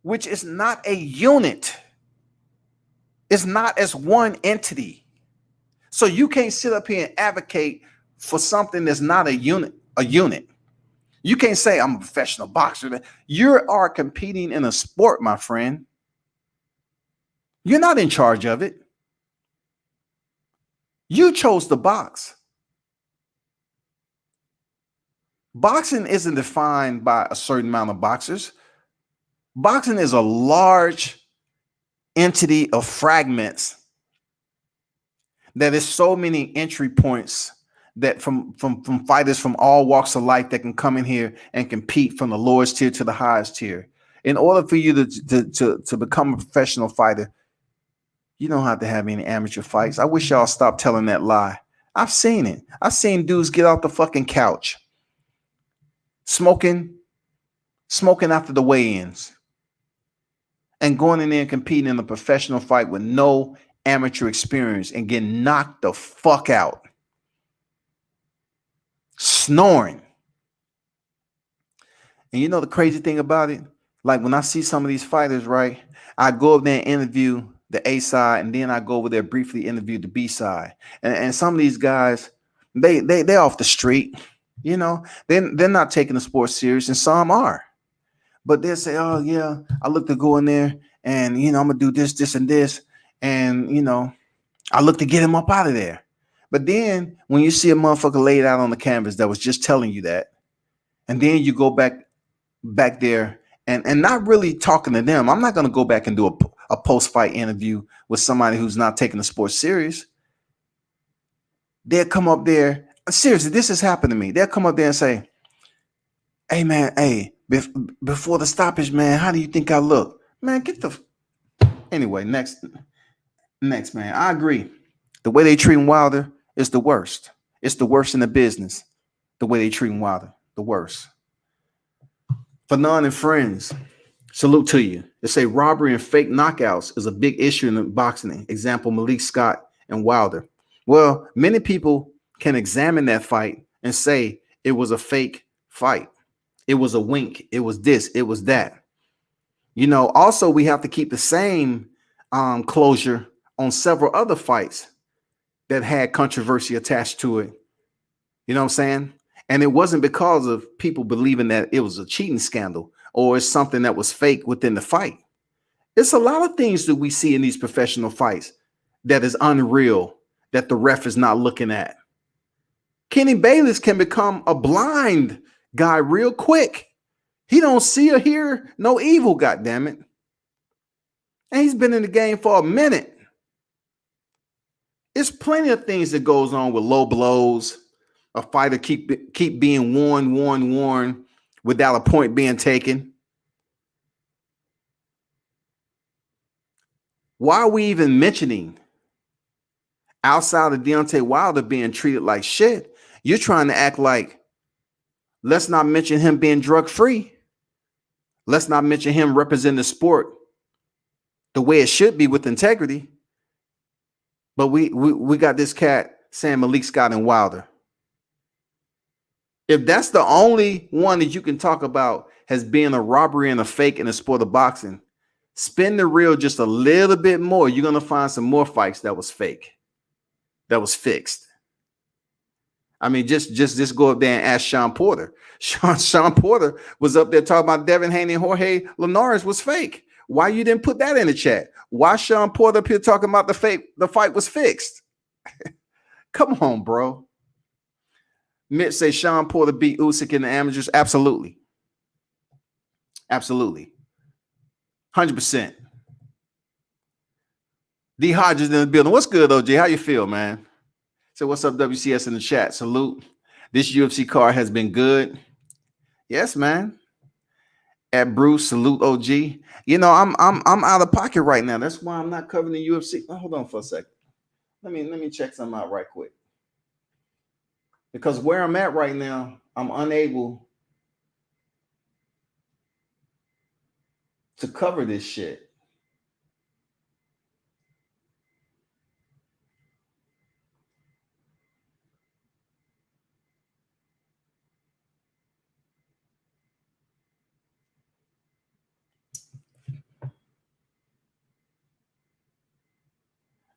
Speaker 2: which is not a unit. It's not as one entity. So you can't sit up here and advocate for something that's not a unit. You can't say I'm a professional boxer. You are competing in a sport, my friend. You're not in charge of it. You chose to box. Boxing isn't defined by a certain amount of boxers. Boxing is a large entity of fragments that is so many entry points that from fighters from all walks of life that can come in here and compete from the lowest tier to the highest tier. In order for you to become a professional fighter, you don't have to have any amateur fights. I wish y'all stopped telling that lie. I've seen it. I've seen dudes get off the fucking couch, smoking after the weigh-ins, and going in there and competing in a professional fight with no amateur experience and getting knocked the fuck out. Snoring. And you know the crazy thing about it? Like when I see some of these fighters, right? I go up there and interview the A side, and then I go over there briefly interview the B side. And some of these guys, they're off the street, they're not taking the sport serious, and some are. But they'll say, oh yeah, I look to go in there and I'm gonna do this, and this, and I look to get him up out of there. But then when you see a motherfucker laid out on the canvas that was just telling you that, and then you go back there and not really talking to them. I'm not going to go back and do a post-fight interview with somebody who's not taking the sport serious. They'll come up there. Seriously, this has happened to me. They'll come up there and say, hey, man, before the stoppage, man, how do you think I look? Man, get the... Anyway, next, man. I agree. The way they treat Wilder is the worst. It's the worst in the business. The way they treat Wilder, the worst. Fanon and friends, salute to you. They say robbery and fake knockouts is a big issue in boxing. Example, Malik Scott and Wilder. Well, many people can examine that fight and say it was a fake fight. It was a wink. It was this. It was that. Also, we have to keep the same closure on several other fights that had controversy attached to it. You know what I'm saying? And it wasn't because of people believing that it was a cheating scandal or it's something that was fake within the fight. It's a lot of things that we see in these professional fights that is unreal, that the ref is not looking at. Kenny Bayless can become a blind guy real quick. He don't see or hear no evil, goddammit. And he's been in the game for a minute. It's plenty of things that goes on with low blows. A fighter keep being warned without a point being taken. Why are we even mentioning, outside of Deontay Wilder being treated like shit, you're trying to act like, let's not mention him being drug-free. Let's not mention him representing the sport the way it should be with integrity. But we got this cat saying Malik Scott and Wilder. If that's the only one that you can talk about as being a robbery and a fake in the sport of boxing, spin the reel just a little bit more. You're going to find some more fights that was fake, that was fixed. I mean, just go up there and ask Sean Porter. Sean Porter was up there talking about Devin Haney and Jorge Linares was fake. Why you didn't put that in the chat? Why Sean Porter up here talking about the fight was fixed? Come on, bro. Mitch say Sean Porter beat Usyk in the amateurs. Absolutely. 100%. D Hodges in the building. What's good, OG? How you feel, man? So what's up, WCS in the chat? Salute. This UFC card has been good. Yes, man. At Bruce, salute OG. You know, I'm out of pocket right now. That's why I'm not covering the UFC. Oh, hold on for a second. Let me check something out right quick. Because where I'm at right now, I'm unable to cover this shit.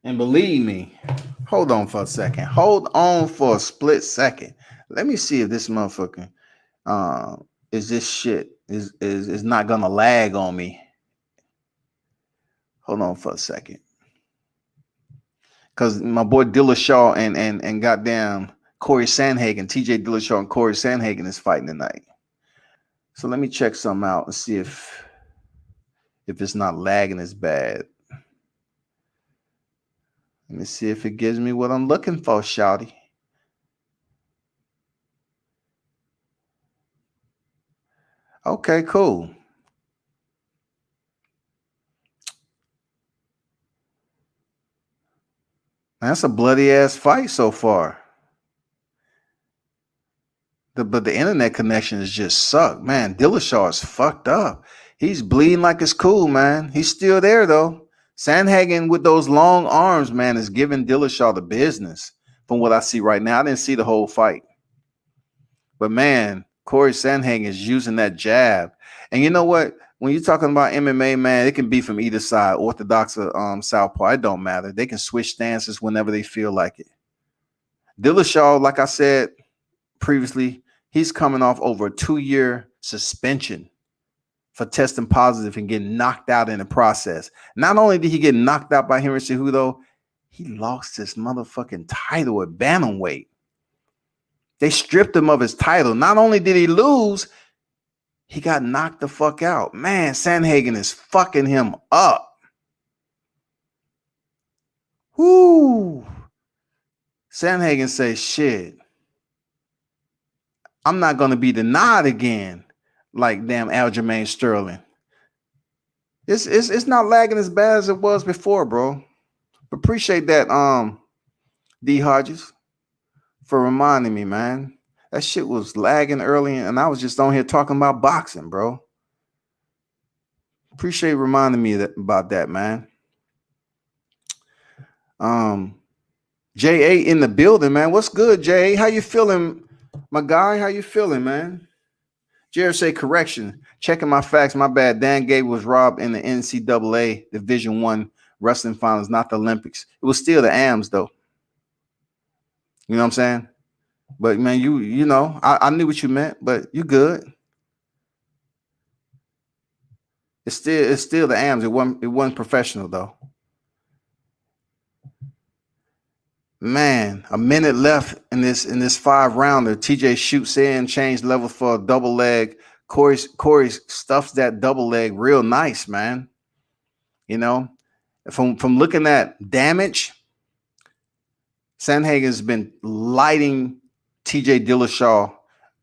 Speaker 2: And believe me, hold on for a second. Hold on for a split second. Let me see if this motherfucker is this shit is not gonna lag on me. Hold on for a second. Cause my boy Dillashaw and goddamn Corey Sandhagen, TJ Dillashaw and Corey Sandhagen is fighting tonight. So let me check something out and see if it's not lagging as bad. Let me see if it gives me what I'm looking for, shawty. Okay, cool. That's a bloody ass fight so far. But the internet connection is just sucked, man. Dillashaw is fucked up. He's bleeding like it's cool, man. He's still there though. Sandhagen with those long arms, man, is giving Dillashaw the business. From what I see right now, I didn't see the whole fight, but man, Corey Sandhagen is using that jab. And you know what? When you're talking about MMA, man, it can be from either side, orthodox or southpaw. It don't matter. They can switch stances whenever they feel like it. Dillashaw, like I said previously, he's coming off over a 2-year suspension for testing positive and getting knocked out in the process. Not only did he get knocked out by Henry Cejudo, he lost his motherfucking title at bantamweight. They stripped him of his title. Not only did he lose, he got knocked the fuck out. Man, Sandhagen is fucking him up. Whoo. Sandhagen says, shit, I'm not going to be denied again like damn Aljamain Sterling. It's not lagging as bad as it was before, bro. Appreciate that, D Hodges, for reminding me, man. That shit was lagging early, and I was just on here talking about boxing, bro. Appreciate reminding me about that, man. J.A. in the building, man. What's good, J.A.? How you feeling, my guy? How you feeling, man? Jared say, correction. Checking my facts. My bad. Dan Gable was robbed in the NCAA Division I wrestling finals, not the Olympics. It was still the AMs, though. You know what I'm saying? But, man, you know, I knew what you meant, but you good. It's still the AMs. It wasn't professional, though. Man, a minute left in this 5-rounder. TJ shoots in, changed level for a double leg. Corey stuffs that double leg real nice, man. You know, from looking at damage, Sandhagen's been lighting TJ Dillashaw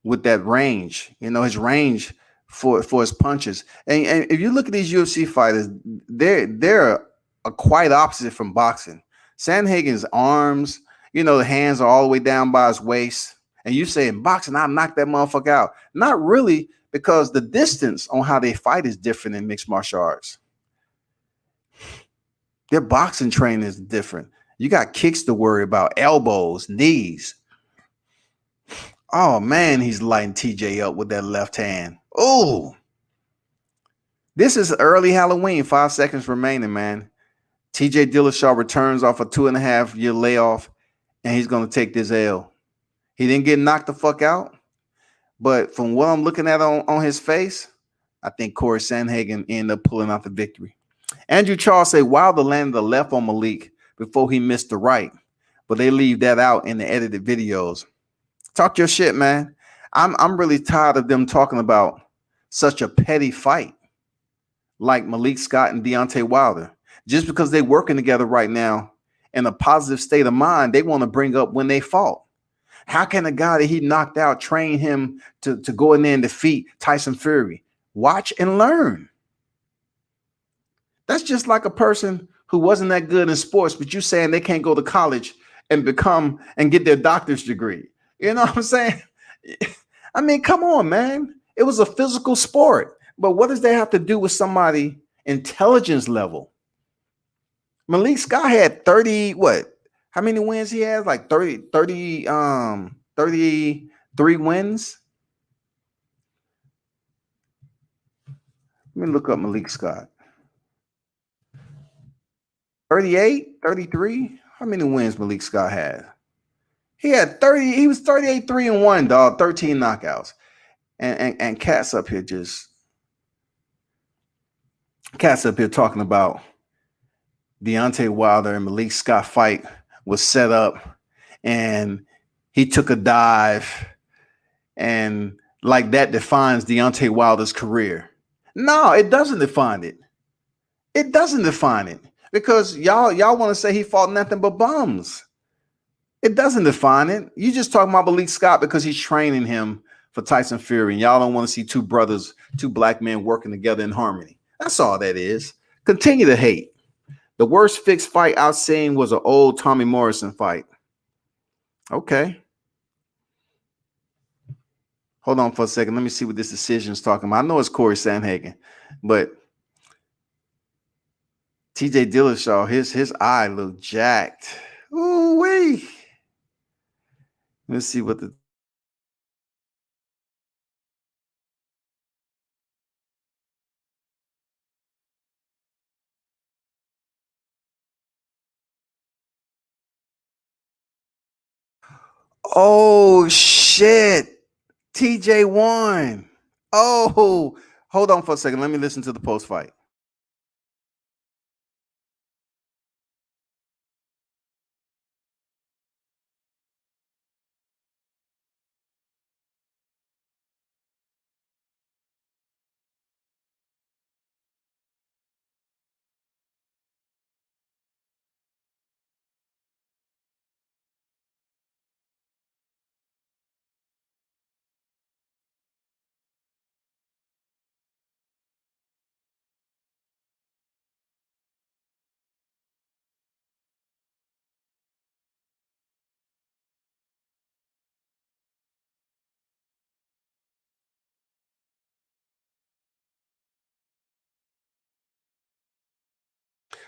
Speaker 2: with that range. You know, his range for his punches. And if you look at these UFC fighters, they're quite opposite from boxing. Sandhagen's arms, you know, the hands are all the way down by his waist. And you say in boxing, I knock that motherfucker out. Not really, because the distance on how they fight is different in mixed martial arts. Their boxing training is different. You got kicks to worry about, elbows, knees. Oh, man, he's lighting TJ up with that left hand. Oh, this is early Halloween. 5 seconds remaining, man. TJ Dillashaw returns off a 2.5-year layoff, and he's going to take this L. He didn't get knocked the fuck out, but from what I'm looking at on his face, I think Corey Sandhagen ended up pulling out the victory. Andrew Charles say Wilder landed the left on Malik before he missed the right, but they leave that out in the edited videos. Talk your shit, man. I'm really tired of them talking about such a petty fight like Malik Scott and Deontay Wilder. Just because they're working together right now in a positive state of mind, they want to bring up when they fought. How can a guy that he knocked out train him to go in there and defeat Tyson Fury? Watch and learn. That's just like a person who wasn't that good in sports, but you saying they can't go to college and become and get their doctor's degree. You know what I'm saying? I mean, come on, man. It was a physical sport. But what does that have to do with somebody intelligence level? Malik Scott had 30, what? How many wins he has? Like 33 wins. Let me look up Malik Scott. 38, 33. How many wins Malik Scott had? He had 30, he was 38, 3-1, dog, 13 knockouts. And cats up here talking about Deontay Wilder and Malik Scott fight was set up and he took a dive and like that defines Deontay Wilder's career. No, it doesn't define it. It doesn't define it because y'all want to say he fought nothing but bums. It doesn't define it. You just talking about Malik Scott because he's training him for Tyson Fury, and y'all don't want to see two brothers, two black men working together in harmony. That's all that is. Continue to hate. The worst fixed fight I've seen was an old Tommy Morrison fight. Okay. Hold on for a second. Let me see what this decision is talking about. I know it's Corey Sandhagen, but TJ Dillashaw, his eye looked jacked. Ooh wee. Let's see what the oh shit. TJ won. Oh, hold on for a second. Let me listen to the post fight.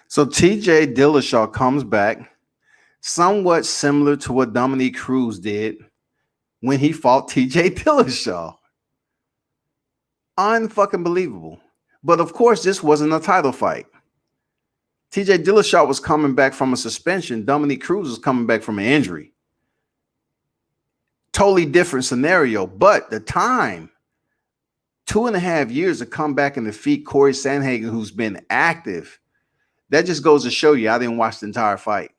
Speaker 2: So TJ Dillashaw comes back somewhat similar to what Dominique Cruz did when he fought TJ Dillashaw. Unfucking believable. But of course, this wasn't a title fight. TJ Dillashaw was coming back from a suspension. Dominique Cruz was coming back from an injury. Totally different scenario. But the time, 2.5 years to come back and defeat Corey Sandhagen, who's been active, that just goes to show you I didn't watch the entire fight.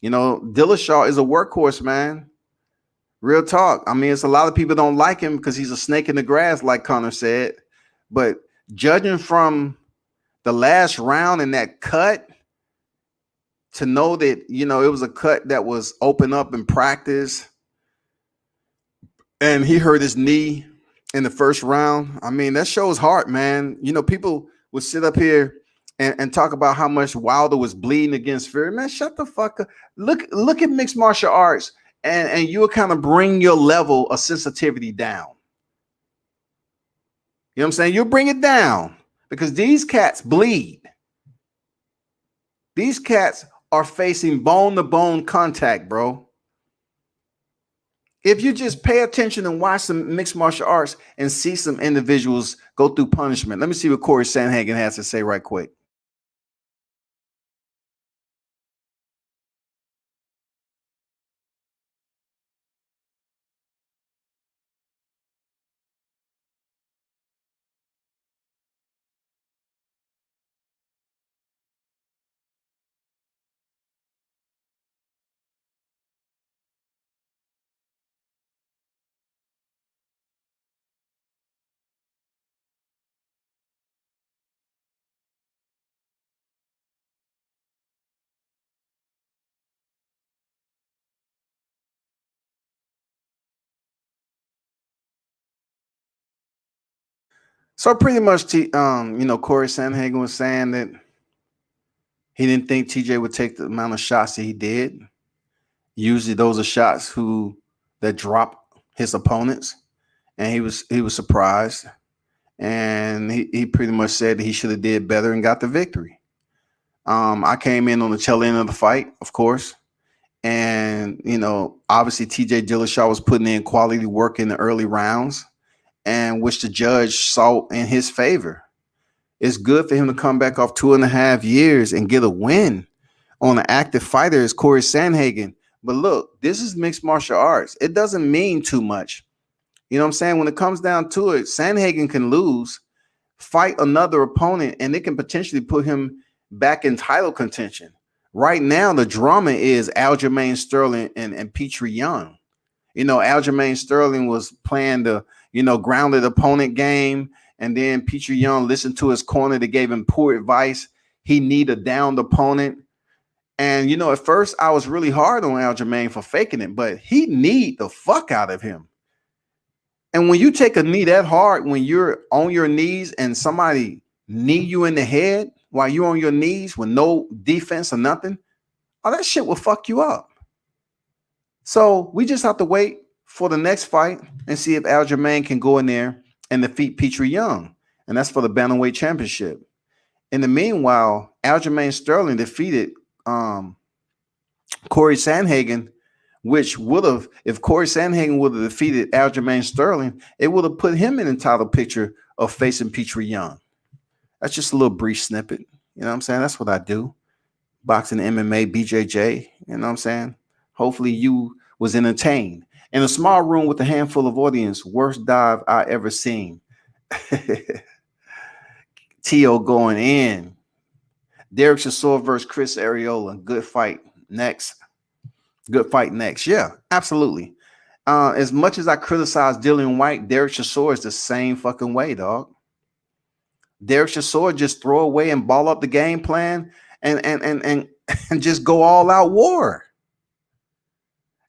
Speaker 2: You know, Dillashaw is a workhorse, man. Real talk. I mean, it's a lot of people don't like him because he's a snake in the grass, like Connor said. But judging from the last round in that cut, to know that, you know, it was a cut that was open up in practice and he hurt his knee in the first round. I mean, that shows heart, man. You know, people would sit up here and talk about how much Wilder was bleeding against Fury. Man, shut the fuck up. Look at mixed martial arts and you'll kind of bring your level of sensitivity down. You know what I'm saying? You'll bring it down because these cats bleed. These cats are facing bone-to-bone contact, bro. If you just pay attention and watch some mixed martial arts and see some individuals go through punishment. Let me see what Corey Sandhagen has to say right quick. So pretty much, Corey Sandhagen was saying that he didn't think TJ would take the amount of shots that he did. Usually, those are shots that drop his opponents, and he was surprised, and he pretty much said that he should have did better and got the victory. I came in on the tail end of the fight, of course, and obviously TJ Dillashaw was putting in quality work in the early rounds, and which the judge saw in his favor. It's good for him to come back off 2.5 years and get a win on an active fighter as Corey Sandhagen. But look, this is mixed martial arts. It doesn't mean too much. You know what I'm saying? When it comes down to it, Sandhagen can lose, fight another opponent, and it can potentially put him back in title contention. Right now, the drama is Aljamain Sterling and Petrie Young. Aljamain Sterling was playing the, grounded opponent game, and then Petrie Young listened to his corner. They gave him poor advice. He needed a downed opponent. And, at first I was really hard on Aljamain for faking it, but he kneed the fuck out of him. And when you take a knee that hard, when you're on your knees and somebody knee you in the head while you're on your knees with no defense or nothing, oh, that shit will fuck you up. So we just have to wait for the next fight and see if Aljamain can go in there and defeat Petrie Young. And that's for the Bantamweight Championship. In the meanwhile, Aljamain Sterling defeated Corey Sandhagen, which would have, if Corey Sandhagen would have defeated Aljamain Sterling, it would have put him in the title picture of facing Petrie Young. That's just a little brief snippet. You know what I'm saying? That's what I do. Boxing, MMA, BJJ. You know what I'm saying? Hopefully you was entertained. In a small room with a handful of audience, worst dive I ever seen. Tio going in. Derek Chisora versus Chris Arreola. Good fight next. Good fight next. Yeah, absolutely. As much as I criticize Dillian White, Derek Chisora is the same fucking way, dog. Derek Chisora just throw away and ball up the game plan and just go all out war.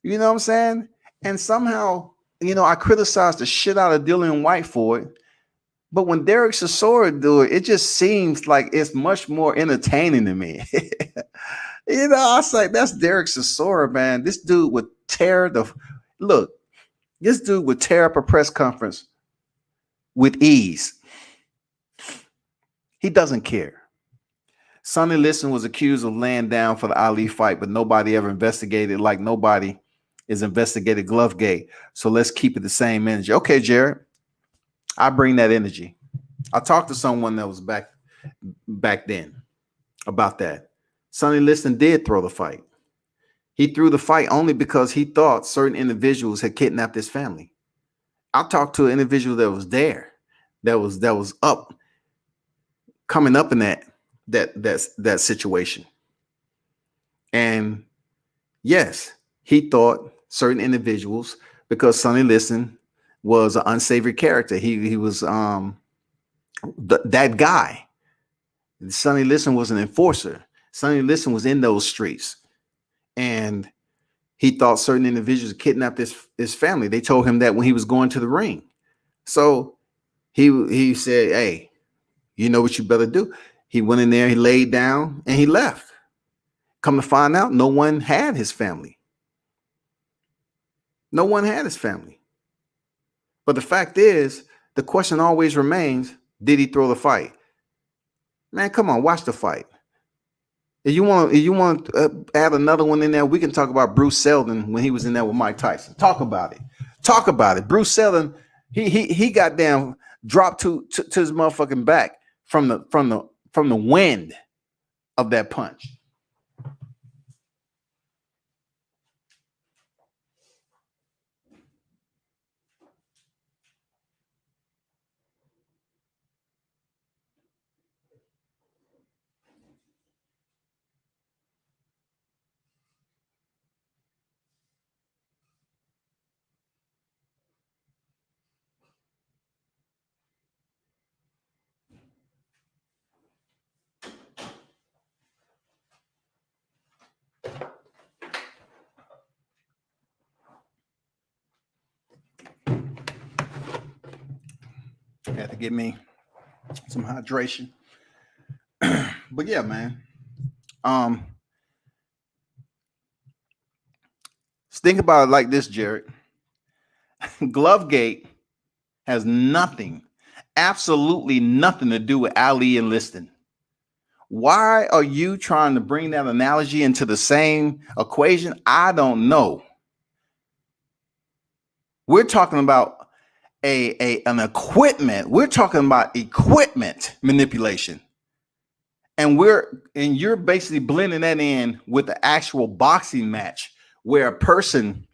Speaker 2: You know what I'm saying? And somehow, I criticize the shit out of Dillian White for it. But when Derek Chisora do it, it just seems like it's much more entertaining to me. I say that's Derek Chisora, man. This dude would tear This dude would tear up a press conference with ease. He doesn't care. Sonny Liston was accused of laying down for the Ali fight, but nobody ever investigated like nobody is investigated Glovegate. So let's keep it the same energy. Okay, Jared, I bring that energy. I talked to someone that was back then about that. Sonny Liston did throw the fight. He threw the fight only because he thought certain individuals had kidnapped his family. I talked to an individual that was there, that was coming up in that situation. And yes, he thought certain individuals, because Sonny Liston was an unsavory character. He was that guy. Sonny Liston was an enforcer. Sonny Liston was in those streets, and he thought certain individuals kidnapped his family. They told him that when he was going to the ring. So he said, "Hey, you know what you better do." He went in there, he laid down, and he left. Come to find out, no one had his family. No one had his family. But the fact is, the question always remains, did he throw the fight? Man, come on, watch the fight. If you want to add another one in there, we can talk about Bruce Seldon when he was in there with Mike Tyson. Talk about it. Talk about it. Bruce Seldon, he got down, dropped to his motherfucking back from the wind of that punch. Had to get me some hydration. But yeah, man. Um, think about it like this, Jared. Glovegate has nothing, absolutely nothing to do with Ali enlisting. Why are you trying to bring that analogy into the same equation? I don't know. We're talking about an equipment. We're talking about equipment manipulation. And you're basically blending that in with the actual boxing match where a person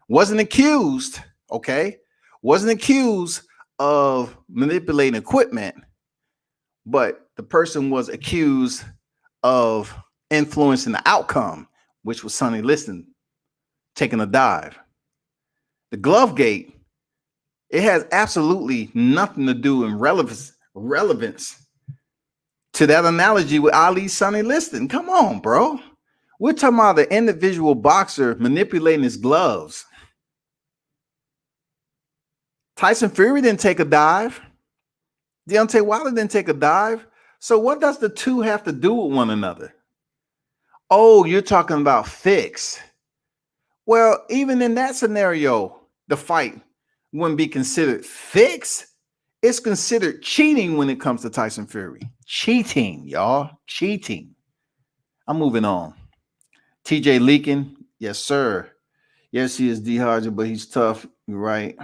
Speaker 2: wasn't accused, okay? Wasn't accused of manipulating equipment, but the person was accused of influencing the outcome, which was Sonny Liston taking a dive. The glove gate, it has absolutely nothing to do in relevance to that analogy with Ali Sonny Liston. Come on, bro. We're talking about the individual boxer manipulating his gloves. Tyson Fury didn't take a dive. Deontay Wilder didn't take a dive. So what does the two have to do with one another? Oh, you're talking about fix. Well, even in that scenario, the fight wouldn't be considered fix. It's considered cheating when it comes to Tyson Fury. Cheating, y'all. Cheating. I'm moving on. TJ Leakin, yes, sir. Yes, he is dehydrated, but he's tough. You're right.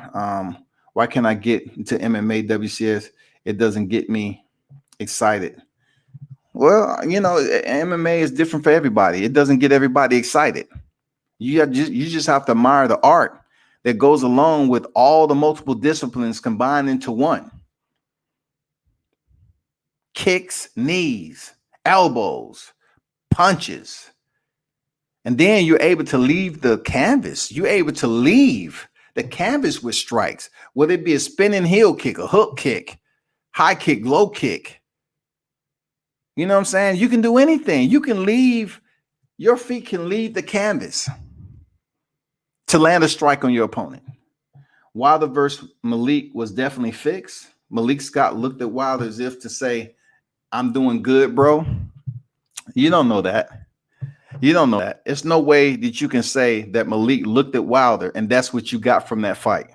Speaker 2: Why can't I get into MMA, WCS? It doesn't get me excited. Well, you know, MMA is different for everybody. It doesn't get everybody excited. You just have to admire the art that goes along with all the multiple disciplines combined into one. Kicks, knees, elbows, punches. And then you're able to leave the canvas. You're able to leave the canvas with strikes, whether it be a spinning heel kick, a hook kick, high kick, low kick. You know what I'm saying? You can do anything. You can leave, your feet can leave the canvas to land a strike on your opponent. Wilder versus Malik was definitely fixed. Malik Scott looked at Wilder as if to say, I'm doing good, bro. You don't know that. You don't know that. It's no way that you can say that Malik looked at Wilder and that's what you got from that fight.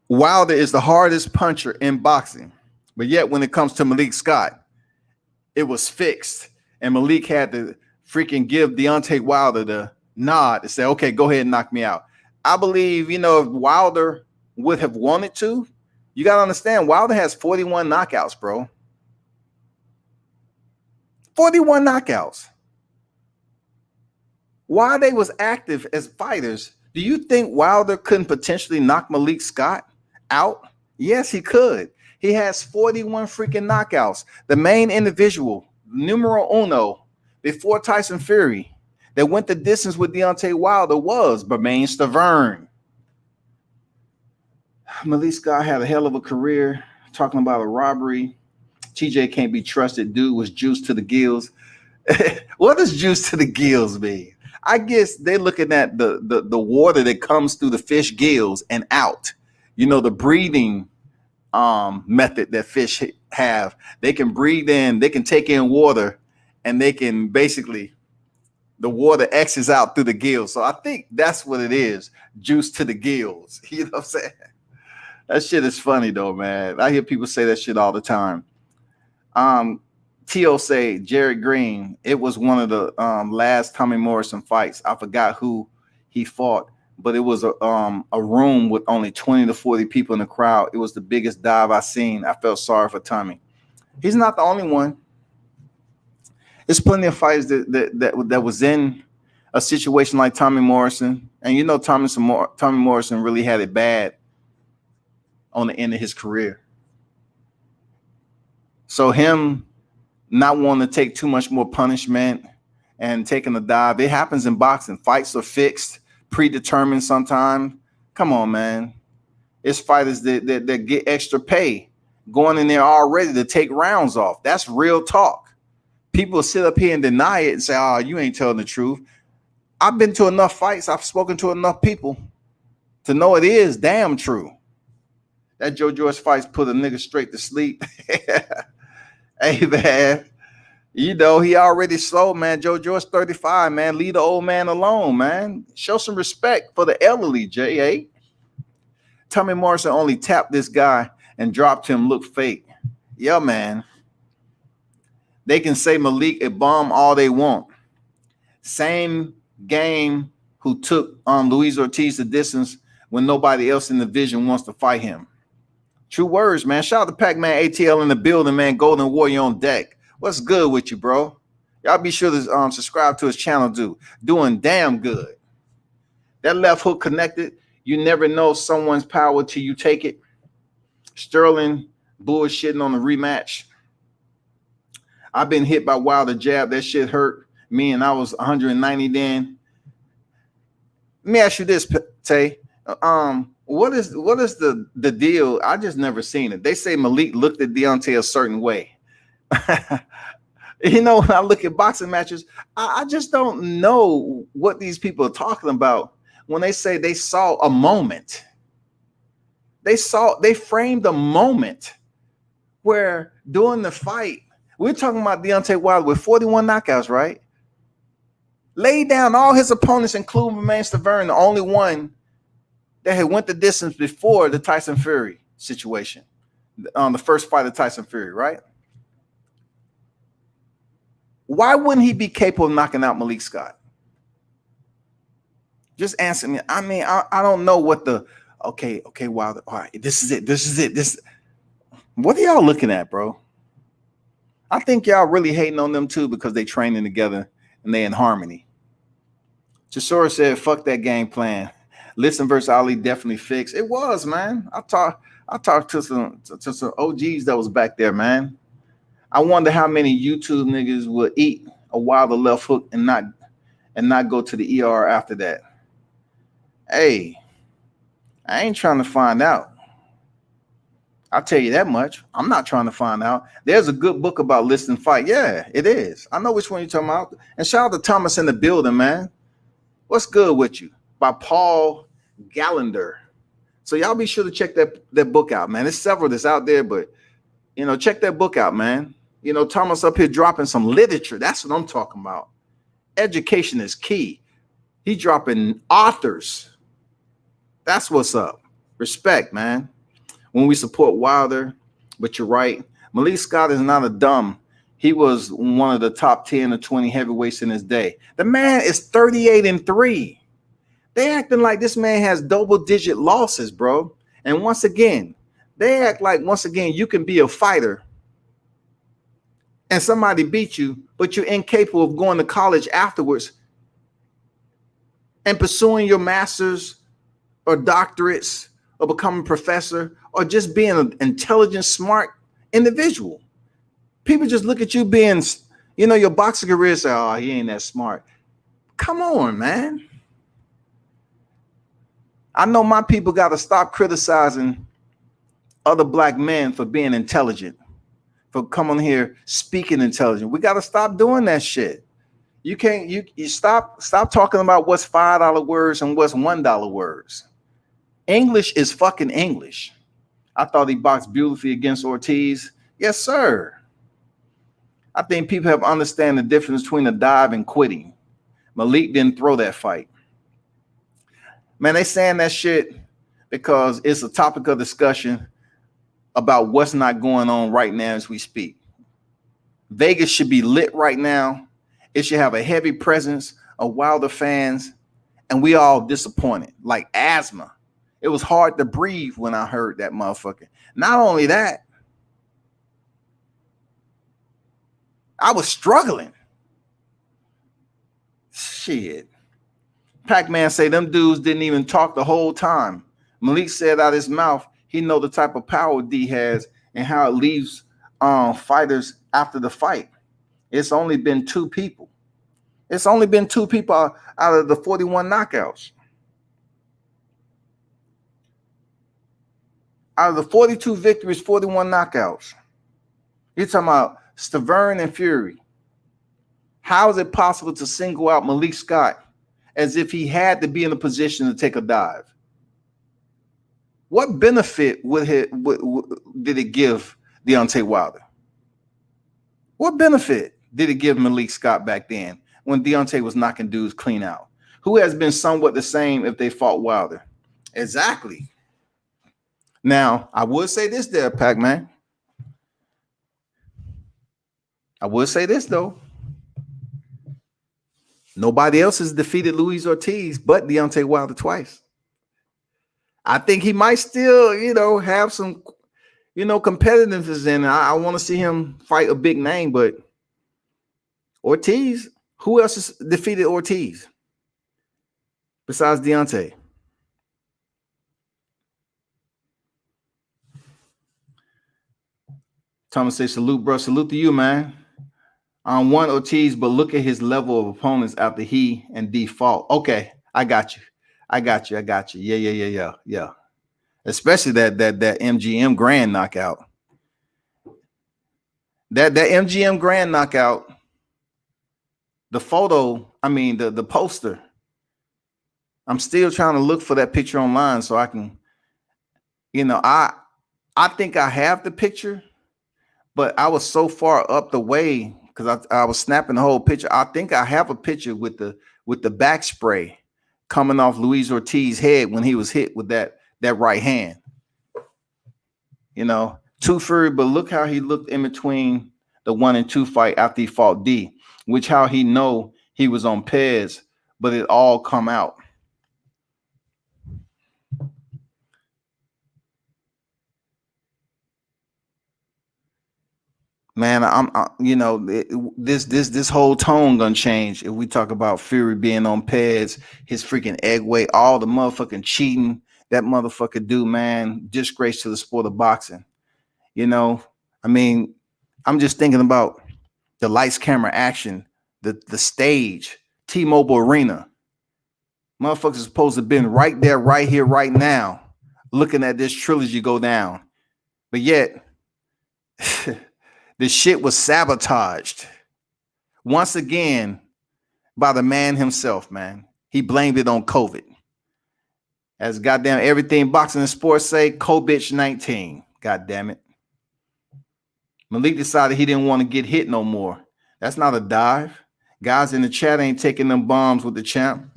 Speaker 2: Wilder is the hardest puncher in boxing, but yet when it comes to Malik Scott, it was fixed. And Malik had to freaking give Deontay Wilder the nod to say, okay, go ahead and knock me out. I believe, you know, if Wilder would have wanted to, you got to understand, Wilder has 41 knockouts, bro. 41 knockouts. While they was active as fighters, do you think Wilder couldn't potentially knock Malik Scott out? Yes, he could. He has 41 freaking knockouts. The main individual, numero uno, before Tyson Fury, that went the distance with Deontay Wilder was Bermane Stavern. Malik Scott had a hell of a career. Talking about a robbery. TJ can't be trusted. Dude was juiced to the gills. What does juice to the gills mean? I guess they're looking at the water that comes through the fish gills and out. You know, the breathing method that fish have. They can breathe in, they can take in water, and they can basically, the water exits out through the gills. So I think that's what it is. Juice to the gills. You know what I'm saying? That shit is funny though, man. I hear people say that shit all the time. T.O. say Jared Green, it was one of the last Tommy Morrison fights. I forgot who he fought, but it was a room with only 20 to 40 people in the crowd. It was the biggest dive I've seen. I felt sorry for Tommy. He's not the only one. There's plenty of fighters that was in a situation like Tommy Morrison. And you know Tommy Morrison really had it bad on the end of his career. So him not wanting to take too much more punishment and taking a dive, it happens in boxing. Fights are fixed, predetermined sometimes. Come on, man. It's fighters that get extra pay going in there already to take rounds off. That's real talk. People sit up here and deny it and say, oh, you ain't telling the truth. I've been to enough fights. I've spoken to enough people to know it is damn true. That Joe Joyce fights put a nigga straight to sleep. Hey, man. You know, he already slow, man. Joe Joyce 35, man. Leave the old man alone, man. Show some respect for the elderly, J.A. Tommy Morrison only tapped this guy and dropped him, look fake. Yeah, man. They can say Malik a bomb all they want. Same game who took Luis Ortiz the distance when nobody else in the division wants to fight him. True words, man. Shout out to Pac-Man ATL in the building, man. Golden Warrior on deck. What's good with you, bro? Y'all be sure to subscribe to his channel, dude. Doing damn good. That left hook connected. You never know someone's power till you take it. Sterling bullshitting on the rematch. I've been hit by Wilder jab. That shit hurt me, and I was 190 then. Let me ask you this, Tay. What is the deal? I just never seen it. They say Malik looked at Deontay a certain way. You know, when I look at boxing matches, I just don't know what these people are talking about when they say they saw a moment. They framed a moment where during the fight, we're talking about Deontay Wilder with 41 knockouts, right? Laid down all his opponents, including Romain Stavern, the only one that had went the distance before the Tyson Fury situation, on the first fight of Tyson Fury, right? Why wouldn't he be capable of knocking out Malik Scott? Just answer me. I mean, I don't know what the okay, Wilder. All right, this is it. What are y'all looking at, bro? I think y'all really hating on them too because they training together and they in harmony. Chisora said, "Fuck that game plan. Listen versus Ali definitely fixed." It was, man. I talked to some OGs that was back there, man. I wonder how many YouTube niggas would eat a Wilder left hook and not go to the ER after that. Hey, I ain't trying to find out. I'll tell you that much. I'm not trying to find out. There's a good book about listing fight. Yeah, it is. I know which one you're talking about. And shout out to Thomas in the building, man. What's good with you? By Paul Gallender. So y'all be sure to check that book out, man. There's several that's out there, but you know, check that book out, man. You know, Thomas up here dropping some literature. That's what I'm talking about. Education is key. He dropping authors. That's what's up. Respect, man. When we support Wilder, but you're right. Malik Scott is not a dumb. He was one of the top 10 or 20 heavyweights in his day. The man is 38-3. They acting like this man has double-digit losses, bro. And once again, they act like you can be a fighter and somebody beat you, but you're incapable of going to college afterwards and pursuing your master's or doctorates or becoming a professor or just being an intelligent, smart individual. People just look at you being, you know, your boxing career and say, oh, he ain't that smart. Come on, man. I know my people got to stop criticizing other black men for being intelligent, for coming here speaking intelligent. We got to stop doing that shit. You can't, you stop talking about what's $5 words and what's $1 words. English is fucking English. I thought he boxed beautifully against Ortiz. Yes, sir. I think people have understand the difference between a dive and quitting. Malik didn't throw that fight. Man, they saying that shit because it's a topic of discussion about what's not going on right now as we speak. Vegas should be lit right now. It should have a heavy presence of Wilder fans, and we all disappointed, like asthma. It was hard to breathe when I heard that motherfucker. Not only that, I was struggling. Shit. Pac-Man say them dudes didn't even talk the whole time. Malik said out his mouth, he know the type of power D has and how it leaves fighters after the fight. It's only been two people. It's only been two people out of the 41 knockouts. Out of the 42 victories, 41 knockouts. You're talking about Stavern and Fury. How is it possible to single out Malik Scott as if he had to be in a position to take a dive? What benefit did it give Deontay Wilder? What benefit did it give Malik Scott back then when Deontay was knocking dudes clean out? Who has been somewhat the same if they fought Wilder? Exactly. Now, I would say this there, Pac-Man. I would say this, though. Nobody else has defeated Luis Ortiz but Deontay Wilder twice. I think he might still, have some, competitiveness in it. I want to see him fight a big name, but Ortiz, who else has defeated Ortiz besides Deontay? Thomas says, salute, bro. Salute to you, man. One Ortiz, but look at his level of opponents after he and D fought. Okay, I got you. Yeah. Especially that MGM Grand knockout. That MGM Grand knockout. The photo, the poster. I'm still trying to look for that picture online so I can, I think I have the picture, but I was so far up the way because I was snapping the whole picture. I think I have a picture with the back spray coming off Luis Ortiz's head when he was hit with that right hand. Too Fury, but look how he looked in between the 1 and 2 fight after he fought D, which how he know he was on Pez, but it all come out. Man, this whole tone gonna change if we talk about Fury being on Pez, his freaking egg weight, all the motherfucking cheating that motherfucker do, man. Disgrace to the sport of boxing. I'm just thinking about the lights, camera, action, the stage, T-Mobile Arena. Motherfuckers supposed to have been right there, right here, right now, looking at this trilogy go down, but yet. This shit was sabotaged once again by the man himself, man. He blamed it on COVID. As goddamn everything boxing and sports say, COVID-19. God damn it. Malik decided he didn't want to get hit no more. That's not a dive. Guys in the chat ain't taking them bombs with the champ.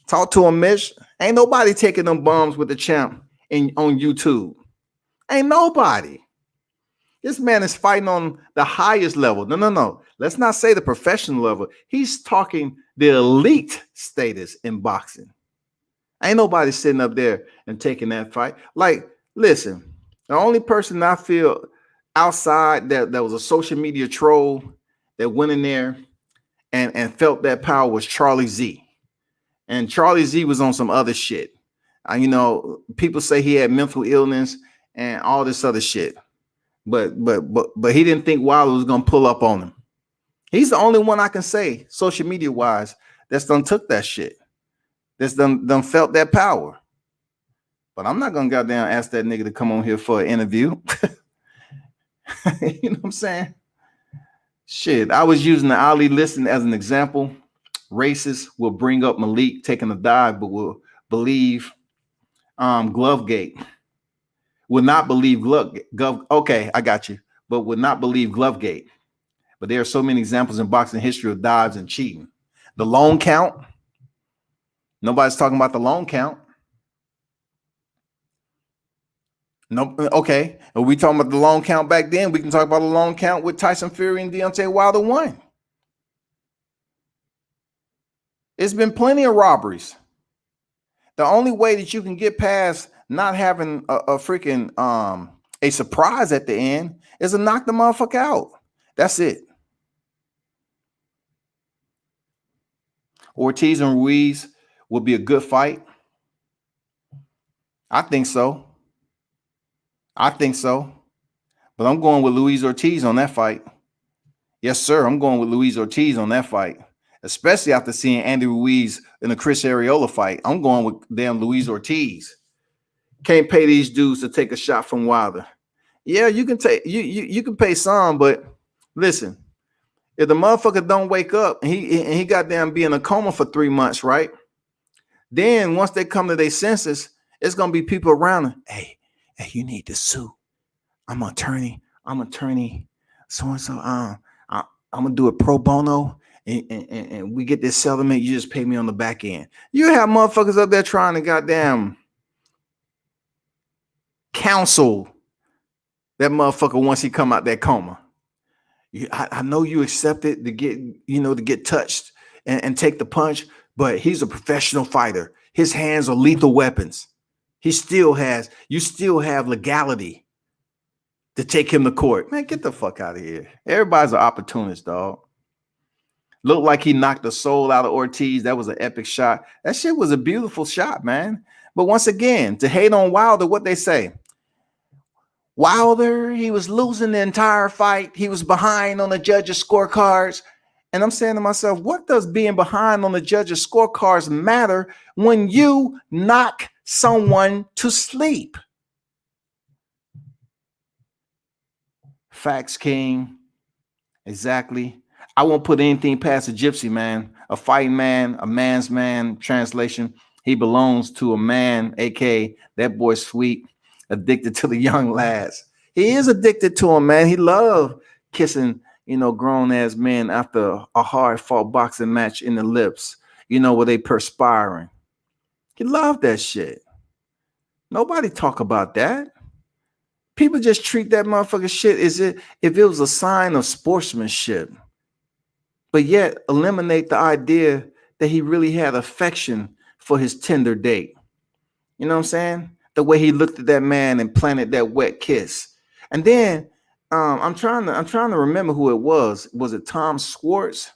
Speaker 2: Talk to him, Mitch. Ain't nobody taking them bombs with the champ on YouTube. Ain't nobody. This man is fighting on the highest level. No. Let's not say the professional level. He's talking the elite status in boxing. Ain't nobody sitting up there and taking that fight. Like, listen, the only person I feel outside that was a social media troll that went in there and felt that power was Charlie Z. And Charlie Z was on some other shit. People say he had mental illness and all this other shit. But he didn't think Wilder was gonna pull up on him. He's the only one I can say, social media wise, that's done took that shit. That's done felt that power. But I'm not gonna goddamn ask that nigga to come on here for an interview. You know what I'm saying? Shit, I was using the Ali listing as an example. Racists will bring up Malik taking a dive, but will believe Glovegate. Would not believe okay, I got you. But would not believe Glovegate. But there are so many examples in boxing history of dives and cheating. The lone count. Nobody's talking about the lone count. No, okay. Are we talking about the lone count back then? We can talk about the lone count with Tyson Fury and Deontay Wilder 1. It's been plenty of robberies. The only way that you can get past not having a freaking a surprise at the end is to knock the motherfucker out. That's it. Ortiz and Ruiz will be a good fight. I think so. But I'm going with Luis Ortiz on that fight. Yes, sir. I'm going with Luis Ortiz on that fight. Especially after seeing Andy Ruiz in the Chris Arreola fight. I'm going with damn Luis Ortiz. Can't pay these dudes to take a shot from Wilder. Yeah, you can take you can pay some, but listen, if the motherfucker don't wake up and he goddamn be in a coma for 3 months, right? Then once they come to their senses, it's gonna be people around them. Hey, Hey, you need to sue. I'm an attorney. I'm an attorney. So and so. I'm gonna do it pro bono, and we get this settlement. You just pay me on the back end. You have motherfuckers up there trying to goddamn counsel that motherfucker once he come out that coma. I know you accepted to get, to get touched and take the punch, but he's a professional fighter. His hands are lethal weapons. You still have legality to take him to court. Man, get the fuck out of here. Everybody's an opportunist, dog. Looked like he knocked the soul out of Ortiz. That was an epic shot. That shit was a beautiful shot, man. But once again, to hate on Wilder, what they say, Wilder, he was losing the entire fight. He was behind on the judges' scorecards. And I'm saying to myself, what does being behind on the judges' scorecards matter when you knock someone to sleep? Facts, King. Exactly. I won't put anything past a gypsy, man. A fighting man, a man's man. Translation, he belongs to a man, aka that boy sweet, addicted to the young lads. He is addicted to him, man. He loved kissing, grown-ass men after a hard-fought boxing match in the lips, where they perspiring. He loved that shit. Nobody talk about that. People just treat that motherfucker shit as if it was a sign of sportsmanship, but yet eliminate the idea that he really had affection for his tender date. You know what I'm saying? The way he looked at that man and planted that wet kiss. And then I'm trying to remember who it was. Was it Tom Schwartz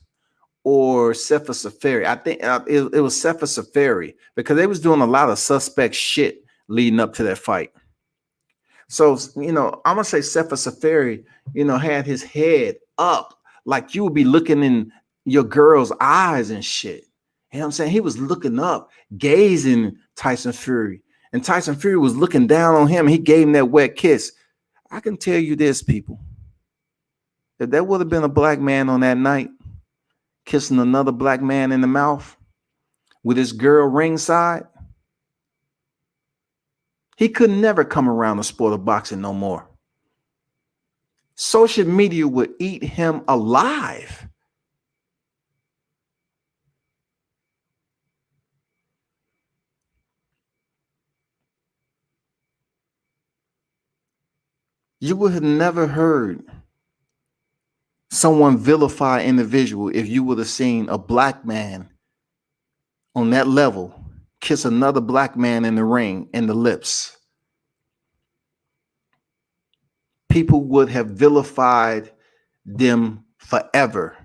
Speaker 2: or Sefa Safari? I think it was Sefa Safari, because they was doing a lot of suspect shit leading up to that fight. So, I'm going to say Sefa Safari, had his head up like you would be looking in your girl's eyes and shit. You know what I'm saying? He was looking up, gazing Tyson Fury. And Tyson Fury was looking down on him. He gave him that wet kiss. I can tell you this, people. If there would have been a black man on that night kissing another black man in the mouth with his girl ringside, he could never come around the sport of boxing no more. Social media would eat him alive. You would have never heard someone vilify an individual if you would have seen a black man on that level kiss another black man in the ring in the lips. People would have vilified them forever,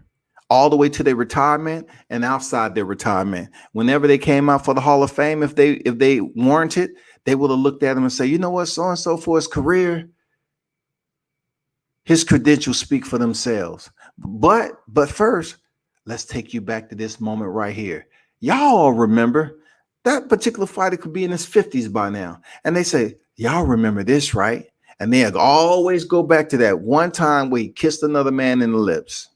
Speaker 2: all the way to their retirement and outside their retirement. Whenever they came out for the Hall of Fame, if they warranted, they would have looked at them and say, you know what, so and so for his career, his credentials speak for themselves. But first, let's take you back to this moment right here. Y'all remember that particular fighter could be in his 50s by now. And they say, y'all remember this, right? And they always go back to that one time where he kissed another man in the lips.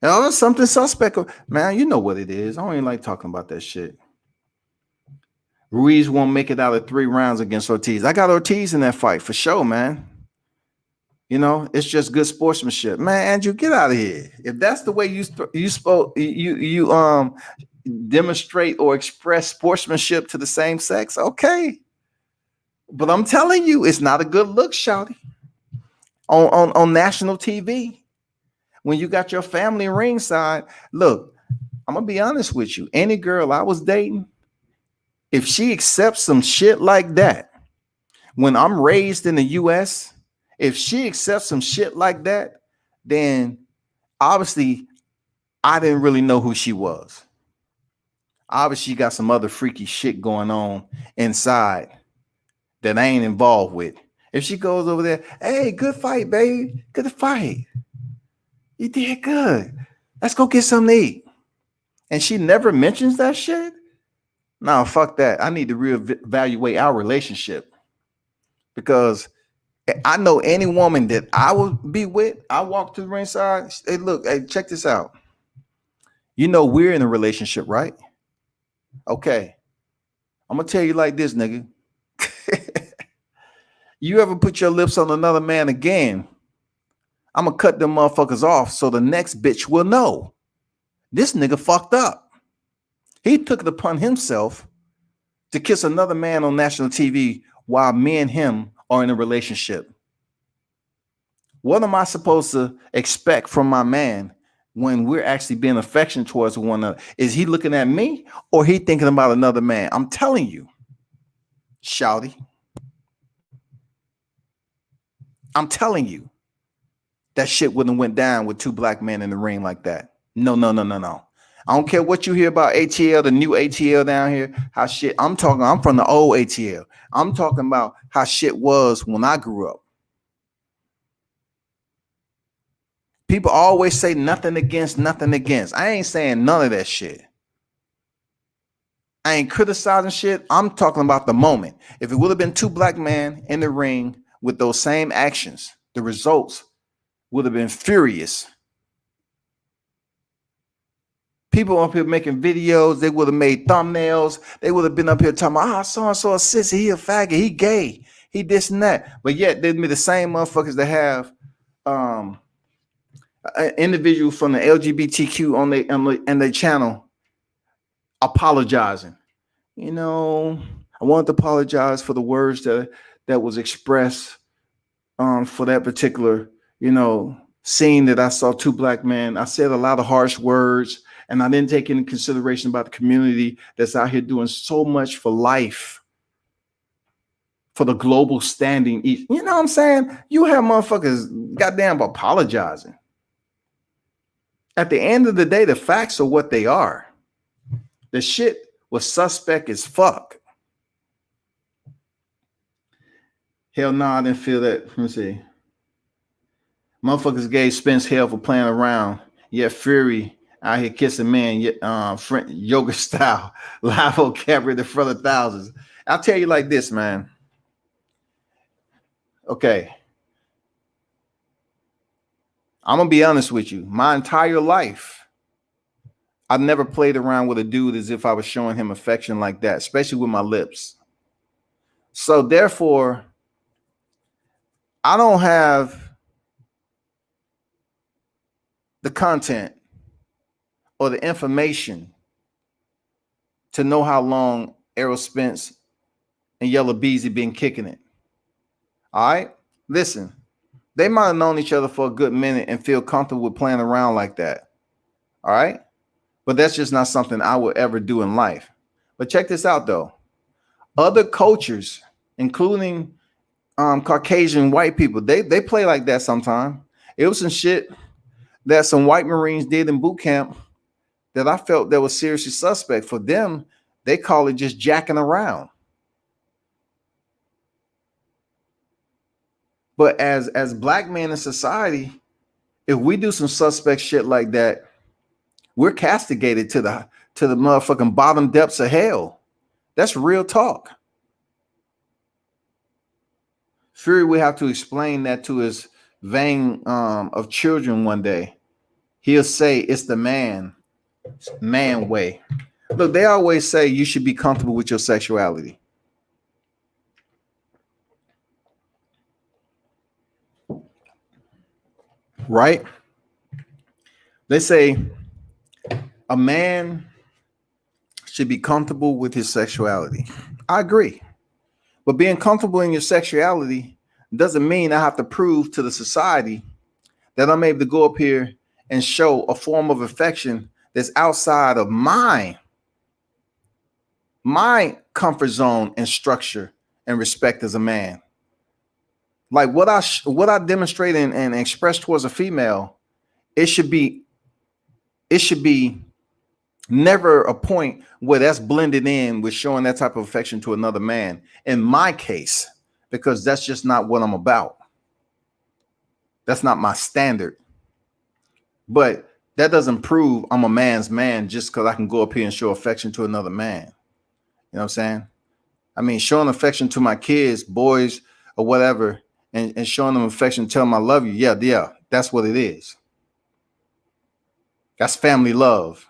Speaker 2: That's something suspect. Man, you know what it is. I don't even like talking about that shit. Ruiz won't make it out of 3 rounds against Ortiz. I got Ortiz in that fight for sure, man. It's just good sportsmanship, man. Andrew, get out of here. If that's the way you demonstrate or express sportsmanship to the same sex, okay. But I'm telling you, it's not a good look, shawty. On national TV, when you got your family ringside. Look, I'm gonna be honest with you. Any girl I was dating, if she accepts some shit like that, when I'm raised in the US, if she accepts some shit like that, then obviously I didn't really know who she was. Obviously, she got some other freaky shit going on inside that I ain't involved with. If she goes over there, hey, good fight, babe. Good fight. You did good. Let's go get something to eat. And she never mentions that shit. No, fuck that. I need to reevaluate our relationship, because I know any woman that I would be with, I walk to the ringside. Hey, look, hey, check this out. We're in a relationship, right? Okay. I'm gonna tell you like this, nigga. You ever put your lips on another man again, I'm gonna cut them motherfuckers off so the next bitch will know this nigga fucked up. He took it upon himself to kiss another man on national TV while me and him are in a relationship. What am I supposed to expect from my man when we're actually being affectionate towards one another? Is he looking at me or he thinking about another man? I'm telling you, shouty. I'm telling you, that shit wouldn't have went down with two black men in the ring like that. No, no, no, no, no. I don't care what you hear about ATL, the new ATL down here, how shit. I'm from the old ATL. I'm talking about how shit was when I grew up. People always say nothing against, nothing against. I ain't saying none of that shit. I ain't criticizing shit. I'm talking about the moment. If it would have been two black men in the ring with those same actions, the results would have been furious. People up here making videos, they would have made thumbnails. They would have been up here talking about, so-and-so a sissy, he a faggot, he gay, he this and that. But yet they'd be the same motherfuckers that have an individual from the LGBTQ on their channel apologizing. You know, I want to apologize for the words that was expressed for that particular, scene that I saw two black men. I said a lot of harsh words. And I didn't take into consideration about the community that's out here doing so much for life, for the global standing. You know what I'm saying? You have motherfuckers goddamn apologizing. At the end of the day, the facts are what they are. The shit was suspect as fuck. Hell no, I didn't feel that. Let me see. Motherfuckers gave Spence hell for playing around. Yet Fury out here kissing men, yoga style, live vocabulary in front of thousands. I'll tell you like this, man. Okay. I'm going to be honest with you. My entire life, I never played around with a dude as if I was showing him affection like that, especially with my lips. So therefore, I don't have the content or the information to know how long Errol Spence and Yellow Beezy been kicking it. All right? Listen, they might have known each other for a good minute and feel comfortable with playing around like that. All right? But that's just not something I would ever do in life. But check this out, though. Other cultures, including Caucasian white people, they play like that sometimes. It was some shit that some white Marines did in boot camp that I felt that was seriously suspect. For them, they call it just jacking around. But as black men in society, if we do some suspect shit like that, we're castigated to the motherfucking bottom depths of hell. That's real talk. Fury will have to explain that to his vein of children one day. He'll say it's the man way. Look, they always say you should be comfortable with your sexuality. Right? They say a man should be comfortable with his sexuality. I agree. But being comfortable in your sexuality doesn't mean I have to prove to the society that I'm able to go up here and show a form of affection that's outside of my comfort zone and structure and respect as a man. Like what I demonstrate and express towards a female, it should be never a point where that's blended in with showing that type of affection to another man. In my case, because that's just not what I'm about. That's not my standard. But that doesn't prove I'm a man's man just because I can go up here and show affection to another man. You know what I'm saying? I mean, showing affection to my kids, boys, or whatever, and showing them affection, tell them I love you. Yeah, that's what it is. That's family love.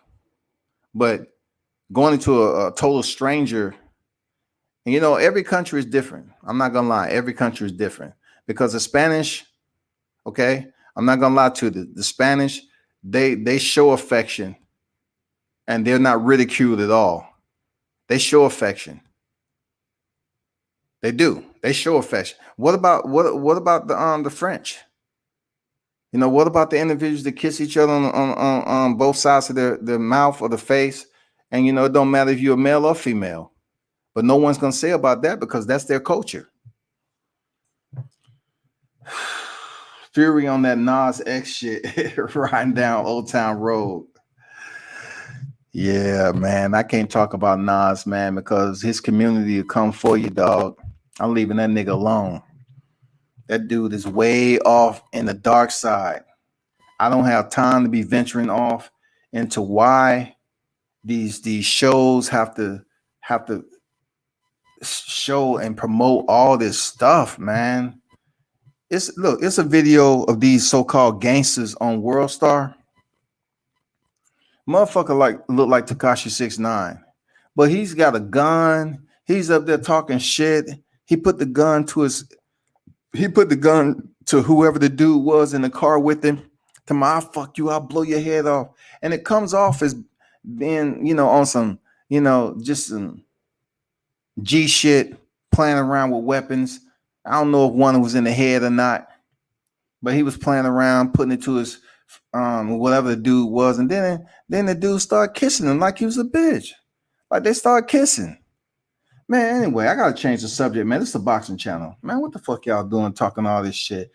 Speaker 2: But going into a total stranger And you know, every country is different. I'm not gonna lie, every country is different because the Spanish, okay, I'm not gonna lie to you, the Spanish, they show affection and they're not ridiculed at all. They show affection. They do. They show affection. What about the French? You know, what about the individuals that kiss each other on both sides of their mouth or the face? And you know, it don't matter if you're a male or female. But no one's gonna say about that because that's their culture. Fury on that Nas X shit riding down Old Town Road. Yeah, man. I can't talk about Nas, man, because his community will come for you, dog. I'm leaving that nigga alone. That dude is way off in the dark side. I don't have time to be venturing off into why these shows have to show and promote all this stuff, man. It's a video of these so-called gangsters on World Star. Motherfucker look like Tekashi 6ix9ine, but he's got a gun. He's up there talking shit. He put the gun to whoever the dude was in the car with him. Come on, I'll fuck you, I'll blow your head off. And it comes off as being, on some, just some G shit, playing around with weapons. I don't know if one was in the head or not, but he was playing around, putting it to his whatever the dude was, and then the dude started kissing him like he was a bitch. Like they started kissing. Man, anyway, I gotta change the subject, man. This is a boxing channel. Man, what the fuck y'all doing talking all this shit?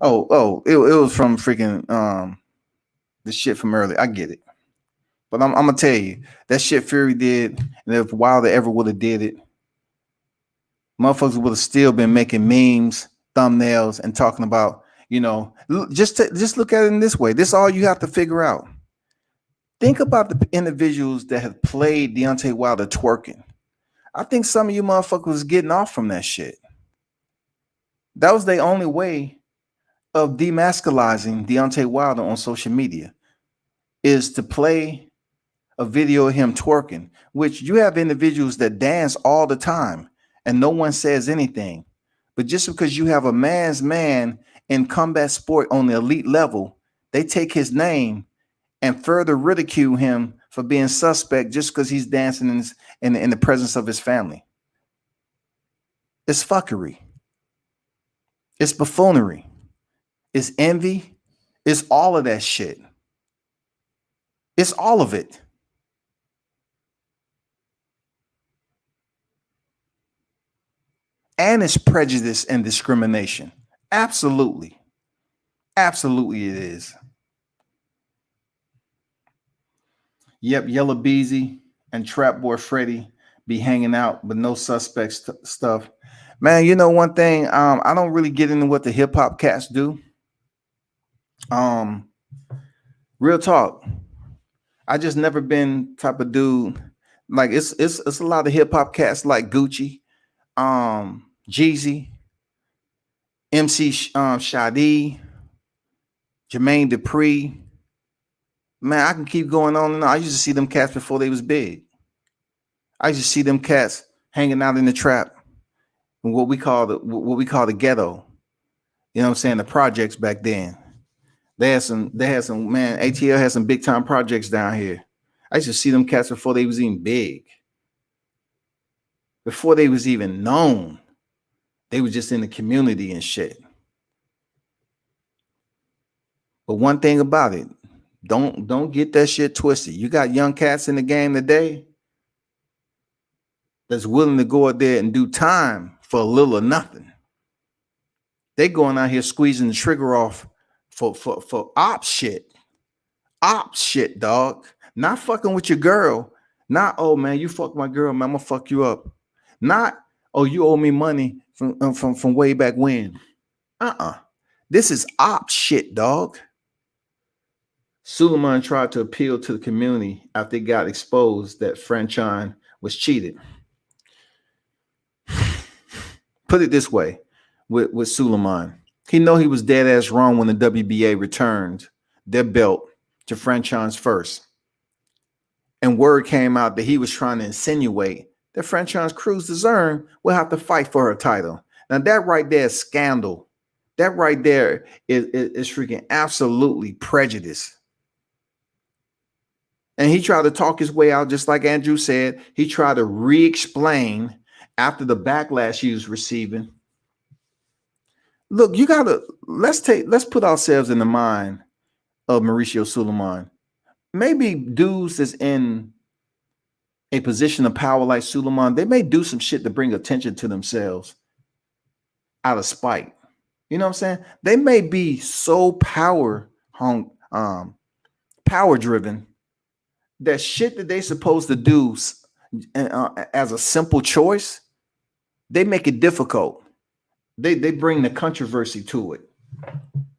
Speaker 2: It was from freaking the shit from earlier. I get it. But I'm gonna tell you, that shit Fury did, and if Wilder ever would have did it, motherfuckers would have still been making memes, thumbnails, and talking about, just look at it in this way. This is all you have to figure out. Think about the individuals that have played Deontay Wilder twerking. I think some of you motherfuckers was getting off from that shit. That was the only way of demasculizing Deontay Wilder on social media, is to play a video of him twerking, which you have individuals that dance all the time and no one says anything. But just because you have a man's man in combat sport on the elite level, they take his name and further ridicule him for being suspect just because he's dancing in the presence of his family. It's fuckery. It's buffoonery. It's envy. It's all of that shit. It's all of it. And it's prejudice and discrimination. Absolutely. Absolutely it is. Yep, Yellow Beezy and Trap Boy Freddy be hanging out with no suspect stuff. Man, you know one thing, I don't really get into what the hip hop cats do. Real talk. I just never been type of dude. Like it's a lot of hip hop cats like Gucci, Jeezy, MC Shadi, Jermaine Dupri. Man, I can keep going on and on. I used to see them cats before they was big. I used to see them cats hanging out in the trap, and what we call the ghetto. You know what I'm saying? The projects back then. They had some, man, ATL had some big time projects down here. I used to see them cats before they was even big. Before they was even known. They was just in the community and shit. But one thing about it, don't get that shit twisted. You got young cats in the game today that's willing to go out there and do time for a little or nothing. They going out here squeezing the trigger off for op shit. Op shit, dog. Not fucking with your girl. Not, oh man, you fuck my girl, man, I'm gonna fuck you up. Not, oh, you owe me money from way back when. This is op shit, dog. Suleiman tried to appeal to the community after it got exposed that Franchon was cheated. Put it this way with Suleiman. He know he was dead ass wrong when the WBA returned their belt to Franchon's first. And word came out that he was trying to insinuate that Franchise Cruz deserve will have to fight for her title. Now that right there is scandal. That right there is freaking absolutely prejudice. And he tried to talk his way out, just like Andrew said. He tried to re-explain after the backlash he was receiving. Look, let's put ourselves in the mind of Mauricio Suleiman. Maybe dudes that's in a position of power like Suleiman, they may do some shit to bring attention to themselves out of spite. You know what I'm saying? They may be so power driven that shit that they supposed to do as a simple choice, they make it difficult. They bring the controversy to it.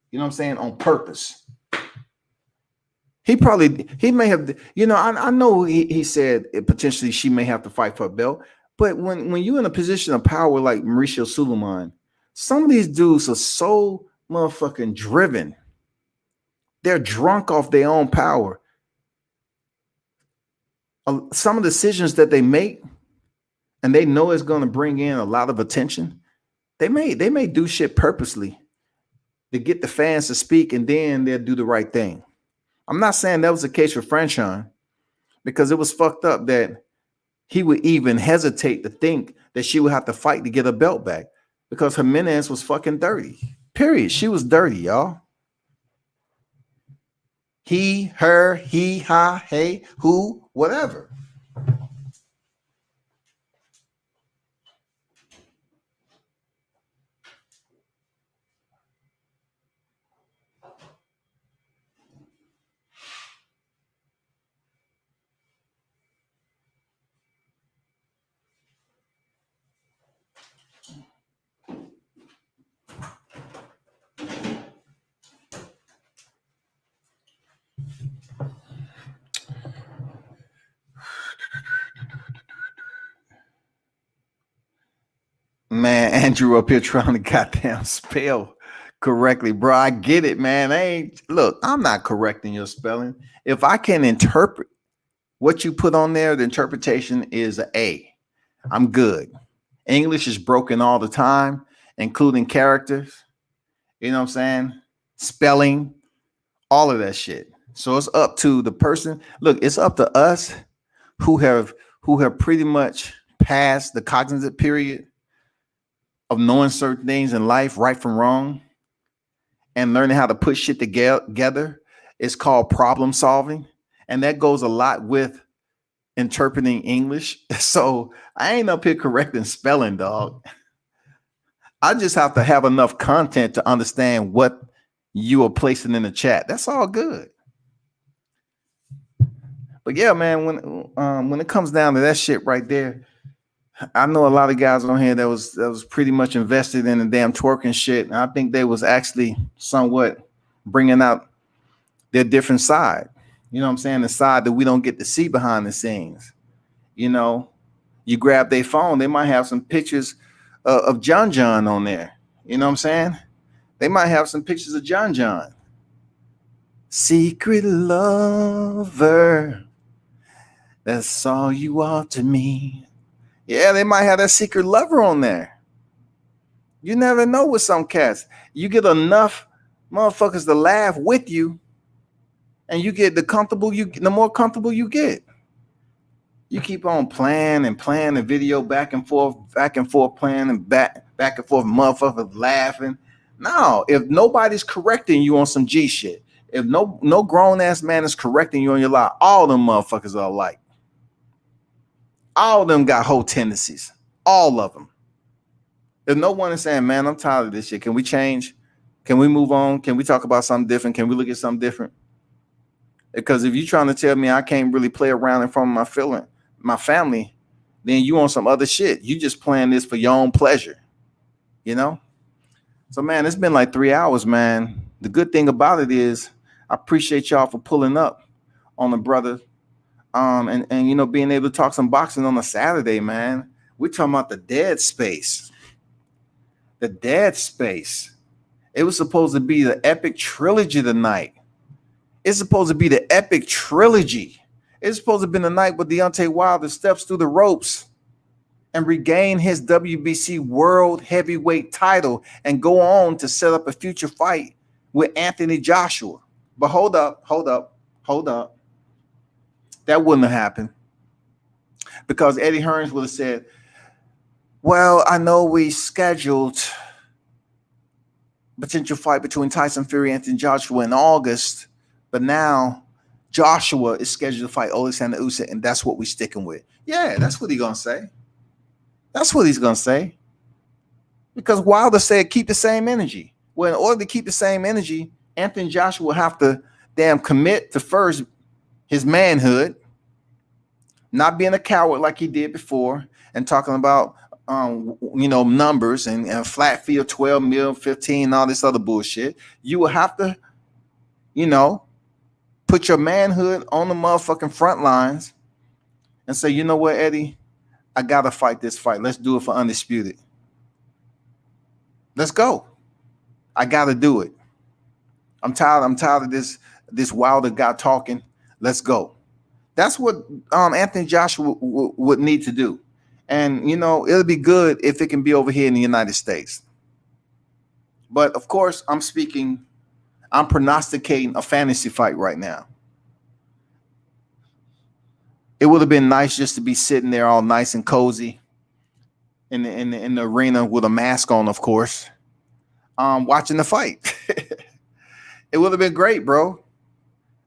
Speaker 2: You know what I'm saying? On purpose. He may have, I know he said potentially she may have to fight for a belt, but when you're in a position of power like Mauricio Suleiman, some of these dudes are so motherfucking driven. They're drunk off their own power. Some of the decisions that they make, and they know it's going to bring in a lot of attention, they may do shit purposely to get the fans to speak, and then they'll do the right thing. I'm not saying that was the case for Franchon, because it was fucked up that he would even hesitate to think that she would have to fight to get her belt back, because Jimenez was fucking dirty. Period. She was dirty, y'all. He, her, he, ha, hey, who, whatever. Man, Andrew up here trying to goddamn spell correctly, bro. I get it, man. Look, I'm not correcting your spelling. If I can interpret what you put on there, the interpretation is an A. I'm good. English is broken all the time, including characters. You know what I'm saying? Spelling, all of that shit. So it's up to the person. Look, it's up to us who have pretty much passed the cognitive period of knowing certain things in life, right from wrong, and learning how to put shit together. It's called problem solving. And that goes a lot with interpreting English. So I ain't up here correcting spelling, dog. I just have to have enough content to understand what you are placing in the chat. That's all good. But yeah, man, when it comes down to that shit right there, I know a lot of guys on here that was pretty much invested in the damn twerking shit. And I think they was actually somewhat bringing out their different side. You know what I'm saying? The side that we don't get to see behind the scenes. You know, you grab their phone, they might have some pictures of John on there. You know what I'm saying? They might have some pictures of John. Secret lover, that's all you are to me. Yeah, they might have that secret lover on there. You never know with some cats. You get enough motherfuckers to laugh with you, and you get the more comfortable you get. You keep on playing the video back and forth, playing and back and forth, motherfuckers laughing. No, if nobody's correcting you on some G shit, if no grown ass man is correcting you on your lie, all them motherfuckers are alike. All of them got whole tendencies. All of them. If no one is saying, man, I'm tired of this shit. Can we change? Can we move on? Can we talk about something different? Can we look at something different? Because if you're trying to tell me I can't really play around in front of my family, then you on some other shit. You just playing this for your own pleasure. You know? So, man, it's been like 3 hours, man. The good thing about it is I appreciate y'all for pulling up on the brother. And you know, being able to talk some boxing on a Saturday, man. We're talking about the dead space. The dead space. It was supposed to be the epic trilogy tonight. It's supposed to be the epic trilogy. It's supposed to be the night where Deontay Wilder steps through the ropes and regain his WBC World Heavyweight title and go on to set up a future fight with Anthony Joshua. But hold up. That wouldn't have happened because Eddie Hearns would have said, well, I know we scheduled potential fight between Tyson Fury and Anthony Joshua in August, but now Joshua is scheduled to fight Alexander Usyk, and that's what we're sticking with. Yeah, that's what he's going to say. That's what he's going to say. Because Wilder said keep the same energy. Well, in order to keep the same energy, Anthony Joshua will have to commit to first his manhood, not being a coward like he did before, and talking about numbers and a flat fee of 12 mil, 15, all this other bullshit. You will have to, put your manhood on the motherfucking front lines and say, you know what, Eddie, I gotta fight this fight. Let's do it for undisputed. Let's go. I gotta do it. I'm tired of this Wilder guy talking. Let's go. That's what Anthony Joshua would need to do. And, it'll be good if it can be over here in the United States. But, of course, I'm prognosticating a fantasy fight right now. It would have been nice just to be sitting there all nice and cozy in the arena with a mask on, of course, watching the fight. It would have been great, bro.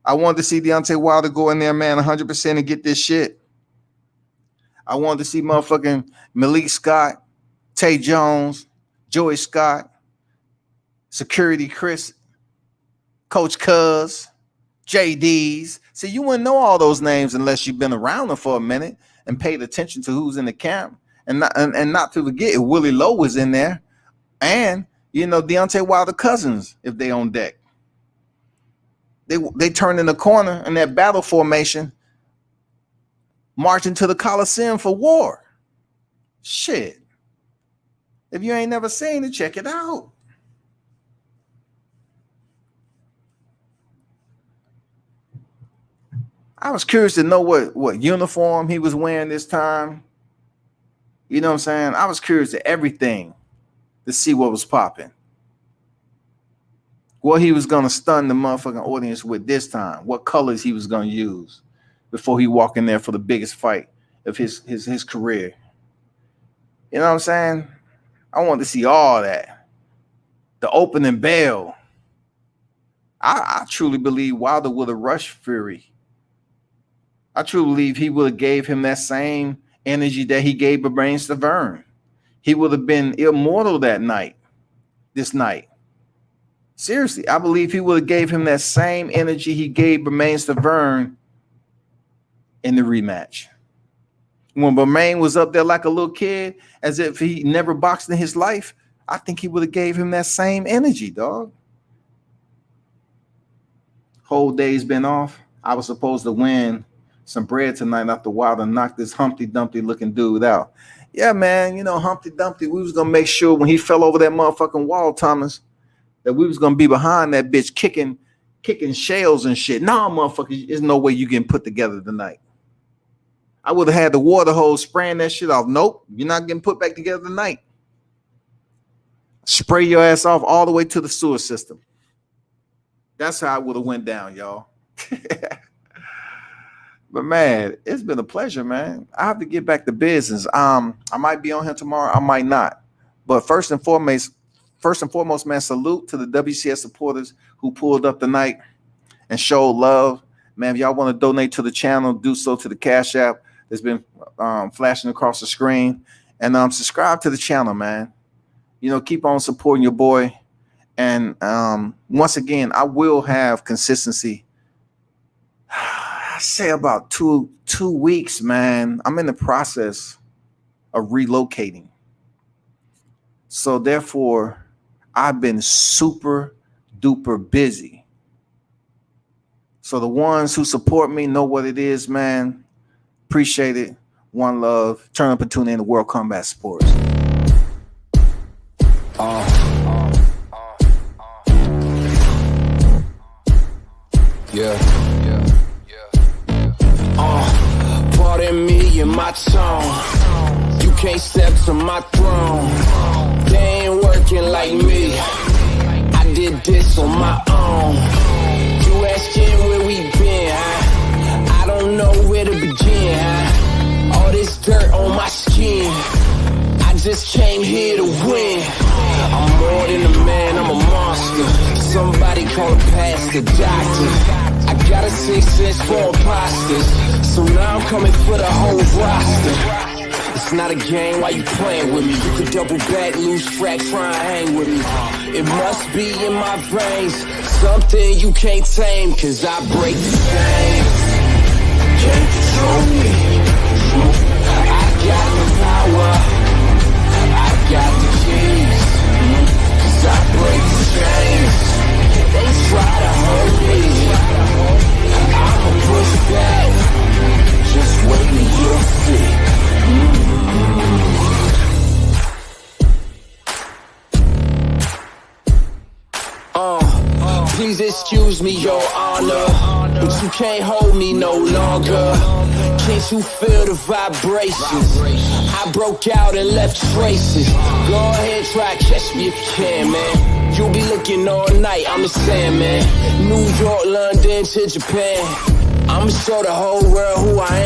Speaker 2: I wanted to see Deontay Wilder go in there, man, 100% and get this shit. I wanted to see motherfucking Malik Scott, Tay Jones, Joyce Scott, Security Chris, Coach Cuz, JD's. See, you wouldn't know all those names unless you've been around them for a minute and paid attention to who's in the camp. And not to forget, Willie Lowe was in there. And, Deontay Wilder cousins, if they on deck. They turned in the corner in that battle formation, marching to the Coliseum for war. Shit. If you ain't never seen it, check it out. I was curious to know what uniform he was wearing this time. You know what I'm saying? I was curious to everything to see what was popping. What he was going to stun the motherfucking audience with this time. What colors he was going to use before he walked in there for the biggest fight of his career. You know what I'm saying? I want to see all that. The opening bell. I truly believe Wilder would have rushed Fury. I truly believe he would have gave him that same energy that he gave Bermane Stiverne. He would have been immortal this night. Seriously, I believe he would have gave him that same energy he gave Bermane Stiverne in the rematch. When Bermane was up there like a little kid, as if he never boxed in his life, I think he would have gave him that same energy, dog. Whole day's been off. I was supposed to win some bread tonight after Wilder knocked this Humpty Dumpty looking dude out. Yeah, man, Humpty Dumpty, we was going to make sure when he fell over that motherfucking wall, Thomas, that we was going to be behind that bitch kicking shells and shit. Nah, motherfucker, there's no way you getting put together tonight. I would have had the water hose spraying that shit off. Nope, you're not getting put back together tonight. Spray your ass off all the way to the sewer system. That's how it would have went down, y'all. But man, it's been a pleasure, man. I have to get back to business. I might be on here tomorrow. I might not. But first and foremost, man, salute to the WCS supporters who pulled up tonight and showed love. Man, if y'all want to donate to the channel, do so to the Cash App that's been flashing across the screen. And subscribe to the channel, man. Keep on supporting your boy. And once again, I will have consistency. I say about two weeks, man. I'm in the process of relocating. So therefore, I've been super duper busy. So the ones who support me know what it is, man. Appreciate it. One love. Turn up and tune in to World Combat Sports.
Speaker 1: Pardon me and my tone. You can't step to my throne. They ain't working like me. I did this on my own. You asking where we been, huh? I don't know where to begin, huh? All this dirt on my skin. I just came here to win. I'm more than a man, I'm a monster. Somebody call a pastor, doctor. I got a 6 sense for imposters. So now I'm coming for the whole roster. It's not a game, why you playing with me? You could double back, lose track, try and hang with me. It must be in my veins, something you can't tame, cause I break the game. Can't control me. I got the power, I got the keys, cause I break the chains. They try to hurt me, I'ma push back. Just wait and you'll see. Please excuse me, your honor, but you can't hold me no longer. Can't you feel the vibrations? I broke out and left traces. Go ahead, try to catch me if you can, man. You'll be looking all night, I'm the Sandman. New York, London to Japan. I'ma show the whole world who I am.